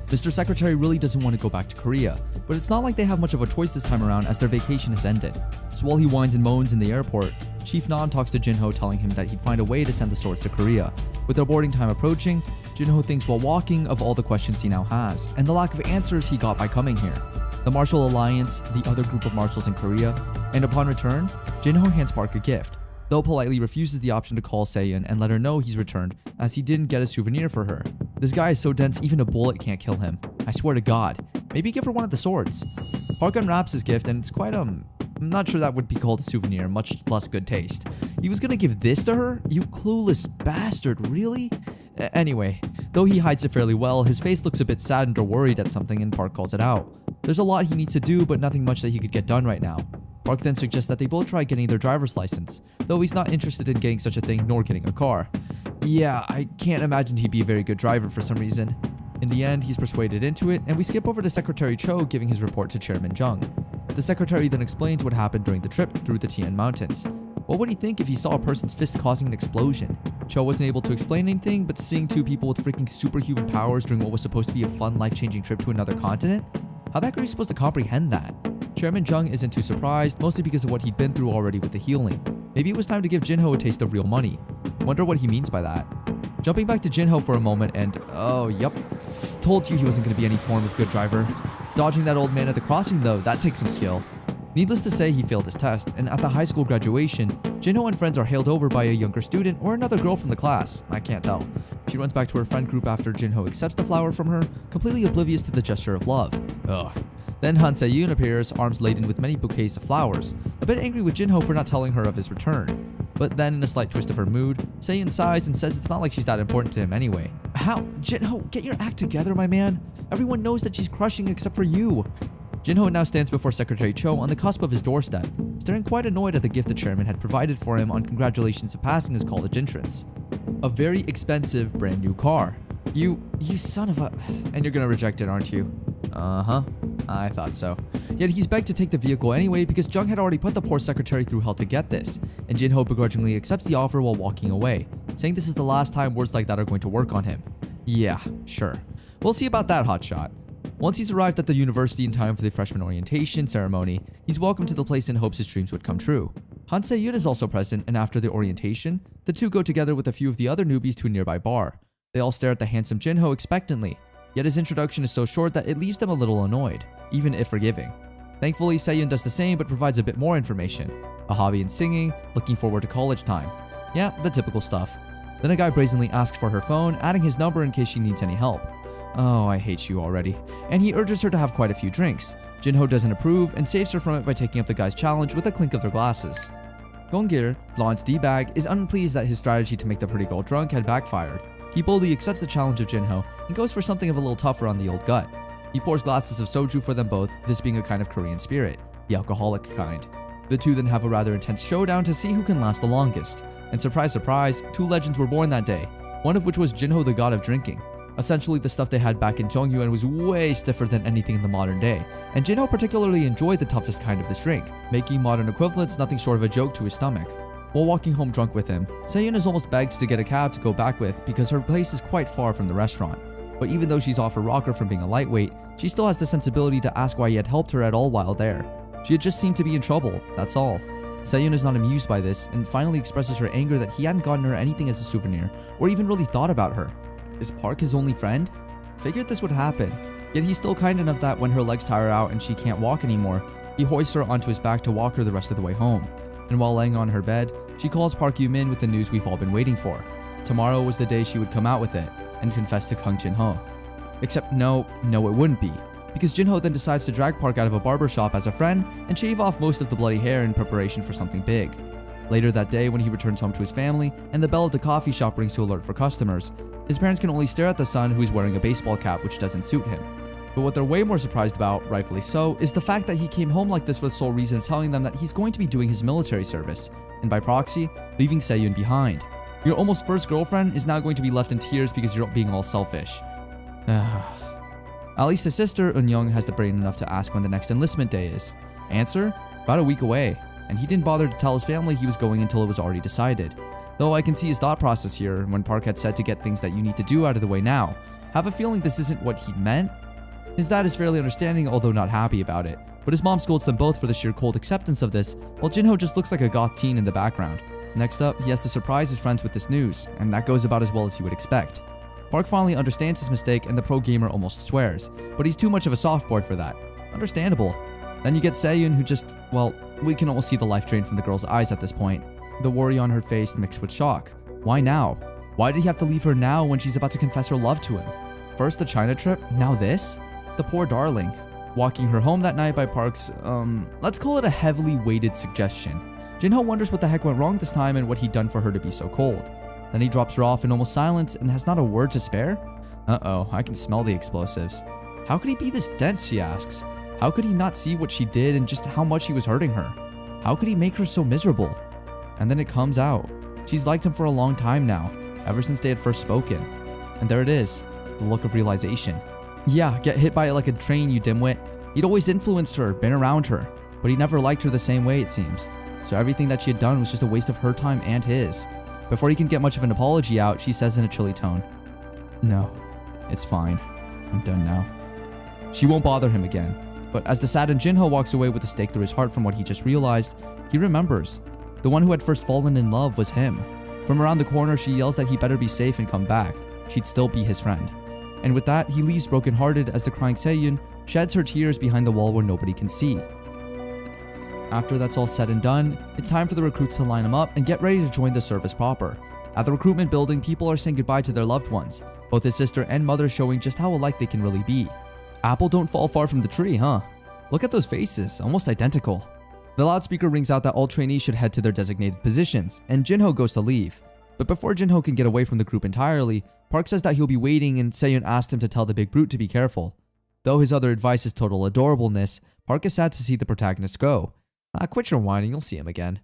Mr. Secretary really doesn't want to go back to Korea, but it's not like they have much of a choice this time around as their vacation has ended. So while he whines and moans in the airport, Chief Nan talks to Jinho telling him that he'd find a way to send the swords to Korea. With their boarding time approaching, Jinho thinks while walking of all the questions he now has, and the lack of answers he got by coming here. The Martial Alliance, the other group of marshals in Korea, and upon return, Jinho hands Park a gift, though politely refuses the option to call Seiun and let her know he's returned as he didn't get a souvenir for her. This guy is so dense even a bullet can't kill him. I swear to God. Maybe give her one of the swords. Park unwraps his gift and it's quite I'm not sure that would be called a souvenir, much less good taste. He was gonna give this to her? You clueless bastard, really? Anyway, Though he hides it fairly well, his face looks a bit saddened or worried at something and Park calls it out. There's a lot he needs to do, but nothing much that he could get done right now. Park then suggests that they both try getting their driver's license, though he's not interested in getting such a thing nor getting a car. Yeah, I can't imagine he'd be a very good driver for some reason. In the end, he's persuaded into it, and we skip over to Secretary Cho giving his report to Chairman Jung. The secretary then explains what happened during the trip through the Tian Mountains. What would he think if he saw a person's fist causing an explosion? Cho wasn't able to explain anything, but seeing two people with freaking superhuman powers during what was supposed to be a fun, life-changing trip to another continent? How the heck are you supposed to comprehend that? Chairman Jung isn't too surprised, mostly because of what he'd been through already with the healing. Maybe it was time to give Jinho a taste of real money. Wonder what he means by that. Jumping back to Jinho for a moment and, oh, yep. Told you he wasn't going to be any form of good driver. Dodging that old man at the crossing though, that takes some skill. Needless to say, he failed his test, and at the high school graduation, Jinho and friends are hailed over by a younger student or another girl from the class. I can't tell. She runs back to her friend group after Jinho accepts the flower from her, completely oblivious to the gesture of love. Ugh. Then Han Se-yoon appears, arms laden with many bouquets of flowers, a bit angry with Jinho for not telling her of his return. But then, in a slight twist of her mood, Se-yoon sighs and says it's not like she's that important to him anyway. How? Jinho, get your act together, my man. Everyone knows that she's crushing except for you. Jinho now stands before Secretary Cho on the cusp of his doorstep, staring quite annoyed at the gift the chairman had provided for him on congratulations of passing his college entrance. A very expensive brand new car. You son of a... And you're gonna reject it, aren't you? Uh-huh. I thought so. Yet he's begged to take the vehicle anyway because Jung had already put the poor secretary through hell to get this, and Jinho begrudgingly accepts the offer while walking away, saying this is the last time words like that are going to work on him. Yeah, sure. We'll see about that, hotshot. Once he's arrived at the university in time for the freshman orientation ceremony, he's welcomed to the place in hopes his dreams would come true. Han Se-yoon is also present, and after the orientation, the two go together with a few of the other newbies to a nearby bar. They all stare at the handsome Jinho expectantly, yet his introduction is so short that it leaves them a little annoyed, even if forgiving. Thankfully, Se-yoon does the same but provides a bit more information. A hobby in singing, looking forward to college time. Yeah, the typical stuff. Then a guy brazenly asks for her phone, adding his number in case she needs any help. Oh, I hate you already. And he urges her to have quite a few drinks. Jinho doesn't approve and saves her from it by taking up the guy's challenge with a clink of their glasses. Gongir, blonde D-bag, is unpleased that his strategy to make the pretty girl drunk had backfired. He boldly accepts the challenge of Jinho and goes for something of a little tougher on the old gut. He pours glasses of soju for them both, this being a kind of Korean spirit, the alcoholic kind. The two then have a rather intense showdown to see who can last the longest. And surprise surprise, two legends were born that day, one of which was Jinho the god of drinking. Essentially, the stuff they had back in Jongyuan was way stiffer than anything in the modern day, and Jinho particularly enjoyed the toughest kind of this drink, making modern equivalents nothing short of a joke to his stomach. While walking home drunk with him, Se-yoon is almost begged to get a cab to go back with because her place is quite far from the restaurant. But even though she's off her rocker from being a lightweight, she still has the sensibility to ask why he had helped her at all while there. She had just seemed to be in trouble, that's all. Se-yoon is not amused by this and finally expresses her anger that he hadn't gotten her anything as a souvenir or even really thought about her. Is Park his only friend? Figured this would happen. Yet he's still kind enough that when her legs tire out and she can't walk anymore, he hoists her onto his back to walk her the rest of the way home. And while laying on her bed, she calls Park Yoo-min with the news we've all been waiting for. Tomorrow was the day she would come out with it and confess to Kang Jin-ho. Except no, it wouldn't be, because Jinho then decides to drag Park out of a barber shop as a friend and shave off most of the bloody hair in preparation for something big. Later that day, when he returns home to his family and the bell of the coffee shop rings to alert for customers, his parents can only stare at the son who is wearing a baseball cap which doesn't suit him. But what they're way more surprised about, rightfully so, is the fact that he came home like this for the sole reason of telling them that he's going to be doing his military service, and by proxy, leaving Se-yoon behind. Your almost first girlfriend is now going to be left in tears because you're being all selfish. At least his sister, Eun-young, has the brain enough to ask when the next enlistment day is. Answer? About a week away, and he didn't bother to tell his family he was going until it was already decided. Though I can see his thought process here when Park had said to get things that you need to do out of the way now. Have a feeling this isn't what he meant? His dad is fairly understanding, although not happy about it, but his mom scolds them both for the sheer cold acceptance of this, while Jinho just looks like a goth teen in the background. Next up, he has to surprise his friends with this news, and that goes about as well as you would expect. Park finally understands his mistake and the pro gamer almost swears, but he's too much of a soft boy for that. Understandable. Then you get Se-yoon who just, well, we can almost see the life drain from the girl's eyes at this point. The worry on her face mixed with shock. Why now? Why did he have to leave her now when she's about to confess her love to him? First the China trip, now this? The poor darling. Walking her home that night by Park's, let's call it a heavily weighted suggestion. Jinho wonders what the heck went wrong this time and what he'd done for her to be so cold. Then he drops her off in almost silence and has not a word to spare. Uh-oh, I can smell the explosives. How could he be this dense, she asks. How could he not see what she did and just how much he was hurting her? How could he make her so miserable? And then it comes out. She's liked him for a long time now, ever since they had first spoken. And there it is, the look of realization. Yeah, get hit by it like a train, you dimwit. He'd always influenced her, been around her, but he never liked her the same way, it seems. So everything that she had done was just a waste of her time and his. Before he can get much of an apology out, she says in a chilly tone, "No, it's fine. I'm done now." She won't bother him again. But as the saddened Jinho walks away with a stake through his heart from what he just realized, he remembers. The one who had first fallen in love was him. From around the corner, she yells that he better be safe and come back. She'd still be his friend. And with that, he leaves brokenhearted as the crying Seiyun sheds her tears behind the wall where nobody can see. After that's all said and done, it's time for the recruits to line them up and get ready to join the service proper. At the recruitment building, people are saying goodbye to their loved ones, both his sister and mother showing just how alike they can really be. Apple don't fall far from the tree, huh? Look at those faces, almost identical. The loudspeaker rings out that all trainees should head to their designated positions, and Jinho goes to leave. But before Jinho can get away from the group entirely, Park says that he'll be waiting and Seiyun asked him to tell the big brute to be careful. Though his other advice is total adorableness, Park is sad to see the protagonist go. Quit your whining, you'll see him again.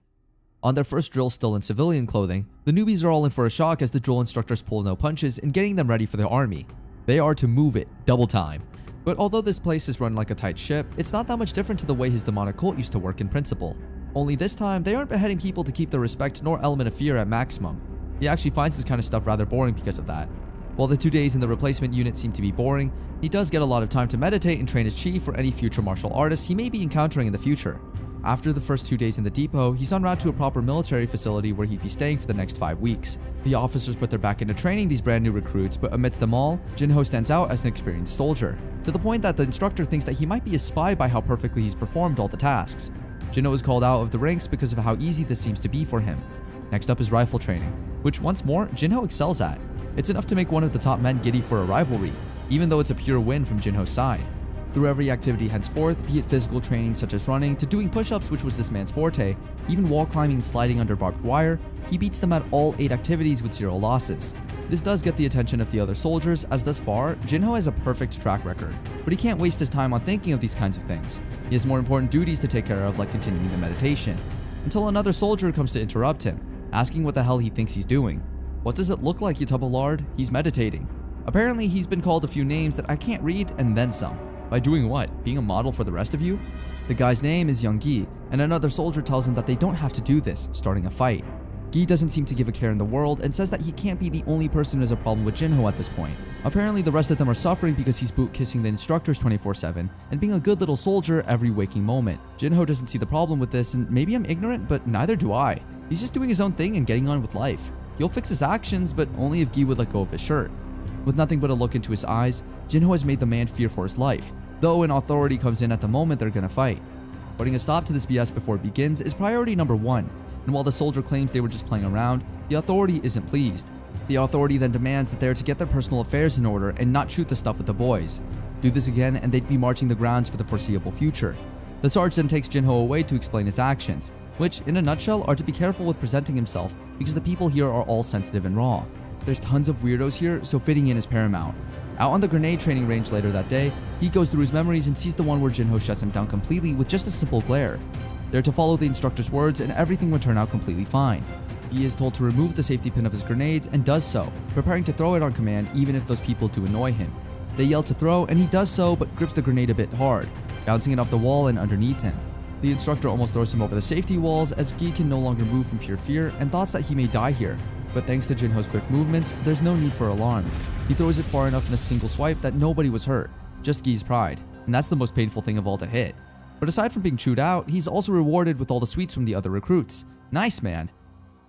On their first drill still in civilian clothing, the newbies are all in for a shock as the drill instructors pull no punches in getting them ready for the army. They are to move it, double time. But although this place is run like a tight ship, it's not that much different to the way his demonic cult used to work in principle. Only this time, they aren't beheading people to keep their respect nor element of fear at maximum. He actually finds this kind of stuff rather boring because of that. While the 2 days in the replacement unit seem to be boring, he does get a lot of time to meditate and train his chi for any future martial artists he may be encountering in the future. After the first 2 days in the depot, he's en route to a proper military facility where he'd be staying for the next 5 weeks. The officers put their back into training these brand new recruits, but amidst them all, Jinho stands out as an experienced soldier, to the point that the instructor thinks that he might be a spy by how perfectly he's performed all the tasks. Jinho is called out of the ranks because of how easy this seems to be for him. Next up is rifle training, which once more, Jinho excels at. It's enough to make one of the top men giddy for a rivalry, even though it's a pure win from Jinho's side. Through every activity henceforth, be it physical training such as running, to doing push-ups which was this man's forte, even wall climbing and sliding under barbed wire, he beats them at all 8 activities with 0 losses. This does get the attention of the other soldiers, as thus far, Jinho has a perfect track record, but he can't waste his time on thinking of these kinds of things. He has more important duties to take care of, like continuing the meditation, until another soldier comes to interrupt him, asking what the hell he thinks he's doing. What does it look like, you tubble lard? He's meditating. Apparently, he's been called a few names that I can't read, and then some. By doing what? Being a model for the rest of you? The guy's name is Young Gi, and another soldier tells him that they don't have to do this, starting a fight. Gi doesn't seem to give a care in the world and says that he can't be the only person who has a problem with Jinho at this point. Apparently the rest of them are suffering because he's boot kissing the instructors 24/7 and being a good little soldier every waking moment. Jinho doesn't see the problem with this, and maybe I'm ignorant, but neither do I. He's just doing his own thing and getting on with life. He'll fix his actions, but only if Gi would let go of his shirt. With nothing but a look into his eyes, Jinho has made the man fear for his life, though an authority comes in at the moment they're gonna fight. Putting a stop to this BS before it begins is priority number 1, and while the soldier claims they were just playing around, the authority isn't pleased. The authority then demands that they are to get their personal affairs in order and not shoot the stuff with the boys. Do this again and they'd be marching the grounds for the foreseeable future. The Sarge then takes Jinho away to explain his actions, which in a nutshell are to be careful with presenting himself because the people here are all sensitive and raw. There's tons of weirdos here, so fitting in is paramount. Out on the grenade training range later that day, he goes through his memories and sees the one where Jinho shuts him down completely with just a simple glare. They're to follow the instructor's words and everything would turn out completely fine. He is told to remove the safety pin of his grenades and does so, preparing to throw it on command even if those people do annoy him. They yell to throw and he does so but grips the grenade a bit hard, bouncing it off the wall and underneath him. The instructor almost throws him over the safety walls as Gi can no longer move from pure fear and thoughts that he may die here. But thanks to Jinho's quick movements, there's no need for alarm. He throws it far enough in a single swipe that nobody was hurt, just Gi's pride, and that's the most painful thing of all to hit. But aside from being chewed out, he's also rewarded with all the sweets from the other recruits. Nice, man.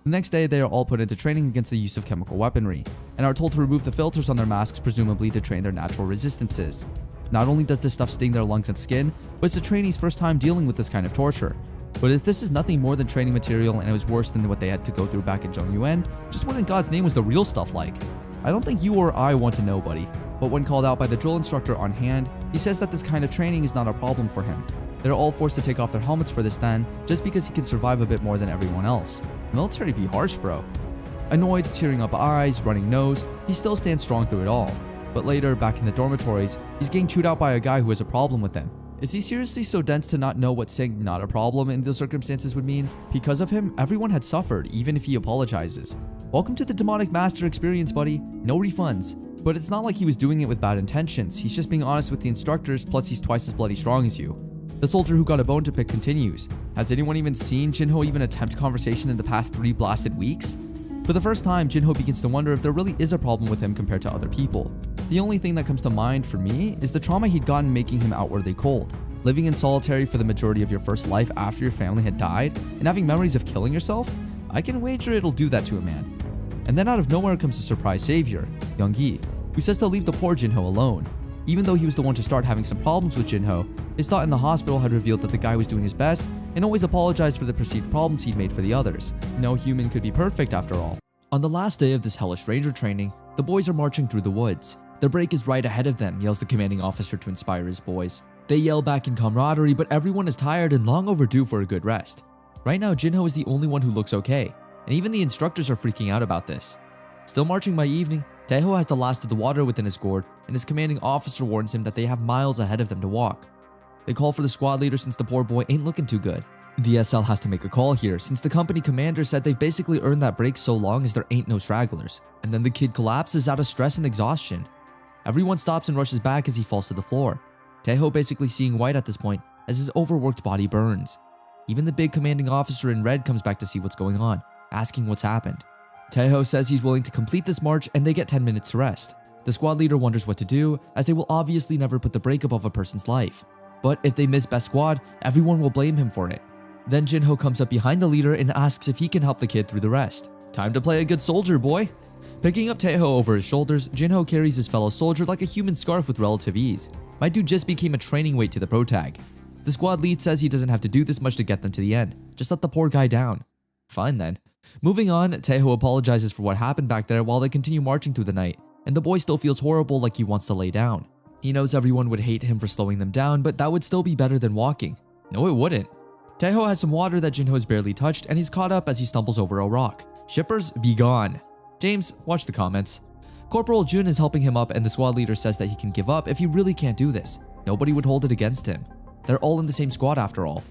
The next day, they are all put into training against the use of chemical weaponry, and are told to remove the filters on their masks presumably to train their natural resistances. Not only does this stuff sting their lungs and skin, but it's the trainees' first time dealing with this kind of torture. But if this is nothing more than training material and it was worse than what they had to go through back in Zhongyuan, just what in God's name was the real stuff like? I don't think you or I want to know, buddy. But when called out by the drill instructor on hand, he says that this kind of training is not a problem for him. They're all forced to take off their helmets for this then, just because he can survive a bit more than everyone else. Military be harsh, bro. Annoyed, tearing up eyes, running nose, he still stands strong through it all. But later, back in the dormitories, he's getting chewed out by a guy who has a problem with him. Is he seriously so dense to not know what saying not a problem in those circumstances would mean? Because of him, everyone had suffered, even if he apologizes. Welcome to the demonic master experience, buddy. No refunds. But it's not like he was doing it with bad intentions. He's just being honest with the instructors, plus he's twice as bloody strong as you. The soldier who got a bone to pick continues. Has anyone even seen Jinho even attempt conversation in the past 3 blasted weeks? For the first time, Jinho begins to wonder if there really is a problem with him compared to other people. The only thing that comes to mind for me is the trauma he'd gotten making him outwardly cold. Living in solitary for the majority of your first life after your family had died, and having memories of killing yourself? I can wager it'll do that to a man. And then out of nowhere comes a surprise savior, Young-gi, who says to leave the poor Jinho alone. Even though he was the one to start having some problems with Jinho, his thought in the hospital had revealed that the guy was doing his best and always apologized for the perceived problems he'd made for the others. No human could be perfect after all. On the last day of this hellish ranger training, the boys are marching through the woods. Their break is right ahead of them, yells the commanding officer to inspire his boys. They yell back in camaraderie, but everyone is tired and long overdue for a good rest. Right now, Jinho is the only one who looks okay, and even the instructors are freaking out about this. Still marching by evening, Taeho has the last of the water within his gourd, and his commanding officer warns him that they have miles ahead of them to walk. They call for the squad leader since the poor boy ain't looking too good. The SL has to make a call here since the company commander said they've basically earned that break so long as there ain't no stragglers, and then the kid collapses out of stress and exhaustion. Everyone stops and rushes back as he falls to the floor. Taeho basically seeing white at this point as his overworked body burns. Even the big commanding officer in red comes back to see what's going on, asking what's happened. Taeho says he's willing to complete this march and they get 10 minutes to rest. The squad leader wonders what to do as they will obviously never put the break above a person's life. But if they miss best squad, everyone will blame him for it. Then Jinho comes up behind the leader and asks if he can help the kid through the rest. Time to play a good soldier, boy. Picking up Taeho over his shoulders, Jinho carries his fellow soldier like a human scarf with relative ease. My dude just became a training weight to the pro tag. The squad lead says he doesn't have to do this much to get them to the end. Just let the poor guy down. Fine then. Moving on, Taeho apologizes for what happened back there while they continue marching through the night, and the boy still feels horrible like he wants to lay down. He knows everyone would hate him for slowing them down, but that would still be better than walking. No, it wouldn't. Taeho has some water that Jinho has barely touched, and he's caught up as he stumbles over a rock. Shippers, be gone. James, watch the comments. Corporal Jun is helping him up, and the squad leader says that he can give up if he really can't do this. Nobody would hold it against him. They're all in the same squad after all.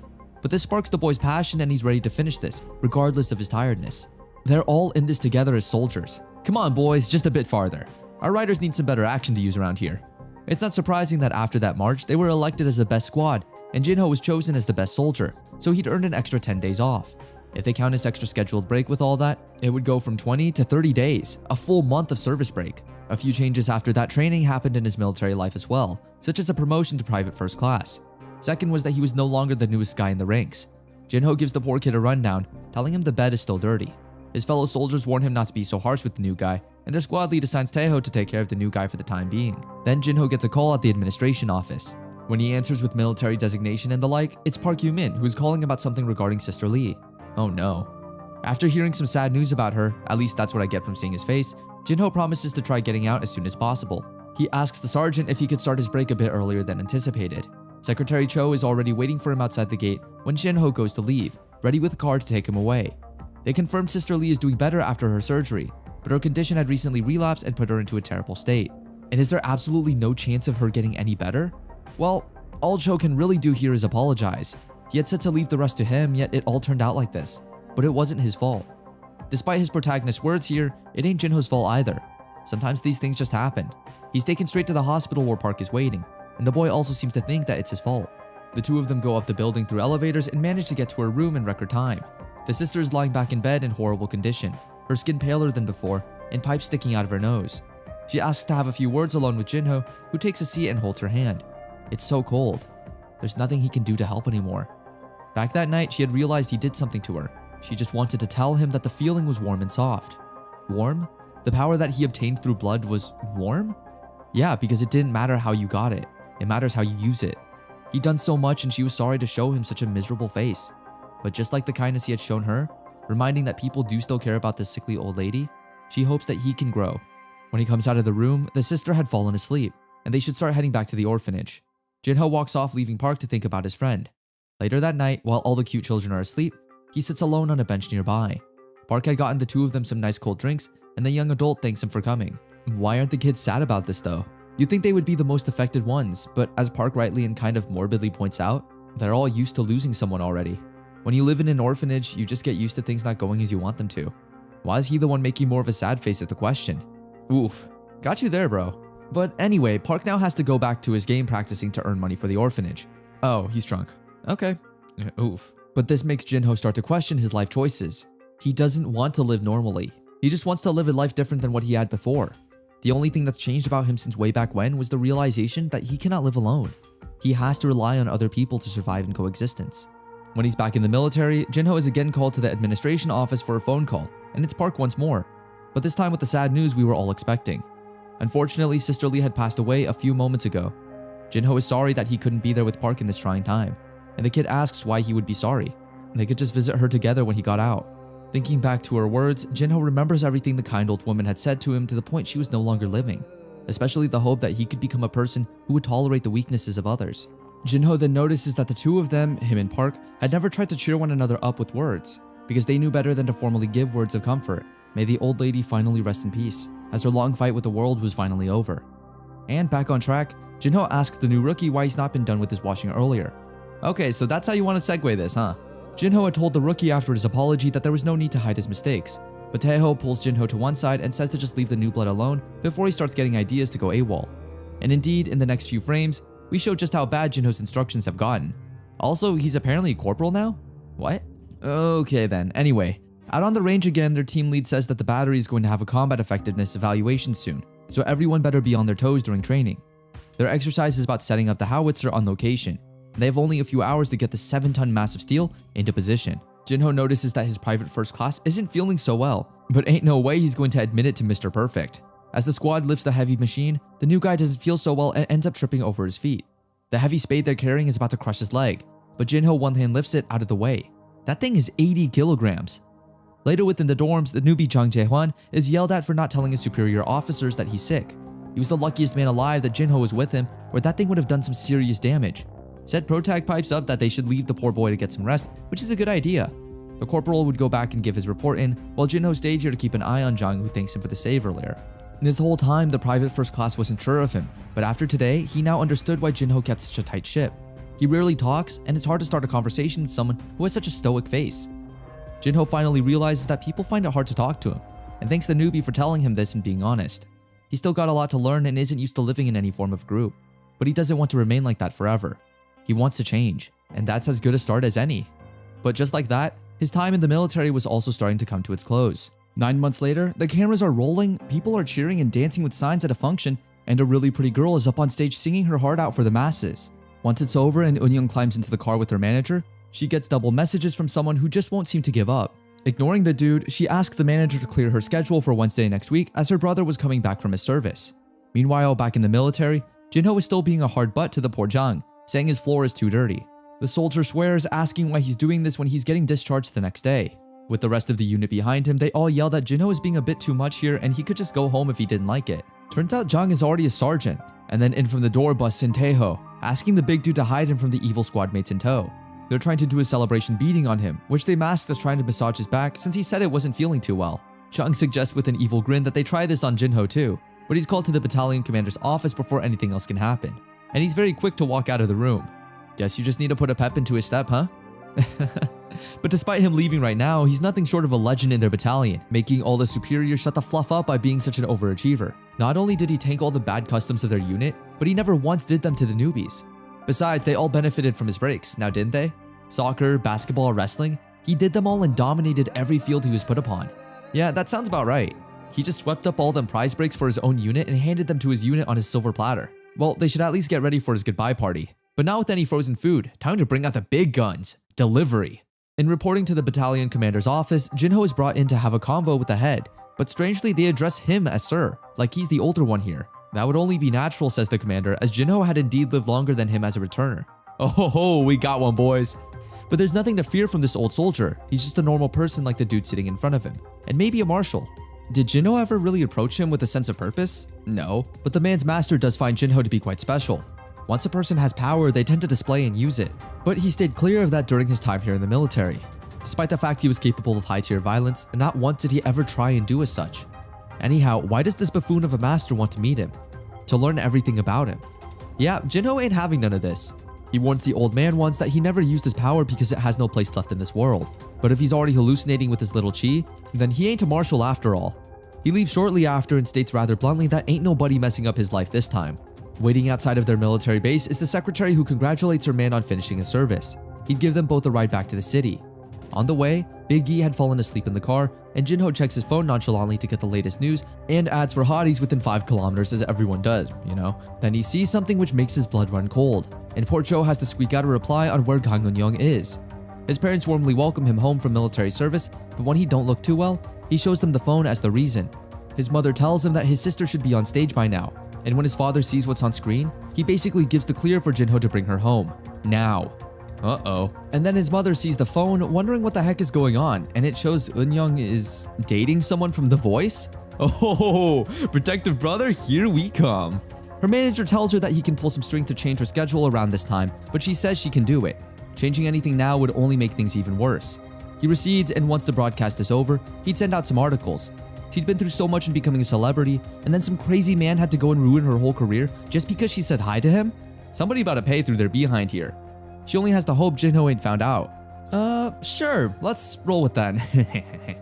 But this sparks the boy's passion and he's ready to finish this, regardless of his tiredness. They're all in this together as soldiers. Come on boys, just a bit farther. Our riders need some better action to use around here. It's not surprising that after that march, they were elected as the best squad, and Jinho was chosen as the best soldier, so he'd earned an extra 10 days off. If they count his extra scheduled break with all that, it would go from 20 to 30 days, a full month of service break. A few changes after that training happened in his military life as well, such as a promotion to private first class. Second was that he was no longer the newest guy in the ranks. Jinho gives the poor kid a rundown, telling him the bed is still dirty. His fellow soldiers warn him not to be so harsh with the new guy, and their squad lead assigns Taeho to take care of the new guy for the time being. Then Jinho gets a call at the administration office. When he answers with military designation and the like, it's Park Yu-min who is calling about something regarding Sister Lee. Oh no. After hearing some sad news about her, at least that's what I get from seeing his face, Jinho promises to try getting out as soon as possible. He asks the sergeant if he could start his break a bit earlier than anticipated. Secretary Cho is already waiting for him outside the gate when Jinho goes to leave, ready with a car to take him away. They confirm Sister Lee is doing better after her surgery, but her condition had recently relapsed and put her into a terrible state. And is there absolutely no chance of her getting any better? Well, all Cho can really do here is apologize. He had said to leave the rest to him, yet it all turned out like this. But it wasn't his fault. Despite his protagonist's words here, it ain't Jinho's fault either. Sometimes these things just happen. He's taken straight to the hospital where Park is waiting, and the boy also seems to think that it's his fault. The two of them go up the building through elevators and manage to get to her room in record time. The sister is lying back in bed in horrible condition, her skin paler than before, and pipes sticking out of her nose. She asks to have a few words alone with Jinho, who takes a seat and holds her hand. It's so cold. There's nothing he can do to help anymore. Back that night, she had realized he did something to her. She just wanted to tell him that the feeling was warm and soft. Warm? The power that he obtained through blood was warm? Yeah, because it didn't matter how you got it. It matters how you use it. He'd done so much and she was sorry to show him such a miserable face. But just like the kindness he had shown her, reminding that people do still care about this sickly old lady, she hopes that he can grow. When he comes out of the room, the sister had fallen asleep, and they should start heading back to the orphanage. Jinho walks off, leaving Park to think about his friend. Later that night, while all the cute children are asleep, he sits alone on a bench nearby. Park had gotten the two of them some nice cold drinks, and the young adult thanks him for coming. Why aren't the kids sad about this though? You'd think they would be the most affected ones, but as Park rightly and kind of morbidly points out, they're all used to losing someone already. When you live in an orphanage, you just get used to things not going as you want them to. Why is he the one making more of a sad face at the question? Oof, got you there, bro. But anyway, Park now has to go back to his game practicing to earn money for the orphanage. Oh, he's drunk. Okay. Oof. But this makes Jinho start to question his life choices. He doesn't want to live normally. He just wants to live a life different than what he had before. The only thing that's changed about him since way back when was the realization that he cannot live alone. He has to rely on other people to survive in coexistence. When he's back in the military, Jinho is again called to the administration office for a phone call, and it's Park once more. But this time with the sad news we were all expecting. Unfortunately, Sister Lee had passed away a few moments ago. Jinho is sorry that he couldn't be there with Park in this trying time, and the kid asks why he would be sorry. They could just visit her together when he got out. Thinking back to her words, Jinho remembers everything the kind old woman had said to him to the point she was no longer living, especially the hope that he could become a person who would tolerate the weaknesses of others. Jinho then notices that the two of them, him and Park, had never tried to cheer one another up with words, because they knew better than to formally give words of comfort. May the old lady finally rest in peace, as her long fight with the world was finally over. And back on track, Jinho asks the new rookie why he's not been done with his washing earlier. Okay, so that's how you want to segue this, huh? Jinho had told the rookie after his apology that there was no need to hide his mistakes, but Taeho pulls Jinho to one side and says to just leave the new blood alone before he starts getting ideas to go AWOL. And indeed, in the next few frames, we show just how bad Jinho's instructions have gotten. Also, he's apparently a corporal now? What? Okay then, anyway. Out on the range again, their team lead says that the battery is going to have a combat effectiveness evaluation soon, so everyone better be on their toes during training. Their exercise is about setting up the howitzer on location, and they have only a few hours to get the 7-ton mass of steel into position. Jinho notices that his private first class isn't feeling so well, but ain't no way he's going to admit it to Mr. Perfect. As the squad lifts the heavy machine, the new guy doesn't feel so well and ends up tripping over his feet. The heavy spade they're carrying is about to crush his leg, but Jinho one hand lifts it out of the way. That thing is 80 kilograms. Later within the dorms, the newbie Jang Jae-hwan is yelled at for not telling his superior officers that he's sick. He was the luckiest man alive that Jinho was with him, or that thing would have done some serious damage. Said Protag pipes up that they should leave the poor boy to get some rest, which is a good idea. The corporal would go back and give his report in, while Jinho stayed here to keep an eye on Jang, who thanks him for the save earlier. This whole time, the private first class wasn't sure of him, but after today, he now understood why Jinho kept such a tight ship. He rarely talks, and it's hard to start a conversation with someone who has such a stoic face. Jinho finally realizes that people find it hard to talk to him, and thanks the newbie for telling him this and being honest. He's still got a lot to learn and isn't used to living in any form of group, but he doesn't want to remain like that forever. He wants to change, and that's as good a start as any. But just like that, his time in the military was also starting to come to its close. 9 months later, the cameras are rolling, people are cheering and dancing with signs at a function, and a really pretty girl is up on stage singing her heart out for the masses. Once it's over and Eunyoung climbs into the car with her manager, she gets double messages from someone who just won't seem to give up. Ignoring the dude, she asks the manager to clear her schedule for Wednesday next week as her brother was coming back from his service. Meanwhile, back in the military, Jinho is still being a hard butt to the poor Jang, saying his floor is too dirty. The soldier swears, asking why he's doing this when he's getting discharged the next day. With the rest of the unit behind him, they all yell that Jinho is being a bit too much here and he could just go home if he didn't like it. Turns out Jang is already a sergeant, and then in from the door busts in Taeho, asking the big dude to hide him from the evil squad mates in tow. They're trying to do a celebration beating on him, which they masked as trying to massage his back since he said it wasn't feeling too well. Jang suggests with an evil grin that they try this on Jinho too, but he's called to the battalion commander's office before anything else can happen, and he's very quick to walk out of the room. Guess you just need to put a pep into his step, huh? But despite him leaving right now, he's nothing short of a legend in their battalion, making all the superiors shut the fluff up by being such an overachiever. Not only did he tank all the bad customs of their unit, but he never once did them to the newbies. Besides, they all benefited from his breaks, now didn't they? Soccer, basketball, wrestling, he did them all and dominated every field he was put upon. Yeah, that sounds about right. He just swept up all them prize breaks for his own unit and handed them to his unit on his silver platter. Well, they should at least get ready for his goodbye party. But not with any frozen food, time to bring out the big guns. Delivery. In reporting to the battalion commander's office, Jinho is brought in to have a convo with the head, but strangely they address him as sir, like he's the older one here. That would only be natural, says the commander, as Jinho had indeed lived longer than him as a returner. Oh ho ho, we got one, boys. But there's nothing to fear from this old soldier. He's just a normal person like the dude sitting in front of him, and maybe a marshal. Did Jinho ever really approach him with a sense of purpose? No, but the man's master does find Jinho to be quite special. Once a person has power, they tend to display and use it. But he stayed clear of that during his time here in the military. Despite the fact he was capable of high-tier violence, not once did he ever try and do as such. Anyhow, why does this buffoon of a master want to meet him? to learn everything about him. Yeah, Jinho ain't having none of this. He warns the old man once that he never used his power because it has no place left in this world. But if he's already hallucinating with his little chi, then he ain't a marshal after all. He leaves shortly after and states rather bluntly that ain't nobody messing up his life this time. Waiting outside of their military base is the secretary who congratulates her man on finishing his service. He'd give them both a ride back to the city. On the way, Big E had fallen asleep in the car, and Jinho checks his phone nonchalantly to get the latest news and ads for hotties within 5 kilometers as everyone does, you know. Then he sees something which makes his blood run cold, and poor Cho has to squeak out a reply on where Kang Eun-young is. His parents warmly welcome him home from military service, but when he don't look too well, he shows them the phone as the reason. His mother tells him that his sister should be on stage by now, and when his father sees what's on screen, he basically gives the clear for Jinho to bring her home. Now. Uh-oh. And then his mother sees the phone, wondering what the heck is going on, and it shows Eun-young is dating someone from The Voice? Oh, protective brother, here we come. Her manager tells her that he can pull some strings to change her schedule around this time, but she says she can do it. Changing anything now would only make things even worse. He recedes, and once the broadcast is over, he'd send out some articles. She'd been through so much in becoming a celebrity, and then some crazy man had to go and ruin her whole career just because she said hi to him? Somebody about to pay through their behind here. She only has to hope Jinho ain't found out. Sure, let's roll with that.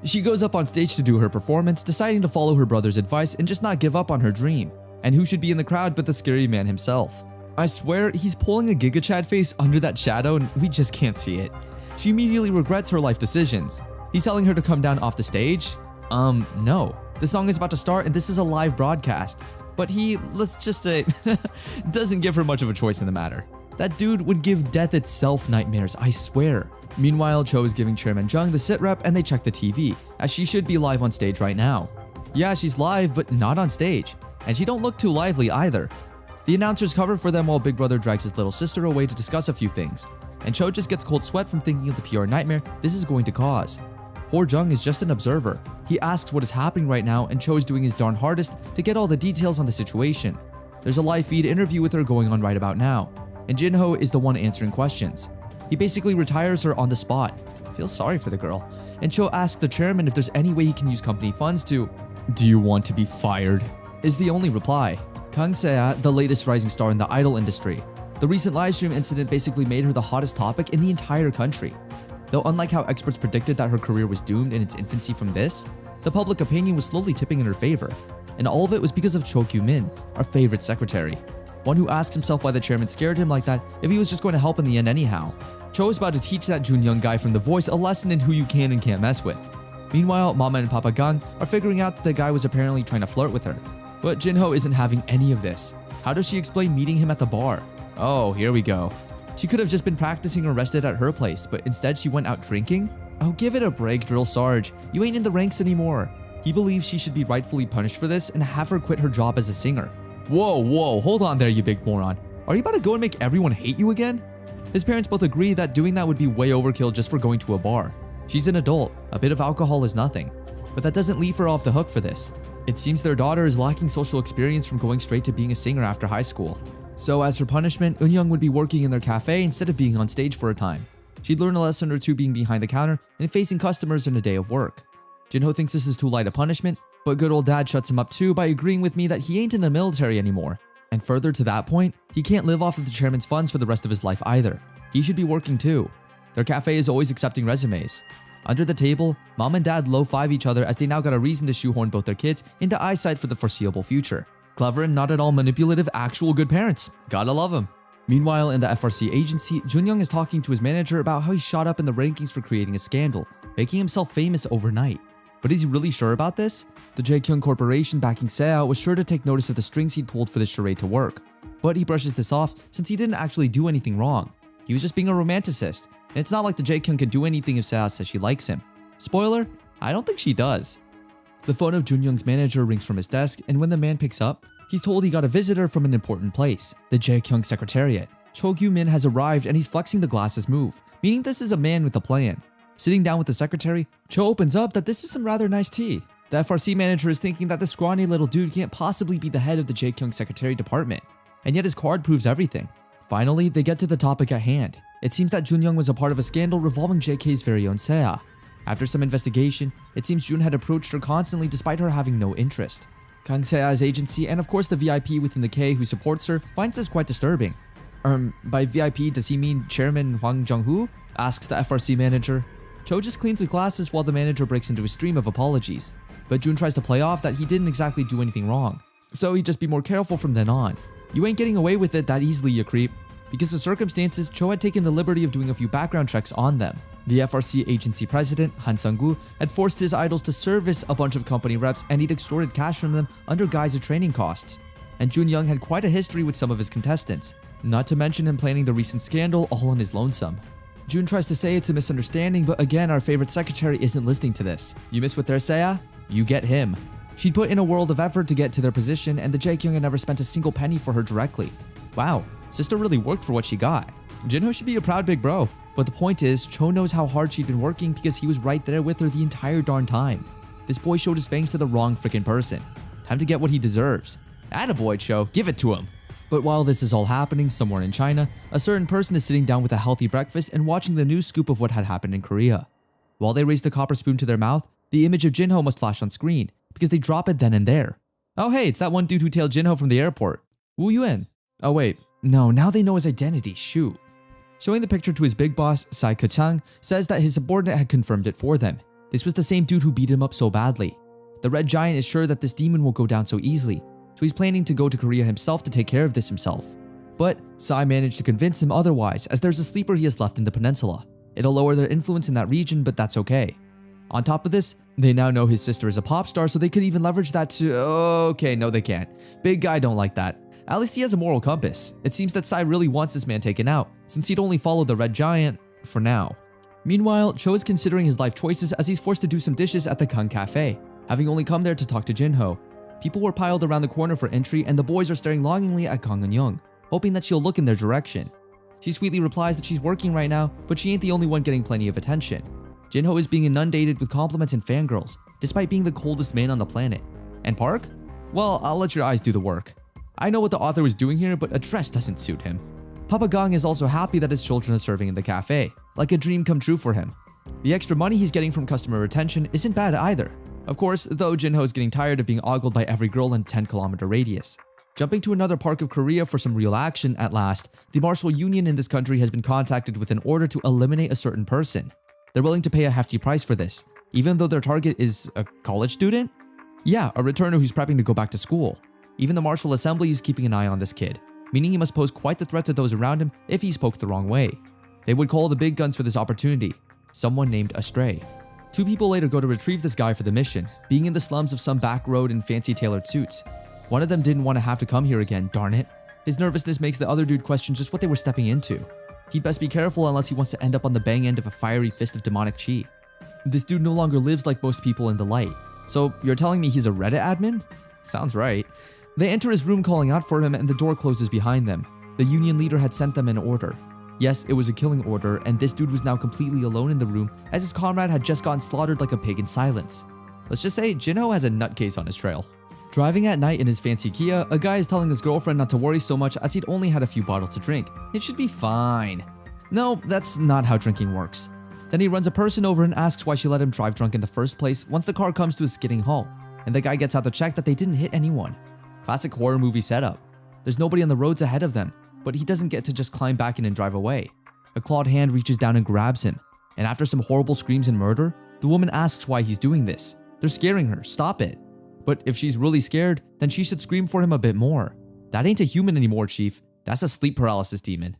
She goes up on stage to do her performance, deciding to follow her brother's advice and just not give up on her dream. And who should be in the crowd but the scary man himself? I swear, he's pulling a Giga Chad face under that shadow and we just can't see it. She immediately regrets her life decisions. He's telling her to come down off the stage? No. The song is about to start and this is a live broadcast. But he, let's just say, doesn't give her much of a choice in the matter. That dude would give death itself nightmares, I swear. Meanwhile, Cho is giving Chairman Jung the sit rep and they check the TV, as she should be live on stage right now. Yeah, she's live, but not on stage. And she don't look too lively either. The announcers cover for them while Big Brother drags his little sister away to discuss a few things. And Cho just gets cold sweat from thinking of the PR nightmare this is going to cause. Poor Jung is just an observer. He asks what is happening right now and Cho is doing his darn hardest to get all the details on the situation. There's a live feed interview with her going on right about now. And Jinho is the one answering questions. He basically retires her on the spot. Feels sorry for the girl. And Cho asks the chairman if there's any way he can use company funds to... Do you want to be fired? Is the only reply. Kang Se-a, the latest rising star in the idol industry. The recent livestream incident basically made her the hottest topic in the entire country. Though unlike how experts predicted that her career was doomed in its infancy from this, the public opinion was slowly tipping in her favor. And all of it was because of Cho Kyu-min, our favorite secretary. One who asks himself why the chairman scared him like that if he was just going to help in the end anyhow. Cho is about to teach that Jun-young guy from The Voice a lesson in who you can and can't mess with. Meanwhile, Mama and Papa Gang are figuring out that the guy was apparently trying to flirt with her. But Jinho isn't having any of this. How does she explain meeting him at the bar? Oh, here we go. She could have just been practicing or rested at her place, but instead she went out drinking? Oh, give it a break, Drill Sarge. You ain't in the ranks anymore. He believes she should be rightfully punished for this and have her quit her job as a singer. Whoa, hold on there, you big moron. Are you about to go and make everyone hate you again? His parents both agree that doing that would be way overkill just for going to a bar. She's an adult, a bit of alcohol is nothing. But that doesn't leave her off the hook for this. It seems their daughter is lacking social experience from going straight to being a singer after high school. So as her punishment, Eun-young would be working in their cafe instead of being on stage for a time. She'd learn a lesson or two being behind the counter and facing customers in a day of work. Jinho thinks this is too light a punishment, but good old dad shuts him up too by agreeing with me that he ain't in the military anymore. And further to that point, he can't live off of the chairman's funds for the rest of his life either. He should be working too. Their cafe is always accepting resumes. Under the table, mom and dad low-five each other as they now got a reason to shoehorn both their kids into eyesight for the foreseeable future. Clever and not at all manipulative, actual good parents. Gotta love them. Meanwhile, in the FRC agency, Jun-young is talking to his manager about how he shot up in the rankings for creating a scandal, making himself famous overnight. But is he really sure about this? The Jaekyung Corporation backing Se-a was sure to take notice of the strings he'd pulled for this charade to work. But he brushes this off since he didn't actually do anything wrong. He was just being a romanticist, and it's not like the Jaekyung can do anything if Se-a says she likes him. Spoiler, I don't think she does. The phone of Jun-young's manager rings from his desk, and when the man picks up, he's told he got a visitor from an important place, the Jaekyung Secretariat. Cho Kyu-min has arrived and he's flexing the glasses move, meaning this is a man with a plan. Sitting down with the secretary, Cho opens up that this is some rather nice tea. The FRC manager is thinking that this scrawny little dude can't possibly be the head of the Jaekyung Secretary Department, and yet his card proves everything. Finally, they get to the topic at hand. It seems that Jun-young was a part of a scandal revolving JK's very own Se-a. After some investigation, it seems Jun had approached her constantly despite her having no interest. Kang Se-a's agency, and of course the VIP within the K who supports her, finds this quite disturbing. By VIP, does he mean Chairman Hwang Jung-hoo? Asks the FRC manager. Cho just cleans his glasses while the manager breaks into a stream of apologies. But Jun tries to play off that he didn't exactly do anything wrong. So he'd just be more careful from then on. You ain't getting away with it that easily, you creep. Because of circumstances, Cho had taken the liberty of doing a few background checks on them. The FRC agency president, Han Sung-gu, had forced his idols to service a bunch of company reps and he'd extorted cash from them under guise of training costs. And Jun Young had quite a history with some of his contestants, not to mention him planning the recent scandal all on his lonesome. Jun tries to say it's a misunderstanding, but again, our favorite secretary isn't listening to this. You miss what they're saying? You get him. She'd put in a world of effort to get to their position, and the Jaekyung had never spent a single penny for her directly. Wow, sister really worked for what she got. Jinho should be a proud big bro. But the point is, Cho knows how hard she'd been working because he was right there with her the entire darn time. This boy showed his fangs to the wrong freaking person. Time to get what he deserves. Attaboy, Cho, give it to him. But while this is all happening somewhere in China, a certain person is sitting down with a healthy breakfast and watching the news scoop of what had happened in Korea. While they raise the copper spoon to their mouth, the image of Jinho must flash on screen, because they drop it then and there. Oh hey, it's that one dude who tailed Jinho from the airport. Wu Yuan. Oh wait, no, now they know his identity, shoot. Showing the picture to his big boss, Sai Kachang, says that his subordinate had confirmed it for them. This was the same dude who beat him up so badly. The Red Giant is sure that this demon won't go down so easily, so he's planning to go to Korea himself to take care of this himself. But Sai managed to convince him otherwise, as there's a sleeper he has left in the peninsula. It'll lower their influence in that region, but that's okay. On top of this, they now know his sister is a pop star, so they could even leverage that to... Okay, no they can't. Big guy don't like that. At least he has a moral compass. It seems that Sai really wants this man taken out, since he'd only follow the Red Giant for now. Meanwhile, Cho is considering his life choices as he's forced to do some dishes at the Kang Cafe, having only come there to talk to Jinho. People were piled around the corner for entry, and the boys are staring longingly at Kang Eun-young, hoping that she'll look in their direction. She sweetly replies that she's working right now, but she ain't the only one getting plenty of attention. Jinho is being inundated with compliments and fangirls, despite being the coldest man on the planet. And Park? Well, I'll let your eyes do the work. I know what the author was doing here, but a dress doesn't suit him. Papa Gong is also happy that his children are serving in the cafe, like a dream come true for him. The extra money he's getting from customer retention isn't bad either. Of course, though Jinho is getting tired of being ogled by every girl in a 10-kilometer radius. Jumping to another park of Korea for some real action at last, the martial union in this country has been contacted with an order to eliminate a certain person. They're willing to pay a hefty price for this, even though their target is a college student? Yeah, a returner who's prepping to go back to school. Even the martial assembly is keeping an eye on this kid, meaning he must pose quite the threat to those around him if he's poked the wrong way. They would call the big guns for this opportunity, someone named Astray. 2 people later go to retrieve this guy for the mission, being in the slums of some back road in fancy tailored suits. One of them didn't want to have to come here again, darn it. His nervousness makes the other dude question just what they were stepping into. He'd best be careful unless he wants to end up on the bang end of a fiery fist of demonic chi. This dude no longer lives like most people in the light. So you're telling me he's a Reddit admin? Sounds right. They enter his room calling out for him and the door closes behind them. The union leader had sent them an order. Yes, it was a killing order, and this dude was now completely alone in the room as his comrade had just gotten slaughtered like a pig in silence. Let's just say Jinho has a nutcase on his trail. Driving at night in his fancy Kia, a guy is telling his girlfriend not to worry so much as he'd only had a few bottles to drink. It should be fine. No, that's not how drinking works. Then he runs a person over and asks why she let him drive drunk in the first place once the car comes to a skidding halt, and the guy gets out to check that they didn't hit anyone. Classic horror movie setup. There's nobody on the roads ahead of them, but he doesn't get to just climb back in and drive away. A clawed hand reaches down and grabs him, and after some horrible screams and murder, the woman asks why he's doing this. They're scaring her, stop it. But if she's really scared, then she should scream for him a bit more. That ain't a human anymore, chief. That's a sleep paralysis demon.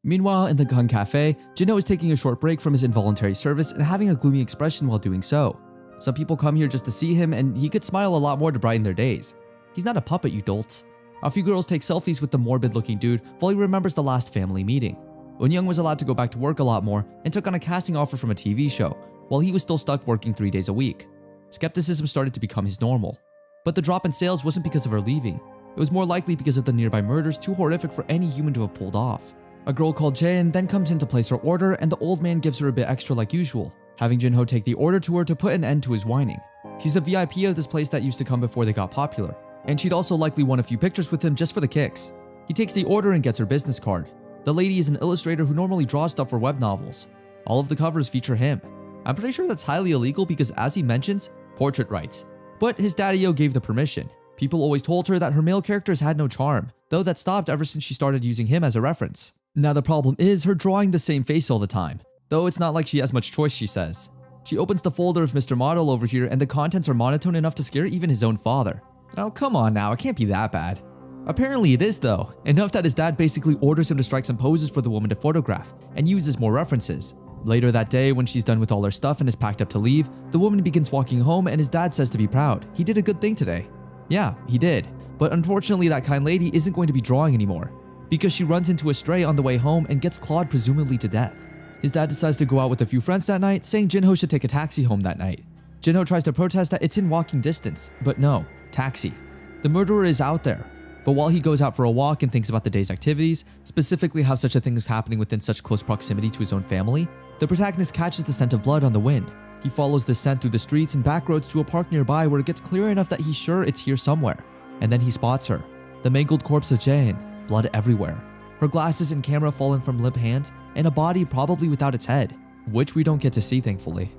Meanwhile, in the Gun Cafe, Jinho is taking a short break from his involuntary service and having a gloomy expression while doing so. Some people come here just to see him, and he could smile a lot more to brighten their days. He's not a puppet, you dolts. A few girls take selfies with the morbid-looking dude while he remembers the last family meeting. Eun-young was allowed to go back to work a lot more and took on a casting offer from a TV show, while he was still stuck working 3 days a week. Skepticism started to become his normal. But the drop in sales wasn't because of her leaving. It was more likely because of the nearby murders too horrific for any human to have pulled off. A girl called Jaein then comes in to place her order, and the old man gives her a bit extra like usual, having Jinho take the order to her to put an end to his whining. She's a VIP of this place that used to come before they got popular, and she'd also likely want a few pictures with him just for the kicks. He takes the order and gets her business card. The lady is an illustrator who normally draws stuff for web novels. All of the covers feature him. I'm pretty sure that's highly illegal because, as he mentions, portrait rights. But his daddy-o gave the permission. People always told her that her male characters had no charm, though that stopped ever since she started using him as a reference. Now the problem is her drawing the same face all the time, though it's not like she has much choice, she says. She opens the folder of Mr. Model over here and the contents are monotone enough to scare even his own father. Oh, come on now, it can't be that bad. Apparently it is though, enough that his dad basically orders him to strike some poses for the woman to photograph and uses more references. Later that day, when she's done with all her stuff and is packed up to leave, the woman begins walking home and his dad says to be proud. He did a good thing today. Yeah, he did. But unfortunately that kind lady isn't going to be drawing anymore, because she runs into a stray on the way home and gets clawed presumably to death. His dad decides to go out with a few friends that night, saying Jinho should take a taxi home that night. Jinho tries to protest that it's in walking distance, but no, taxi. The murderer is out there. But while he goes out for a walk and thinks about the day's activities, specifically how such a thing is happening within such close proximity to his own family, the protagonist catches the scent of blood on the wind. He follows the scent through the streets and back roads to a park nearby where it gets clear enough that he's sure it's here somewhere. And then he spots her. The mangled corpse of Jaein, blood everywhere. Her glasses and camera fallen from limp hands, and a body probably without its head, which we don't get to see thankfully.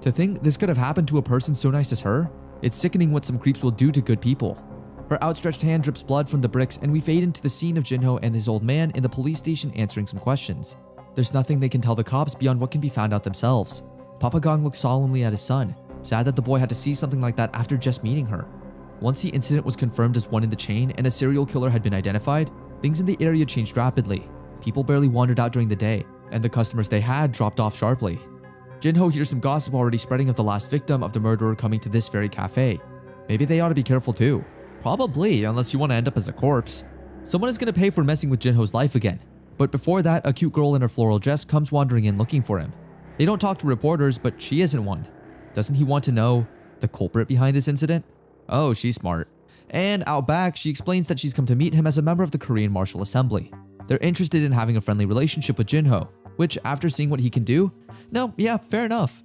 To think this could have happened to a person so nice as her, it's sickening what some creeps will do to good people. Her outstretched hand drips blood from the bricks and we fade into the scene of Jinho and his old man in the police station answering some questions. There's nothing they can tell the cops beyond what can be found out themselves. Papa Gong looks solemnly at his son, sad that the boy had to see something like that after just meeting her. Once the incident was confirmed as one in the chain and a serial killer had been identified, things in the area changed rapidly. People barely wandered out during the day, and the customers they had dropped off sharply. Jinho hears some gossip already spreading of the last victim of the murderer coming to this very cafe. Maybe they ought to be careful too. Probably, unless you want to end up as a corpse. Someone is going to pay for messing with Jinho's life again. But before that, a cute girl in her floral dress comes wandering in looking for him. They don't talk to reporters, but she isn't one. Doesn't he want to know the culprit behind this incident? Oh, she's smart. And out back, she explains that she's come to meet him as a member of the Korean Martial Assembly. They're interested in having a friendly relationship with Jinho, which after seeing what he can do, no, yeah, fair enough.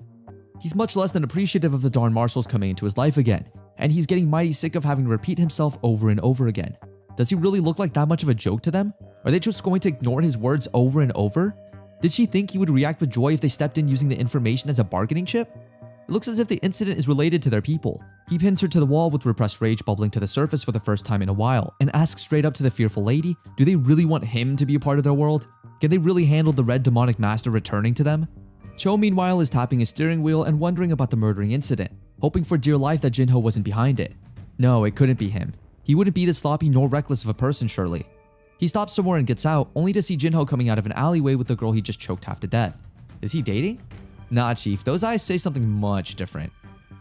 He's much less than appreciative of the darn marshals coming into his life again, and he's getting mighty sick of having to repeat himself over and over again. Does he really look like that much of a joke to them? Are they just going to ignore his words over and over? Did she think he would react with joy if they stepped in using the information as a bargaining chip? It looks as if the incident is related to their people. He pins her to the wall with repressed rage bubbling to the surface for the first time in a while and asks straight up to the fearful lady, do they really want him to be a part of their world? Can they really handle the red demonic master returning to them? Cho meanwhile is tapping his steering wheel and wondering about the murdering incident, hoping for dear life that Jinho wasn't behind it. No, it couldn't be him. He wouldn't be this sloppy nor reckless of a person surely. He stops somewhere and gets out, only to see Jinho coming out of an alleyway with the girl he just choked half to death. Is he dating? Nah, chief, those eyes say something much different.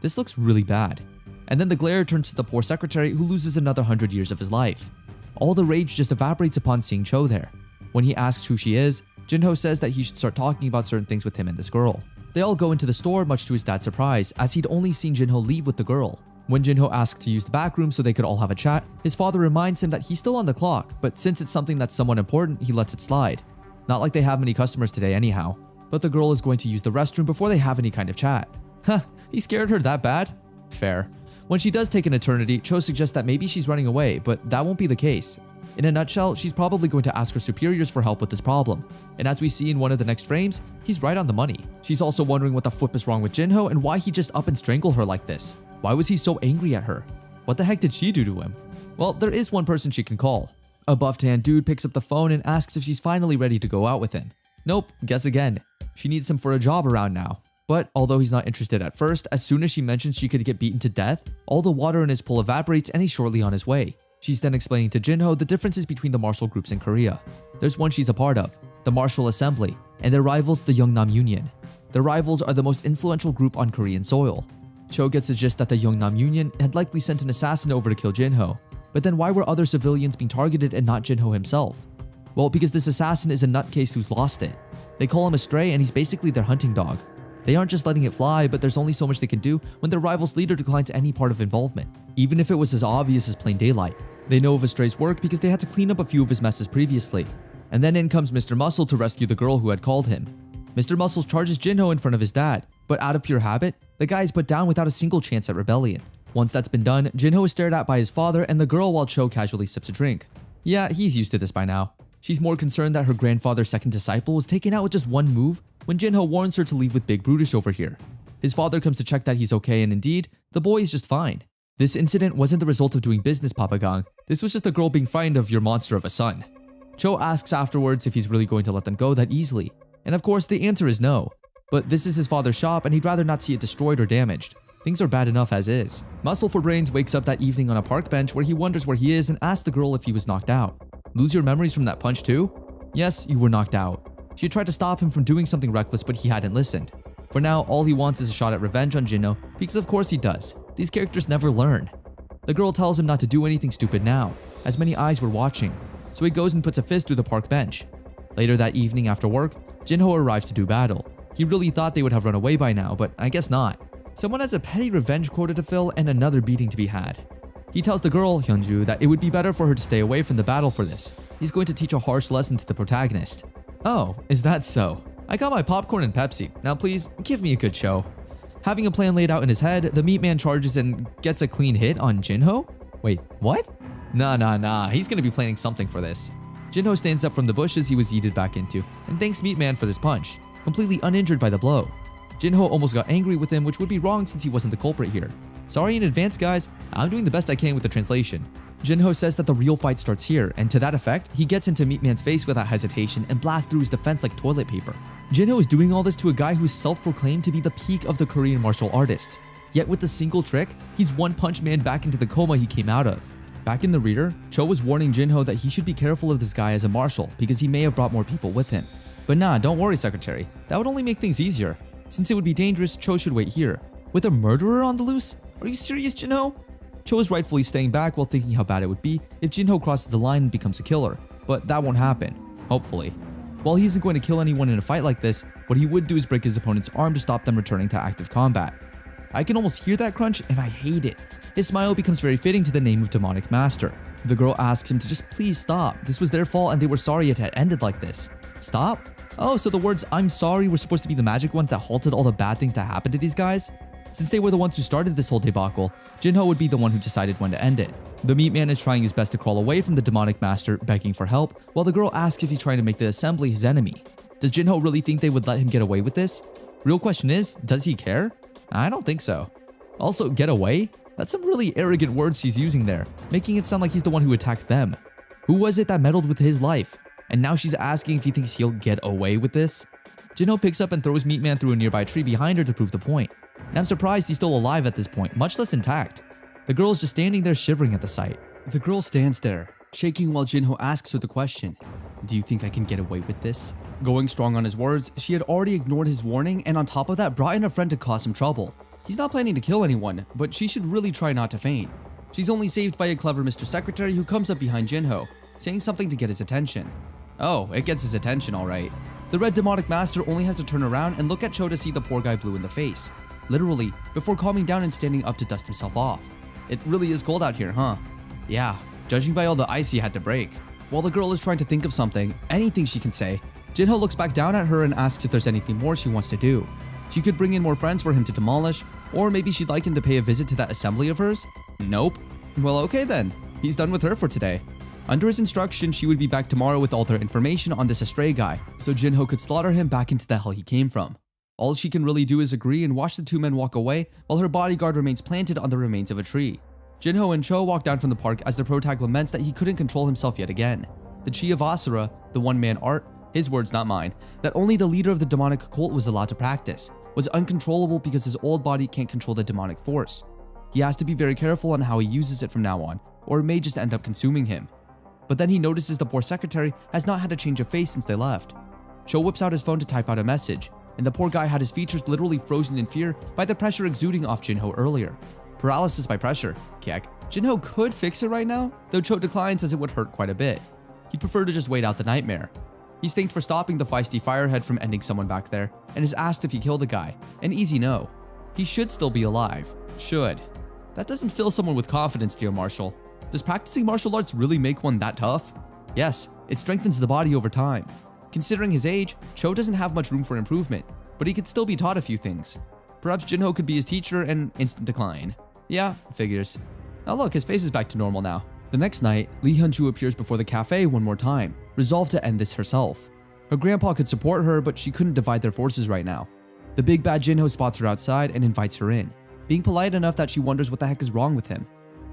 This looks really bad. And then the glare turns to the poor secretary who loses another 100 years of his life. All the rage just evaporates upon seeing Cho there. When he asks who she is, Jinho says that he should start talking about certain things with him and this girl. They all go into the store much to his dad's surprise, as he'd only seen Jinho leave with the girl. When Jinho asks to use the back room so they could all have a chat, his father reminds him that he's still on the clock, but since it's something that's somewhat important, he lets it slide. Not like they have many customers today anyhow, but the girl is going to use the restroom before they have any kind of chat. Huh, he scared her that bad? Fair. When she does take an eternity, Cho suggests that maybe she's running away, but that won't be the case. In a nutshell, she's probably going to ask her superiors for help with this problem. And as we see in one of the next frames, he's right on the money. She's also wondering what the flip is wrong with Jinho and why he just up and strangled her like this. Why was he so angry at her? What the heck did she do to him? Well, there is one person she can call. A buff-tan dude picks up the phone and asks if she's finally ready to go out with him. Nope, guess again. She needs him for a job around now. But although he's not interested at first, as soon as she mentions she could get beaten to death, all the water in his pool evaporates and he's shortly on his way. She's then explaining to Jinho the differences between the martial groups in Korea. There's one she's a part of, the Martial Assembly, and their rivals, the Yeongnam Union. Their rivals are the most influential group on Korean soil. Cho gets the gist that the Yeongnam Union had likely sent an assassin over to kill Jinho. But then why were other civilians being targeted and not Jinho himself? Well, because this assassin is a nutcase who's lost it. They call him a stray and he's basically their hunting dog. They aren't just letting it fly, but there's only so much they can do when their rival's leader declines any part of involvement, even if it was as obvious as plain daylight. They know of Astray's work because they had to clean up a few of his messes previously. And then in comes Mr. Muscle to rescue the girl who had called him. Mr. Muscles charges Jinho in front of his dad, but out of pure habit, the guy is put down without a single chance at rebellion. Once that's been done, Jinho is stared at by his father and the girl while Cho casually sips a drink. Yeah, he's used to this by now. She's more concerned that her grandfather's second disciple was taken out with just one move when Jinho warns her to leave with Big Brutus over here. His father comes to check that he's okay, and indeed, the boy is just fine. This incident wasn't the result of doing business, Papa Gang. This was just a girl being frightened of your monster of a son. Cho asks afterwards if he's really going to let them go that easily. And of course, the answer is no. But this is his father's shop and he'd rather not see it destroyed or damaged. Things are bad enough as is. Muscle for Brains wakes up that evening on a park bench where he wonders where he is and asks the girl if he was knocked out. Lose your memories from that punch too? Yes, you were knocked out. She had tried to stop him from doing something reckless, but he hadn't listened. For now, all he wants is a shot at revenge on Jinho, because of course he does. These characters never learn. The girl tells him not to do anything stupid now, as many eyes were watching. So he goes and puts a fist through the park bench. Later that evening after work, Jinho arrives to do battle. He really thought they would have run away by now, but I guess not. Someone has a petty revenge quota to fill and another beating to be had. He tells the girl, Hyunju, that it would be better for her to stay away from the battle for this. He's going to teach a harsh lesson to the protagonist. Oh, is that so? I got my popcorn and Pepsi. Now please, give me a good show. Having a plan laid out in his head, the meat man charges and gets a clean hit on Jinho? Wait, what? Nah, he's gonna be planning something for this. Jinho stands up from the bushes he was yeeted back into and thanks Meat Man for this punch, completely uninjured by the blow. Jinho almost got angry with him, which would be wrong since he wasn't the culprit here. Sorry in advance guys, I'm doing the best I can with the translation. Jinho says that the real fight starts here, and to that effect, he gets into Meat Man's face without hesitation and blasts through his defense like toilet paper. Jinho is doing all this to a guy who's self-proclaimed to be the peak of the Korean martial artists. Yet with the single trick, he's one-punch man back into the coma he came out of. Back in the reader, Cho was warning Jinho that he should be careful of this guy as a marshal because he may have brought more people with him. But nah, don't worry secretary, that would only make things easier. Since it would be dangerous, Cho should wait here. With a murderer on the loose? Are you serious, Jinho? Cho is rightfully staying back while thinking how bad it would be if Jinho crosses the line and becomes a killer, but that won't happen, hopefully. While he isn't going to kill anyone in a fight like this, what he would do is break his opponent's arm to stop them returning to active combat. I can almost hear that crunch and I hate it. His smile becomes very fitting to the name of Demonic Master. The girl asks him to just please stop. This was their fault and they were sorry it had ended like this. Stop? Oh, so the words I'm sorry were supposed to be the magic ones that halted all the bad things that happened to these guys? Since they were the ones who started this whole debacle, Jinho would be the one who decided when to end it. The Meat Man is trying his best to crawl away from the Demonic Master, begging for help, while the girl asks if he's trying to make the assembly his enemy. Does Jinho really think they would let him get away with this? Real question is, does he care? I don't think so. Also, get away? That's some really arrogant words she's using there, making it sound like he's the one who attacked them. Who was it that meddled with his life? And now she's asking if he thinks he'll get away with this? Jinho picks up and throws Meat Man through a nearby tree behind her to prove the point. And I'm surprised he's still alive at this point, much less intact. The girl is just standing there shivering at the sight. The girl stands there, shaking while Jinho asks her the question. Do you think I can get away with this? Going strong on his words, she had already ignored his warning and on top of that brought in a friend to cause him trouble. He's not planning to kill anyone, but she should really try not to faint. She's only saved by a clever Mr. Secretary who comes up behind Jinho, saying something to get his attention. Oh, it gets his attention alright. The Red Demonic Master only has to turn around and look at Cho to see the poor guy blue in the face. Literally, before calming down and standing up to dust himself off. It really is cold out here, huh? Yeah, judging by all the ice he had to break. While the girl is trying to think of something, anything she can say, Jinho looks back down at her and asks if there's anything more she wants to do. She could bring in more friends for him to demolish, or maybe she'd like him to pay a visit to that assembly of hers? Nope. Well, okay then. He's done with her for today. Under his instruction, she would be back tomorrow with all their information on this astray guy, so Jinho could slaughter him back into the hell he came from. All she can really do is agree and watch the two men walk away while her bodyguard remains planted on the remains of a tree. Jinho and Cho walk down from the park as the protag laments that he couldn't control himself yet again. The Chi of Asura, the one-man art, his words not mine, that only the leader of the demonic cult was allowed to practice, was uncontrollable because his old body can't control the demonic force. He has to be very careful on how he uses it from now on, or it may just end up consuming him. But then he notices the poor secretary has not had a change of face since they left. Cho whips out his phone to type out a message, and the poor guy had his features literally frozen in fear by the pressure exuding off Jinho earlier. Paralysis by pressure, kek. Jinho could fix it right now, though Cho declines as it would hurt quite a bit. He'd prefer to just wait out the nightmare. He's thanked for stopping the feisty firehead from ending someone back there, and is asked if he killed the guy. An easy no. He should still be alive. Should. That doesn't fill someone with confidence, dear Marshal. Does practicing martial arts really make one that tough? Yes, it strengthens the body over time. Considering his age, Cho doesn't have much room for improvement, but he could still be taught a few things. Perhaps Jinho could be his teacher and instant decline. Yeah, figures. Now look, his face is back to normal now. The next night, Lee Hyun-chu appears before the cafe one more time, resolved to end this herself. Her grandpa could support her, but she couldn't divide their forces right now. The big bad Jinho spots her outside and invites her in. being polite enough that she wonders what the heck is wrong with him.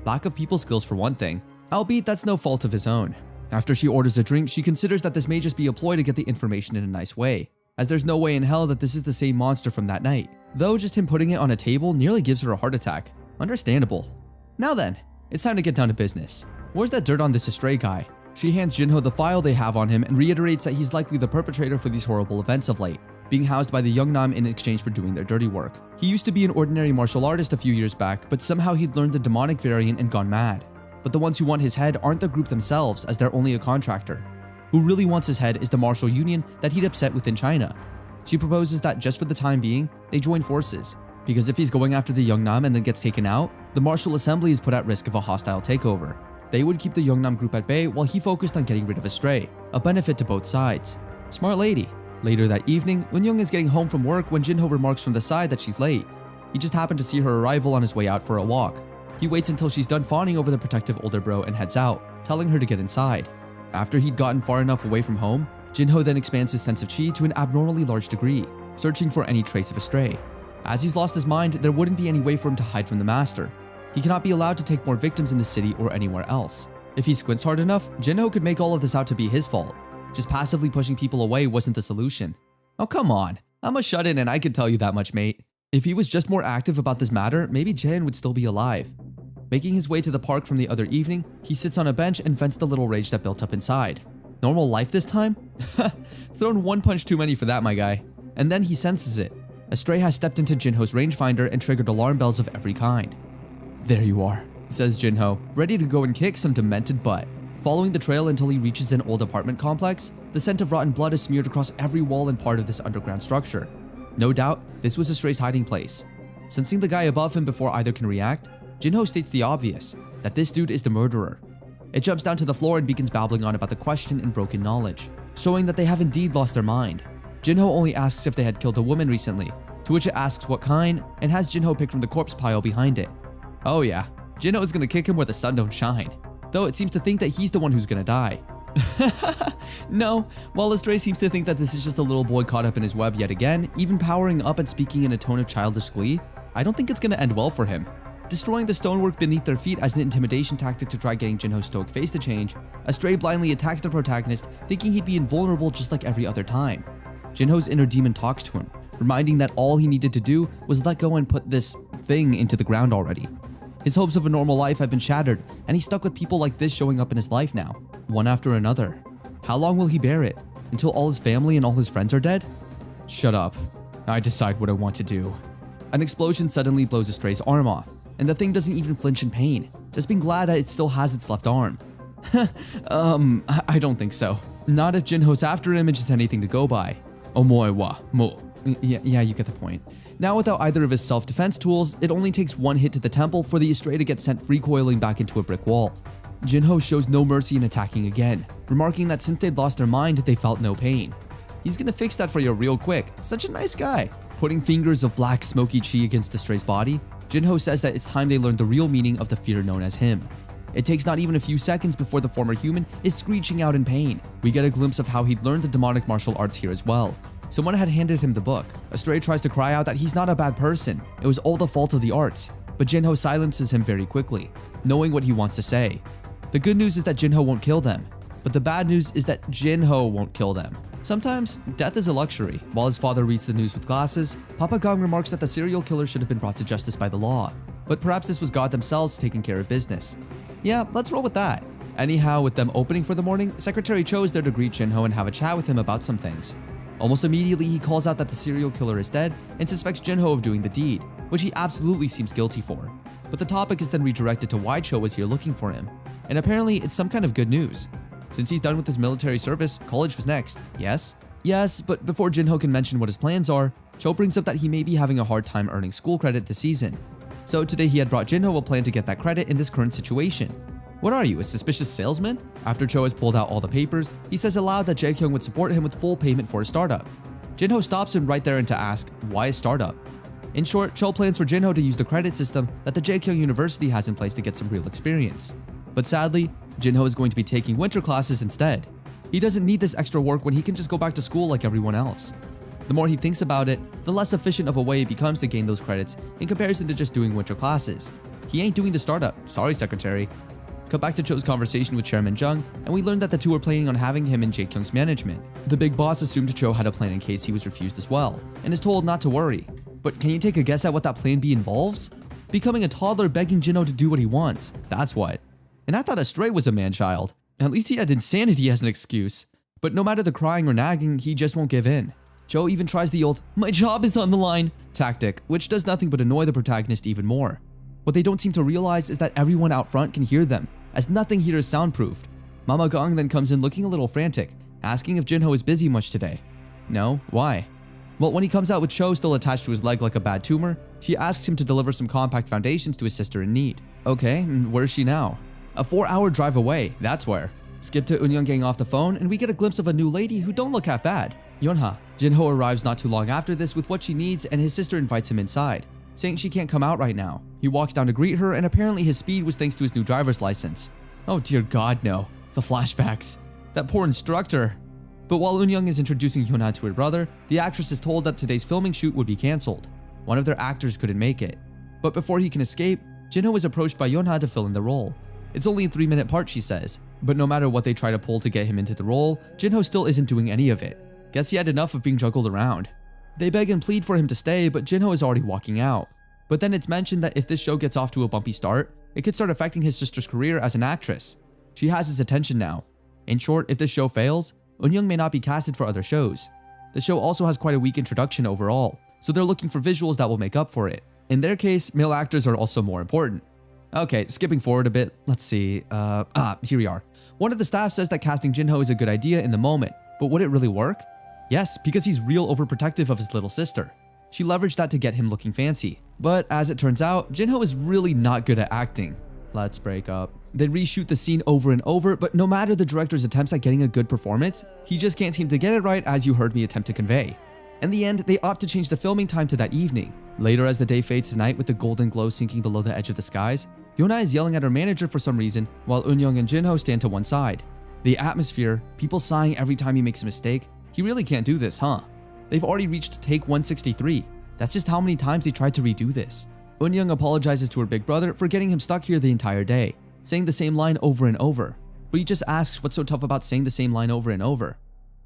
Lack of people skills for one thing, albeit that's no fault of his own. After she orders a drink, she considers that this may just be a ploy to get the information in a nice way, as there's no way in hell that this is the same monster from that night. Though just him putting it on a table nearly gives her a heart attack. Understandable. Now then, it's time to get down to business. Where's that dirt on this Astray guy? She hands Jinho the file they have on him and reiterates that he's likely the perpetrator for these horrible events of late, being housed by the Yeongnam in exchange for doing their dirty work. He used to be an ordinary martial artist a few years back, but somehow he'd learned the demonic variant and gone mad. But the ones who want his head aren't the group themselves, as they're only a contractor. Who really wants his head is the martial union that he'd upset within China. She proposes that just for the time being, they join forces, because if he's going after the Yeongnam and then gets taken out, the martial assembly is put at risk of a hostile takeover. They would keep the Yeongnam group at bay while he focused on getting rid of Astray, a benefit to both sides. Smart lady. Later that evening, Eun-young is getting home from work when Jinho remarks from the side that she's late. He just happened to see her arrival on his way out for a walk. He waits until she's done fawning over the protective older bro and heads out, telling her to get inside. After he'd gotten far enough away from home, Jinho then expands his sense of chi to an abnormally large degree, searching for any trace of Astray. As he's lost his mind, there wouldn't be any way for him to hide from the master. He cannot be allowed to take more victims in the city or anywhere else. If he squints hard enough, Jinho could make all of this out to be his fault. Just passively pushing people away wasn't the solution. Oh come on, I'm a shut-in and I can tell you that much, mate. If he was just more active about this matter, maybe Jaehyun would still be alive. Making his way to the park from the other evening, he sits on a bench and vents the little rage that built up inside. Normal life this time? Thrown one punch too many for that, my guy. And then he senses it. Astray has stepped into Jinho's rangefinder and triggered alarm bells of every kind. There you are, says Jinho, ready to go and kick some demented butt. Following the trail until he reaches an old apartment complex, the scent of rotten blood is smeared across every wall and part of this underground structure. No doubt, this was Astray's hiding place. Sensing the guy above him before either can react, Jinho states the obvious, that this dude is the murderer. It jumps down to the floor and begins babbling on about the question and broken knowledge, showing that they have indeed lost their mind. Jinho only asks if they had killed a woman recently, to which it asks what kind, and has Jinho pick from the corpse pile behind it. Oh yeah, Jinho is gonna kick him where the sun don't shine, though it seems to think that he's the one who's gonna die. No, while Astray seems to think that this is just a little boy caught up in his web yet again, even powering up and speaking in a tone of childish glee, I don't think it's gonna end well for him. Destroying the stonework beneath their feet as an intimidation tactic to try getting Jinho's stoic face to change, Astray blindly attacks the protagonist, thinking he'd be invulnerable just like every other time. Jinho's inner demon talks to him, reminding that all he needed to do was let go and put this thing into the ground already. His hopes of a normal life have been shattered, and he's stuck with people like this showing up in his life now, one after another. How long will he bear it? Until all his family and all his friends are dead? Shut up. I decide what I want to do. An explosion suddenly blows Astray's arm off, and the thing doesn't even flinch in pain, just being glad that it still has its left arm. I don't think so. Not if Jinho's after him and just anything to go by. Omoe wa mo. Yeah, you get the point. Now without either of his self-defense tools, it only takes one hit to the temple for the Astray to get sent recoiling back into a brick wall. Jinho shows no mercy in attacking again, remarking that since they'd lost their mind, they felt no pain. He's gonna fix that for you real quick. Such a nice guy. Putting fingers of black smoky chi against Astray's body, Jinho says that it's time they learned the real meaning of the fear known as him. It takes not even a few seconds before the former human is screeching out in pain. We get a glimpse of how he'd learned the demonic martial arts here as well. Someone had handed him the book. Astray tries to cry out that he's not a bad person. It was all the fault of the arts. But Jinho silences him very quickly, knowing what he wants to say. The good news is that Jinho won't kill them. But the bad news is that Jinho won't kill them. Sometimes, death is a luxury. While his father reads the news with glasses, Papa Gong remarks that the serial killer should have been brought to justice by the law. But perhaps this was God themselves taking care of business. Yeah, let's roll with that. Anyhow, with them opening for the morning, Secretary Cho is there to greet Jinho and have a chat with him about some things. Almost immediately, he calls out that the serial killer is dead and suspects Jinho of doing the deed, which he absolutely seems guilty for. But the topic is then redirected to why Cho was here looking for him. And apparently, it's some kind of good news. Since he's done with his military service, college was next, yes? Yes, but before Jinho can mention what his plans are, Cho brings up that he may be having a hard time earning school credit this season. So today he had brought Jinho a plan to get that credit in this current situation. What are you, a suspicious salesman? After Cho has pulled out all the papers, he says aloud that Jae-kyung would support him with full payment for a startup. Jinho stops him right there and to ask, why a startup? In short, Cho plans for Jinho to use the credit system that the Jae-kyung University has in place to get some real experience. But sadly, Jinho is going to be taking winter classes instead. He doesn't need this extra work when he can just go back to school like everyone else. The more he thinks about it, the less efficient of a way it becomes to gain those credits in comparison to just doing winter classes. He ain't doing the startup. Sorry, secretary. Cut back to Cho's conversation with Chairman Jung, and we learned that the two are planning on having him in Jae-kyung's management. The big boss assumed Cho had a plan in case he was refused as well, and is told not to worry. But can you take a guess at what that plan B involves? Becoming a toddler begging Jinho to do what he wants. That's what. And I thought Astray was a man-child. At least he had insanity as an excuse. But no matter the crying or nagging, he just won't give in. Cho even tries the old, "my job is on the line" tactic, which does nothing but annoy the protagonist even more. What they don't seem to realize is that everyone out front can hear them, as nothing here is soundproofed. Mama Gong then comes in looking a little frantic, asking if Jinho is busy much today. No? Why? Well, when he comes out with Cho still attached to his leg like a bad tumor, she asks him to deliver some compact foundations to his sister in need. Okay, and where is she now? A 4-hour drive away, that's where. Skip to Eunyoung getting off the phone, and we get a glimpse of a new lady who don't look half bad. Yonha. Jinho arrives not too long after this with what she needs, and his sister invites him inside, saying she can't come out right now. He walks down to greet her, and apparently his speed was thanks to his new driver's license. Oh dear God, no. The flashbacks. That poor instructor. But while Eunyoung is introducing Hyuna to her brother, the actress is told that today's filming shoot would be cancelled. One of their actors couldn't make it. But before he can escape, Jinho is approached by Yonha to fill in the role. It's only a 3-minute part, she says. But no matter what they try to pull to get him into the role, Jinho still isn't doing any of it. Guess he had enough of being juggled around. They beg and plead for him to stay, but Jinho is already walking out. But then it's mentioned that if this show gets off to a bumpy start, it could start affecting his sister's career as an actress. She has his attention now. In short, if this show fails, Eunyoung may not be casted for other shows. The show also has quite a weak introduction overall, so they're looking for visuals that will make up for it. In their case, male actors are also more important. Okay, skipping forward a bit, let's see, here we are. One of the staff says that casting Jinho is a good idea in the moment, but would it really work? Yes, because he's real overprotective of his little sister. She leveraged that to get him looking fancy. But as it turns out, Jinho is really not good at acting. Let's break up. They reshoot the scene over and over, but no matter the director's attempts at getting a good performance, he just can't seem to get it right, as you heard me attempt to convey. In the end, they opt to change the filming time to that evening. Later, as the day fades to night with the golden glow sinking below the edge of the skies, Yona is yelling at her manager for some reason, while Eunyoung and Jinho stand to one side. The atmosphere, people sighing every time he makes a mistake, he really can't do this, huh? They've already reached take 163. That's just how many times they tried to redo this. Eunyoung apologizes to her big brother for getting him stuck here the entire day, saying the same line over and over. But he just asks what's so tough about saying the same line over and over.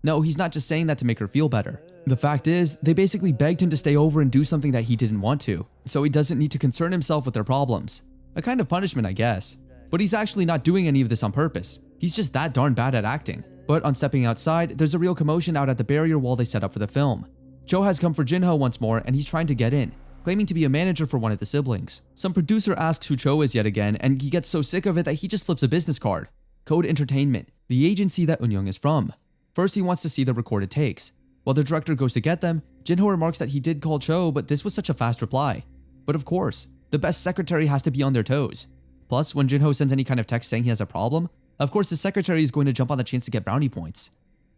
No, he's not just saying that to make her feel better. The fact is, they basically begged him to stay over and do something that he didn't want to, so he doesn't need to concern himself with their problems. A kind of punishment, I guess. But he's actually not doing any of this on purpose. He's just that darn bad at acting. But on stepping outside, there's a real commotion out at the barrier wall they set up for the film. Cho has come for Jinho once more, and he's trying to get in, claiming to be a manager for one of the siblings. Some producer asks who Cho is yet again, and he gets so sick of it that he just flips a business card. Code Entertainment, the agency that Eunyoung is from. First, he wants to see the recorded takes. While the director goes to get them, Jinho remarks that he did call Cho, but this was such a fast reply. But of course, the best secretary has to be on their toes. Plus, when Jinho sends any kind of text saying he has a problem, of course his secretary is going to jump on the chance to get brownie points.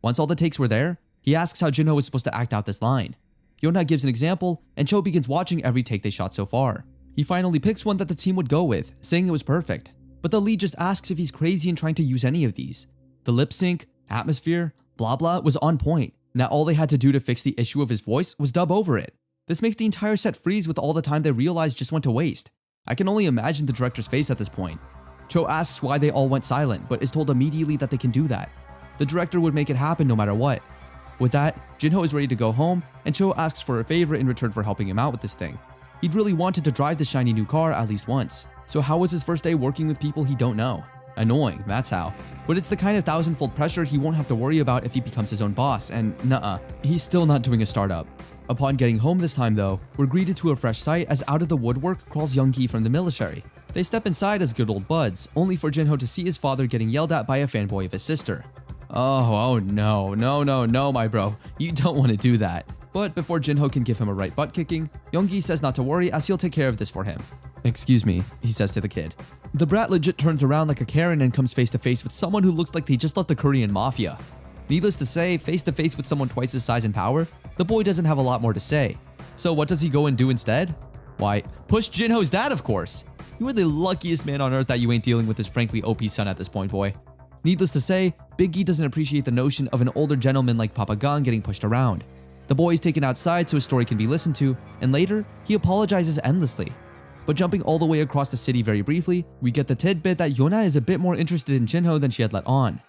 Once all the takes were there, he asks how Jinho is supposed to act out this line. Yona gives an example, and Cho begins watching every take they shot so far. He finally picks one that the team would go with, saying it was perfect. But the lead just asks if he's crazy in trying to use any of these. The lip sync, atmosphere, blah blah was on point. Now all they had to do to fix the issue of his voice was dub over it. This makes the entire set freeze with all the time they realize just went to waste. I can only imagine the director's face at this point. Cho asks why they all went silent, but is told immediately that they can do that. The director would make it happen no matter what. With that, Jinho is ready to go home, and Cho asks for a favor in return for helping him out with this thing. He'd really wanted to drive the shiny new car at least once. So how was his first day working with people he don't know? Annoying, that's how. But it's the kind of thousandfold pressure he won't have to worry about if he becomes his own boss, and nuh-uh, he's still not doing a startup. Upon getting home this time though, we're greeted to a fresh sight as out of the woodwork crawls Young-gi from the military. They step inside as good old buds, only for Jinho to see his father getting yelled at by a fanboy of his sister. Oh no, my bro, you don't want to do that. But before Jinho can give him a right butt kicking, Young-gi says not to worry as he'll take care of this for him. Excuse me, he says to the kid. The brat legit turns around like a Karen and comes face to face with someone who looks like they just left the Korean mafia. Needless to say, face to face with someone twice his size and power, the boy doesn't have a lot more to say. So what does he go and do instead? Why, push Jinho's dad, of course. You are the luckiest man on earth that you ain't dealing with this frankly OP son at this point, boy. Needless to say, Big E doesn't appreciate the notion of an older gentleman like Papa Gon getting pushed around. The boy is taken outside so his story can be listened to, and later, he apologizes endlessly. But jumping all the way across the city very briefly, we get the tidbit that Yona is a bit more interested in Jinho than she had let on.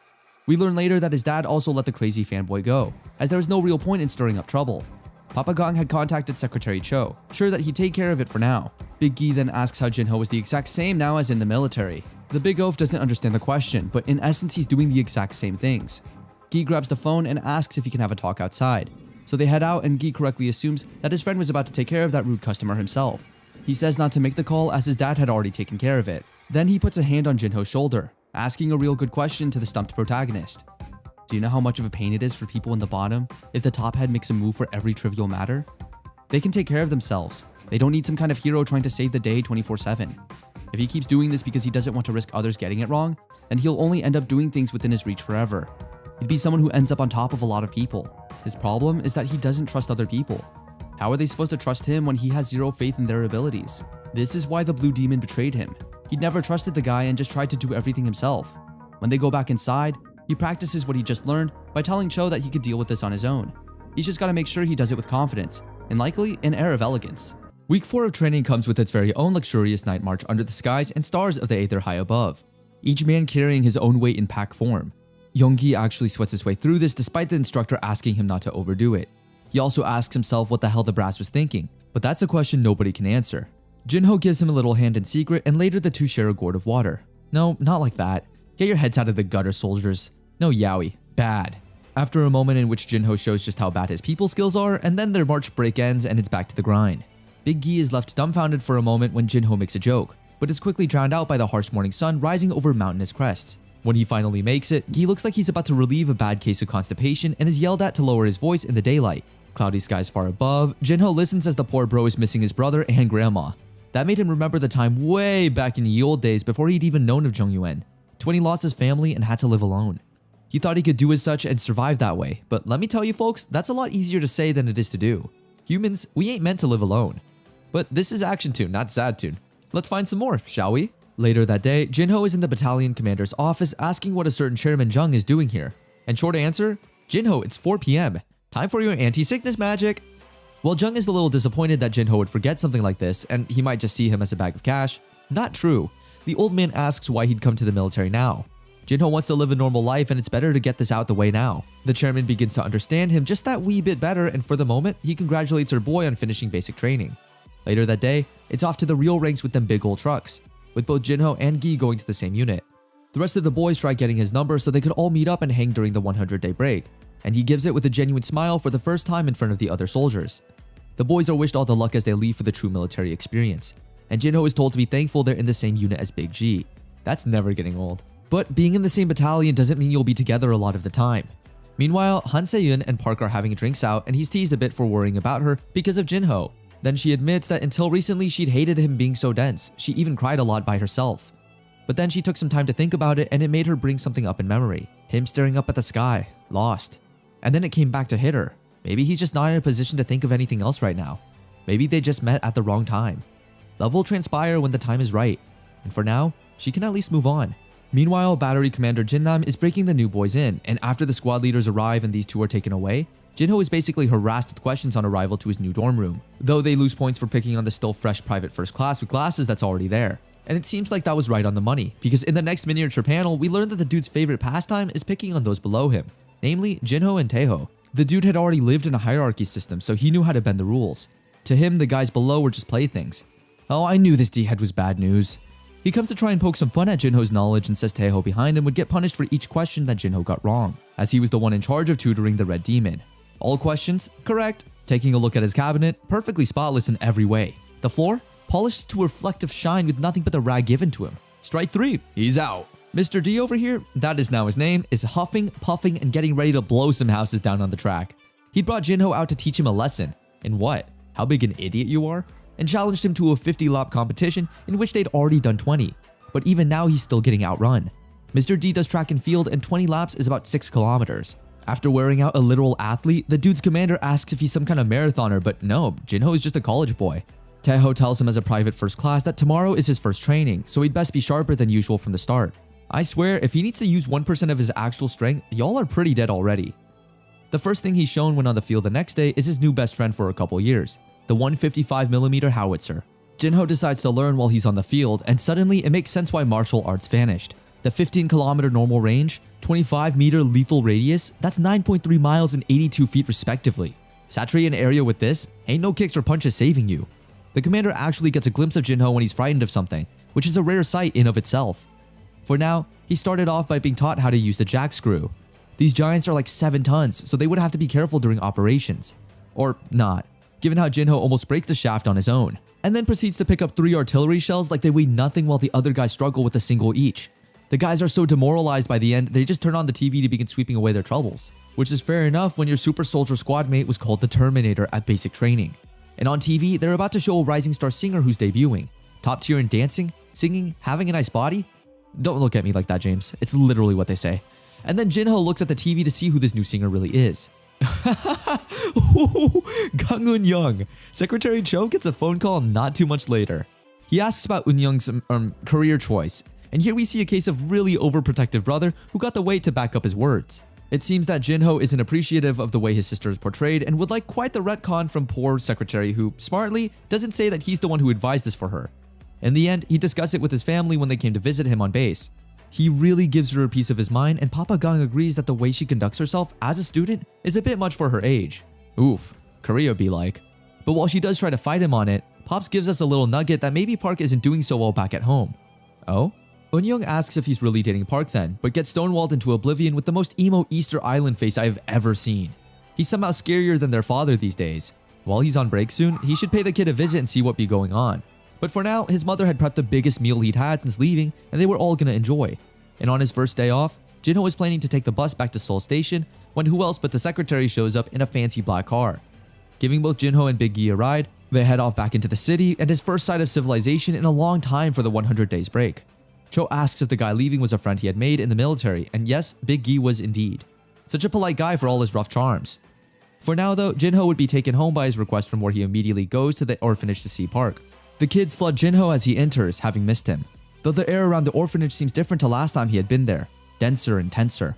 We learn later that his dad also let the crazy fanboy go, as there was no real point in stirring up trouble. Papa Gong had contacted Secretary Cho, sure that he'd take care of it for now. Big Gi then asks how Jinho was the exact same now as in the military. The big oaf doesn't understand the question, but in essence he's doing the exact same things. Gi grabs the phone and asks if he can have a talk outside. So they head out and Gi correctly assumes that his friend was about to take care of that rude customer himself. He says not to make the call as his dad had already taken care of it. Then he puts a hand on Jinho's shoulder, asking a real good question to the stumped protagonist. Do you know how much of a pain it is for people in the bottom if the top head makes a move for every trivial matter? They can take care of themselves. They don't need some kind of hero trying to save the day 24/7. If he keeps doing this because he doesn't want to risk others getting it wrong, then he'll only end up doing things within his reach forever. He'd be someone who ends up on top of a lot of people. His problem is that he doesn't trust other people. How are they supposed to trust him when he has zero faith in their abilities? This is why the blue demon betrayed him. He'd never trusted the guy and just tried to do everything himself. When they go back inside, he practices what he just learned by telling Cho that he could deal with this on his own. He's just gotta make sure he does it with confidence, and likely an air of elegance. Week 4 of training comes with its very own luxurious night march under the skies and stars of the Aether high above, each man carrying his own weight in pack form. Yoongi actually sweats his way through this despite the instructor asking him not to overdo it. He also asks himself what the hell the brass was thinking, but that's a question nobody can answer. Jinho gives him a little hand in secret and later the two share a gourd of water. No, not like that. Get your heads out of the gutter, soldiers. No yaoi. Bad. After a moment in which Jinho shows just how bad his people skills are, and then their march break ends and it's back to the grind. Big Gi is left dumbfounded for a moment when Jinho makes a joke, but is quickly drowned out by the harsh morning sun rising over mountainous crests. When he finally makes it, he looks like he's about to relieve a bad case of constipation and is yelled at to lower his voice in the daylight. Cloudy skies far above, Jinho listens as the poor bro is missing his brother and grandma. That made him remember the time way back in the old days before he'd even known of Jung Yuen, when he lost his family and had to live alone. He thought he could do as such and survive that way, but let me tell you folks, that's a lot easier to say than it is to do. Humans, we ain't meant to live alone. But this is action tune, not sad tune. Let's find some more, shall we? Later that day, Jinho is in the battalion commander's office asking what a certain Chairman Jung is doing here. And short answer, Jinho, it's 4 PM. Time for your anti-sickness magic. Well, Jung is a little disappointed that Jinho would forget something like this and he might just see him as a bag of cash. Not true. The old man asks why he'd come to the military now. Jinho wants to live a normal life and it's better to get this out the way now. The chairman begins to understand him just that wee bit better and for the moment, he congratulates her boy on finishing basic training. Later that day, it's off to the real ranks with them big old trucks, with both Jinho and Gi going to the same unit. The rest of the boys try getting his number so they could all meet up and hang during the 100-day break, and he gives it with a genuine smile for the first time in front of the other soldiers. The boys are wished all the luck as they leave for the true military experience, and Jinho is told to be thankful they're in the same unit as Big G. That's never getting old. But being in the same battalion doesn't mean you'll be together a lot of the time. Meanwhile, Han Se-eun and Park are having drinks out and he's teased a bit for worrying about her because of Jinho. Then she admits that until recently she'd hated him being so dense, she even cried a lot by herself. But then she took some time to think about it and it made her bring something up in memory. Him staring up at the sky, lost. And then it came back to hit her. Maybe he's just not in a position to think of anything else right now. Maybe they just met at the wrong time. Love will transpire when the time is right. And for now, she can at least move on. Meanwhile, Battery Commander Jinnam is breaking the new boys in, and after the squad leaders arrive and these two are taken away, Jinho is basically harassed with questions on arrival to his new dorm room, though they lose points for picking on the still fresh private first class with glasses that's already there. And it seems like that was right on the money, because in the next miniature panel, we learn that the dude's favorite pastime is picking on those below him, namely Jinho and Taeho. The dude had already lived in a hierarchy system, so he knew how to bend the rules. To him, the guys below were just playthings. Oh, I knew this D-head was bad news. He comes to try and poke some fun at Jinho's knowledge and says Taeho behind him would get punished for each question that Jinho got wrong, as he was the one in charge of tutoring the Red Demon. All questions? Correct. Taking a look at his cabinet, perfectly spotless in every way. The floor? Polished to a reflective shine with nothing but the rag given to him. Strike 3. He's out. Mr. D over here, that is now his name, is huffing, puffing, and getting ready to blow some houses down on the track. He brought Jinho out to teach him a lesson. In what? How big an idiot you are? And challenged him to a 50-lap competition in which they'd already done 20. But even now he's still getting outrun. Mr. D does track and field and 20 laps is about 6 kilometers. After wearing out a literal athlete, the dude's commander asks if he's some kind of marathoner, but no, Jinho is just a college boy. Taeho tells him as a private first class that tomorrow is his first training, so he'd best be sharper than usual from the start. I swear, if he needs to use 1% of his actual strength, y'all are pretty dead already. The first thing he's shown when on the field the next day is his new best friend for a couple years, the 155mm howitzer. Jinho decides to learn while he's on the field, and suddenly it makes sense why martial arts vanished. The 15km normal range, 25m lethal radius, that's 9.3 miles and 82 feet respectively. Saturate an area with this, ain't no kicks or punches saving you. The commander actually gets a glimpse of Jinho when he's frightened of something, which is a rare sight in of itself. For now, he started off by being taught how to use the jack screw. These giants are like 7 tons, so they would have to be careful during operations. Or not, given how Jinho almost breaks the shaft on his own, and then proceeds to pick up 3 artillery shells like they weigh nothing while the other guys struggle with a single each. The guys are so demoralized by the end, they just turn on the TV to begin sweeping away their troubles. Which is fair enough when your super soldier squad mate was called the Terminator at basic training. And on TV, they're about to show a rising star singer who's debuting. Top tier in dancing, singing, having a nice body. Don't look at me like that, James. It's literally what they say. And then Jinho looks at the TV to see who this new singer really is. Gang Eun-young. Secretary Cho gets a phone call not too much later. He asks about Eun-young's career choice. And here we see a case of really overprotective brother who got the weight to back up his words. It seems that Jinho isn't appreciative of the way his sister is portrayed and would like quite the retcon from poor secretary who, smartly, doesn't say that he's the one who advised this for her. In the end, he discussed it with his family when they came to visit him on base. He really gives her a piece of his mind, and Papa Gang agrees that the way she conducts herself as a student is a bit much for her age. Oof, Korea be like. But while she does try to fight him on it, Pops gives us a little nugget that maybe Park isn't doing so well back at home. Oh? Eun-young asks if he's really dating Park then, but gets stonewalled into oblivion with the most emo Easter Island face I have ever seen. He's somehow scarier than their father these days. While he's on break soon, he should pay the kid a visit and see what be going on. But for now, his mother had prepped the biggest meal he'd had since leaving, and they were all gonna enjoy. And on his first day off, Jinho was planning to take the bus back to Seoul Station when who else but the secretary shows up in a fancy black car. Giving both Jinho and Big Gi a ride, they head off back into the city and his first sight of civilization in a long time for the 100 days break. Cho asks if the guy leaving was a friend he had made in the military, and yes, Big Gi was indeed. Such a polite guy for all his rough charms. For now though, Jinho would be taken home by his request from where he immediately goes to the orphanage to see Park. The kids flood Jinho as he enters, having missed him. Though the air around the orphanage seems different to last time he had been there, denser and tenser.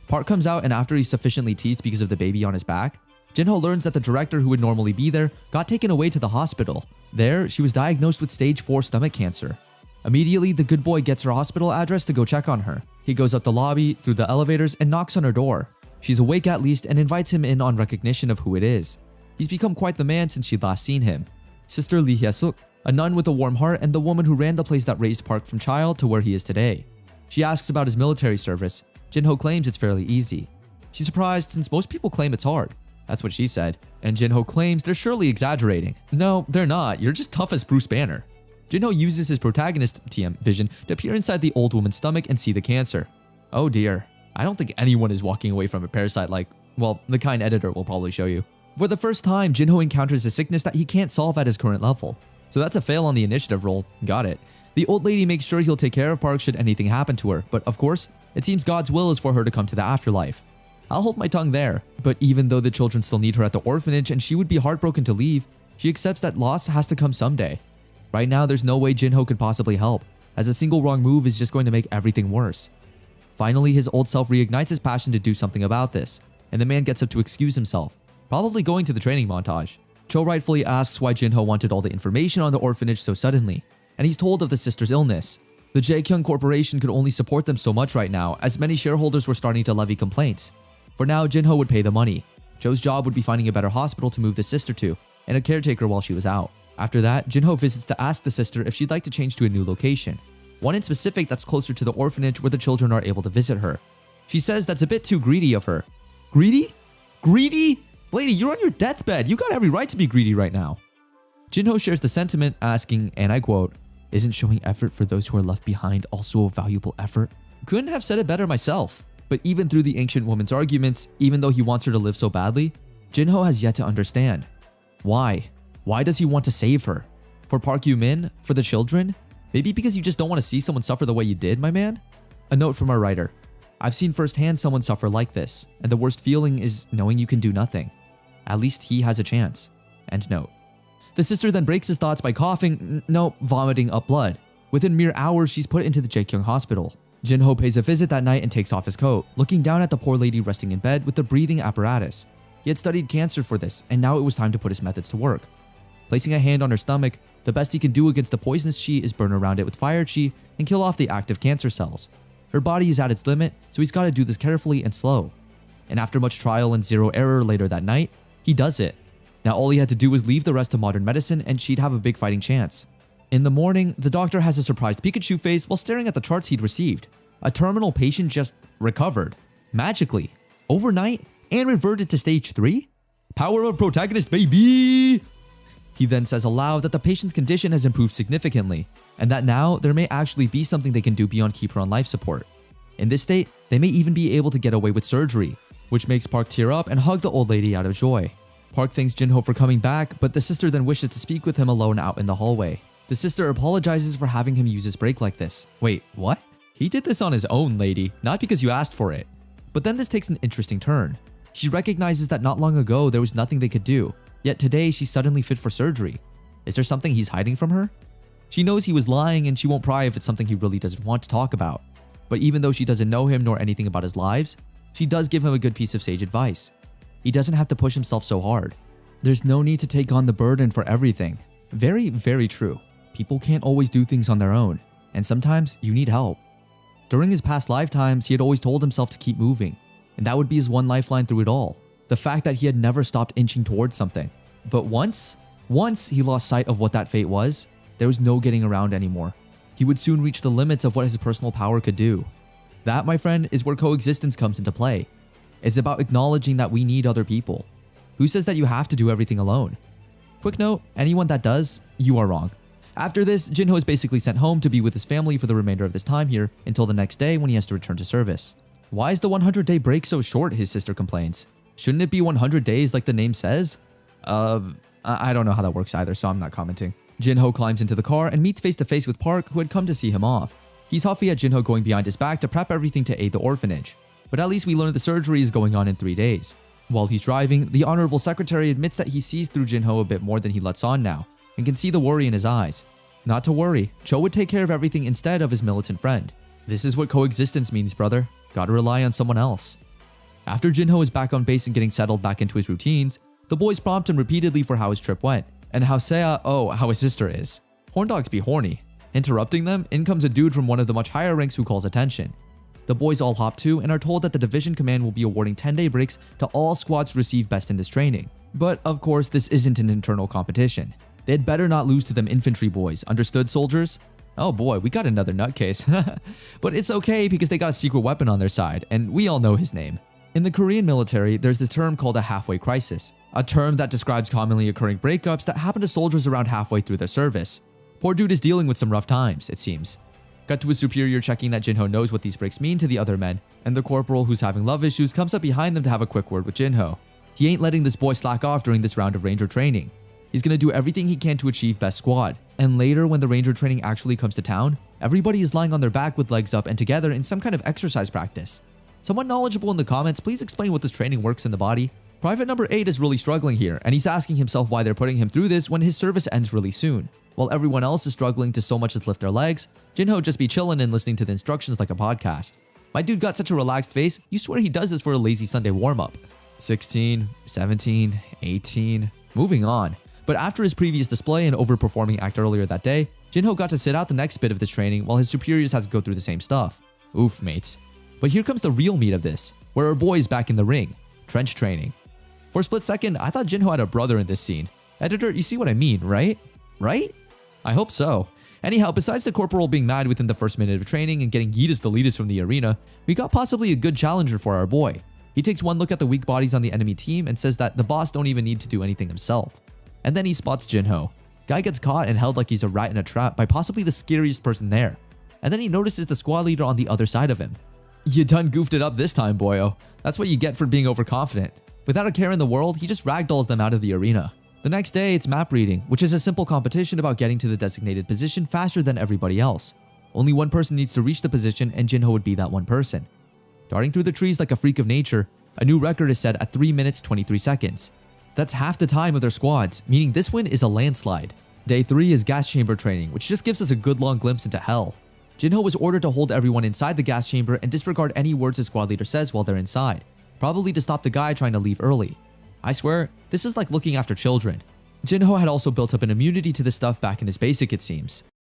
Park comes out, and after he's sufficiently teased because of the baby on his back, Jinho learns that the director who would normally be there got taken away to the hospital. There, she was diagnosed with stage 4 stomach cancer. Immediately, the good boy gets her hospital address to go check on her. He goes up the lobby, through the elevators, and knocks on her door. She's awake at least and invites him in on recognition of who it is. He's become quite the man since she'd last seen him. Sister Lee Hye-suk, a nun with a warm heart and the woman who ran the place that raised Park from child to where he is today. She asks about his military service. Jinho claims it's fairly easy. She's surprised since most people claim it's hard. That's what she said. And Jinho claims they're surely exaggerating. No, they're not. You're just tough as Bruce Banner. Jinho uses his protagonist TM vision to peer inside the old woman's stomach and see the cancer. Oh dear. I don't think anyone is walking away from a parasite like, well, the kind editor will probably show you. For the first time, Jinho encounters a sickness that he can't solve at his current level. So that's a fail on the initiative roll. Got it. The old lady makes sure he'll take care of Park should anything happen to her, but of course, it seems God's will is for her to come to the afterlife. I'll hold my tongue there. But even though the children still need her at the orphanage and she would be heartbroken to leave, she accepts that loss has to come someday. Right now, there's no way Jinho could possibly help, as a single wrong move is just going to make everything worse. Finally, his old self reignites his passion to do something about this, and the man gets up to excuse himself, probably going to the training montage. Cho rightfully asks why Jinho wanted all the information on the orphanage so suddenly, and he's told of the sister's illness. The Jaekyung Corporation could only support them so much right now, as many shareholders were starting to levy complaints. For now, Jinho would pay the money. Cho's job would be finding a better hospital to move the sister to, and a caretaker while she was out. After that, Jinho visits to ask the sister if she'd like to change to a new location, one in specific that's closer to the orphanage where the children are able to visit her. She says that's a bit too greedy of her. Greedy? Greedy? Lady, you're on your deathbed. You got every right to be greedy right now. Jinho shares the sentiment, asking, and I quote, "Isn't showing effort for those who are left behind also a valuable effort?" Couldn't have said it better myself. But even through the ancient woman's arguments, even though he wants her to live so badly, Jinho has yet to understand. Why? Why does he want to save her? For Park Yoo-min? For the children? Maybe because you just don't want to see someone suffer the way you did, my man? A note from our writer. I've seen firsthand someone suffer like this, and the worst feeling is knowing you can do nothing. At least he has a chance. End note. The sister then breaks his thoughts by coughing, vomiting up blood. Within mere hours, she's put into the Jaekyung hospital. Jinho pays a visit that night and takes off his coat, looking down at the poor lady resting in bed with the breathing apparatus. He had studied cancer for this, and now it was time to put his methods to work. Placing a hand on her stomach, the best he can do against the poisonous chi is burn around it with fire chi and kill off the active cancer cells. Her body is at its limit, so he's got to do this carefully and slow. And after much trial and zero error later that night, he does it. Now all he had to do was leave the rest to modern medicine and she'd have a big fighting chance. In the morning, the doctor has a surprised Pikachu face while staring at the charts he'd received. A terminal patient just recovered. Magically. Overnight and reverted to stage 3? Power of protagonist, baby! He then says aloud that the patient's condition has improved significantly, and that now there may actually be something they can do beyond keep her on life support. In this state, they may even be able to get away with surgery, which makes Park tear up and hug the old lady out of joy. Park thanks Jinho for coming back, but the sister then wishes to speak with him alone out in the hallway. The sister apologizes for having him use his break like this. Wait, what? He did this on his own, lady, not because you asked for it. But then this takes an interesting turn. She recognizes that not long ago there was nothing they could do, yet today she's suddenly fit for surgery. Is there something he's hiding from her? She knows he was lying and she won't pry if it's something he really doesn't want to talk about. But even though she doesn't know him nor anything about his lives, she does give him a good piece of sage advice. He doesn't have to push himself so hard. There's no need to take on the burden for everything. Very, very true. People can't always do things on their own, and sometimes you need help. During his past lifetimes, he had always told himself to keep moving, and that would be his one lifeline through it all. The fact that he had never stopped inching towards something. But once he lost sight of what that fate was, there was no getting around anymore. He would soon reach the limits of what his personal power could do. That, my friend, is where coexistence comes into play. It's about acknowledging that we need other people. Who says that you have to do everything alone? Quick note, anyone that does, you are wrong. After this, Jinho is basically sent home to be with his family for the remainder of this time here until the next day when he has to return to service. Why is the 100-day break so short, his sister complains. Shouldn't it be 100 days like the name says? I don't know how that works either, so I'm not commenting. Jinho climbs into the car and meets face to face with Park, who had come to see him off. He's huffy at Jinho going behind his back to prep everything to aid the orphanage. But at least we learn the surgery is going on in 3 days. While he's driving, the honorable secretary admits that he sees through Jinho a bit more than he lets on now, and can see the worry in his eyes. Not to worry, Cho would take care of everything instead of his militant friend. This is what coexistence means, brother. Gotta rely on someone else. After Jinho is back on base and getting settled back into his routines, the boys prompt him repeatedly for how his trip went, and how how his sister is. Horn dogs be horny. Interrupting them, in comes a dude from one of the much higher ranks who calls attention. The boys all hop to and are told that the division command will be awarding 10-day breaks to all squads to receive best in this training. But of course, this isn't an internal competition. They'd better not lose to them infantry boys, understood, soldiers? Oh boy, we got another nutcase. But it's okay because they got a secret weapon on their side, and we all know his name. In the Korean military, there's this term called a halfway crisis, a term that describes commonly occurring breakups that happen to soldiers around halfway through their service. Poor dude is dealing with some rough times, it seems. Cut to his superior checking that Jinho knows what these breaks mean to the other men, and the corporal who's having love issues comes up behind them to have a quick word with Jinho. He ain't letting this boy slack off during this round of ranger training. He's gonna do everything he can to achieve best squad, and later when the ranger training actually comes to town, everybody is lying on their back with legs up and together in some kind of exercise practice. Someone knowledgeable in the comments, please explain what this training works in the body. Private number 8 is really struggling here, and he's asking himself why they're putting him through this when his service ends really soon. While everyone else is struggling to so much as lift their legs, Jinho just be chilling and listening to the instructions like a podcast. My dude got such a relaxed face, you swear he does this for a lazy Sunday warm-up. 16, 17, 18, moving on. But after his previous display and overperforming act earlier that day, Jinho got to sit out the next bit of this training while his superiors had to go through the same stuff. Oof, mates. But here comes the real meat of this, where our boy is back in the ring. Trench training. For a split second, I thought Jinho had a brother in this scene. Editor, you see what I mean, right? Right? I hope so. Anyhow, besides the corporal being mad within the first minute of training and getting yeetus deletus from the arena, we got possibly a good challenger for our boy. He takes one look at the weak bodies on the enemy team and says that the boss don't even need to do anything himself. And then he spots Jinho. Guy gets caught and held like he's a rat in a trap by possibly the scariest person there. And then he notices the squad leader on the other side of him. You done goofed it up this time, boyo. That's what you get for being overconfident. Without a care in the world, he just ragdolls them out of the arena. The next day, it's map reading, which is a simple competition about getting to the designated position faster than everybody else. Only one person needs to reach the position, and Jinho would be that one person. Darting through the trees like a freak of nature, a new record is set at 3 minutes 23 seconds. That's half the time of their squads, meaning this win is a landslide. Day 3 is gas chamber training, which just gives us a good long glimpse into hell. Jinho was ordered to hold everyone inside the gas chamber and disregard any words the squad leader says while they're inside, probably to stop the guy trying to leave early. I swear, this is like looking after children. Jinho had also built up an immunity to this stuff back in his basic, it seems.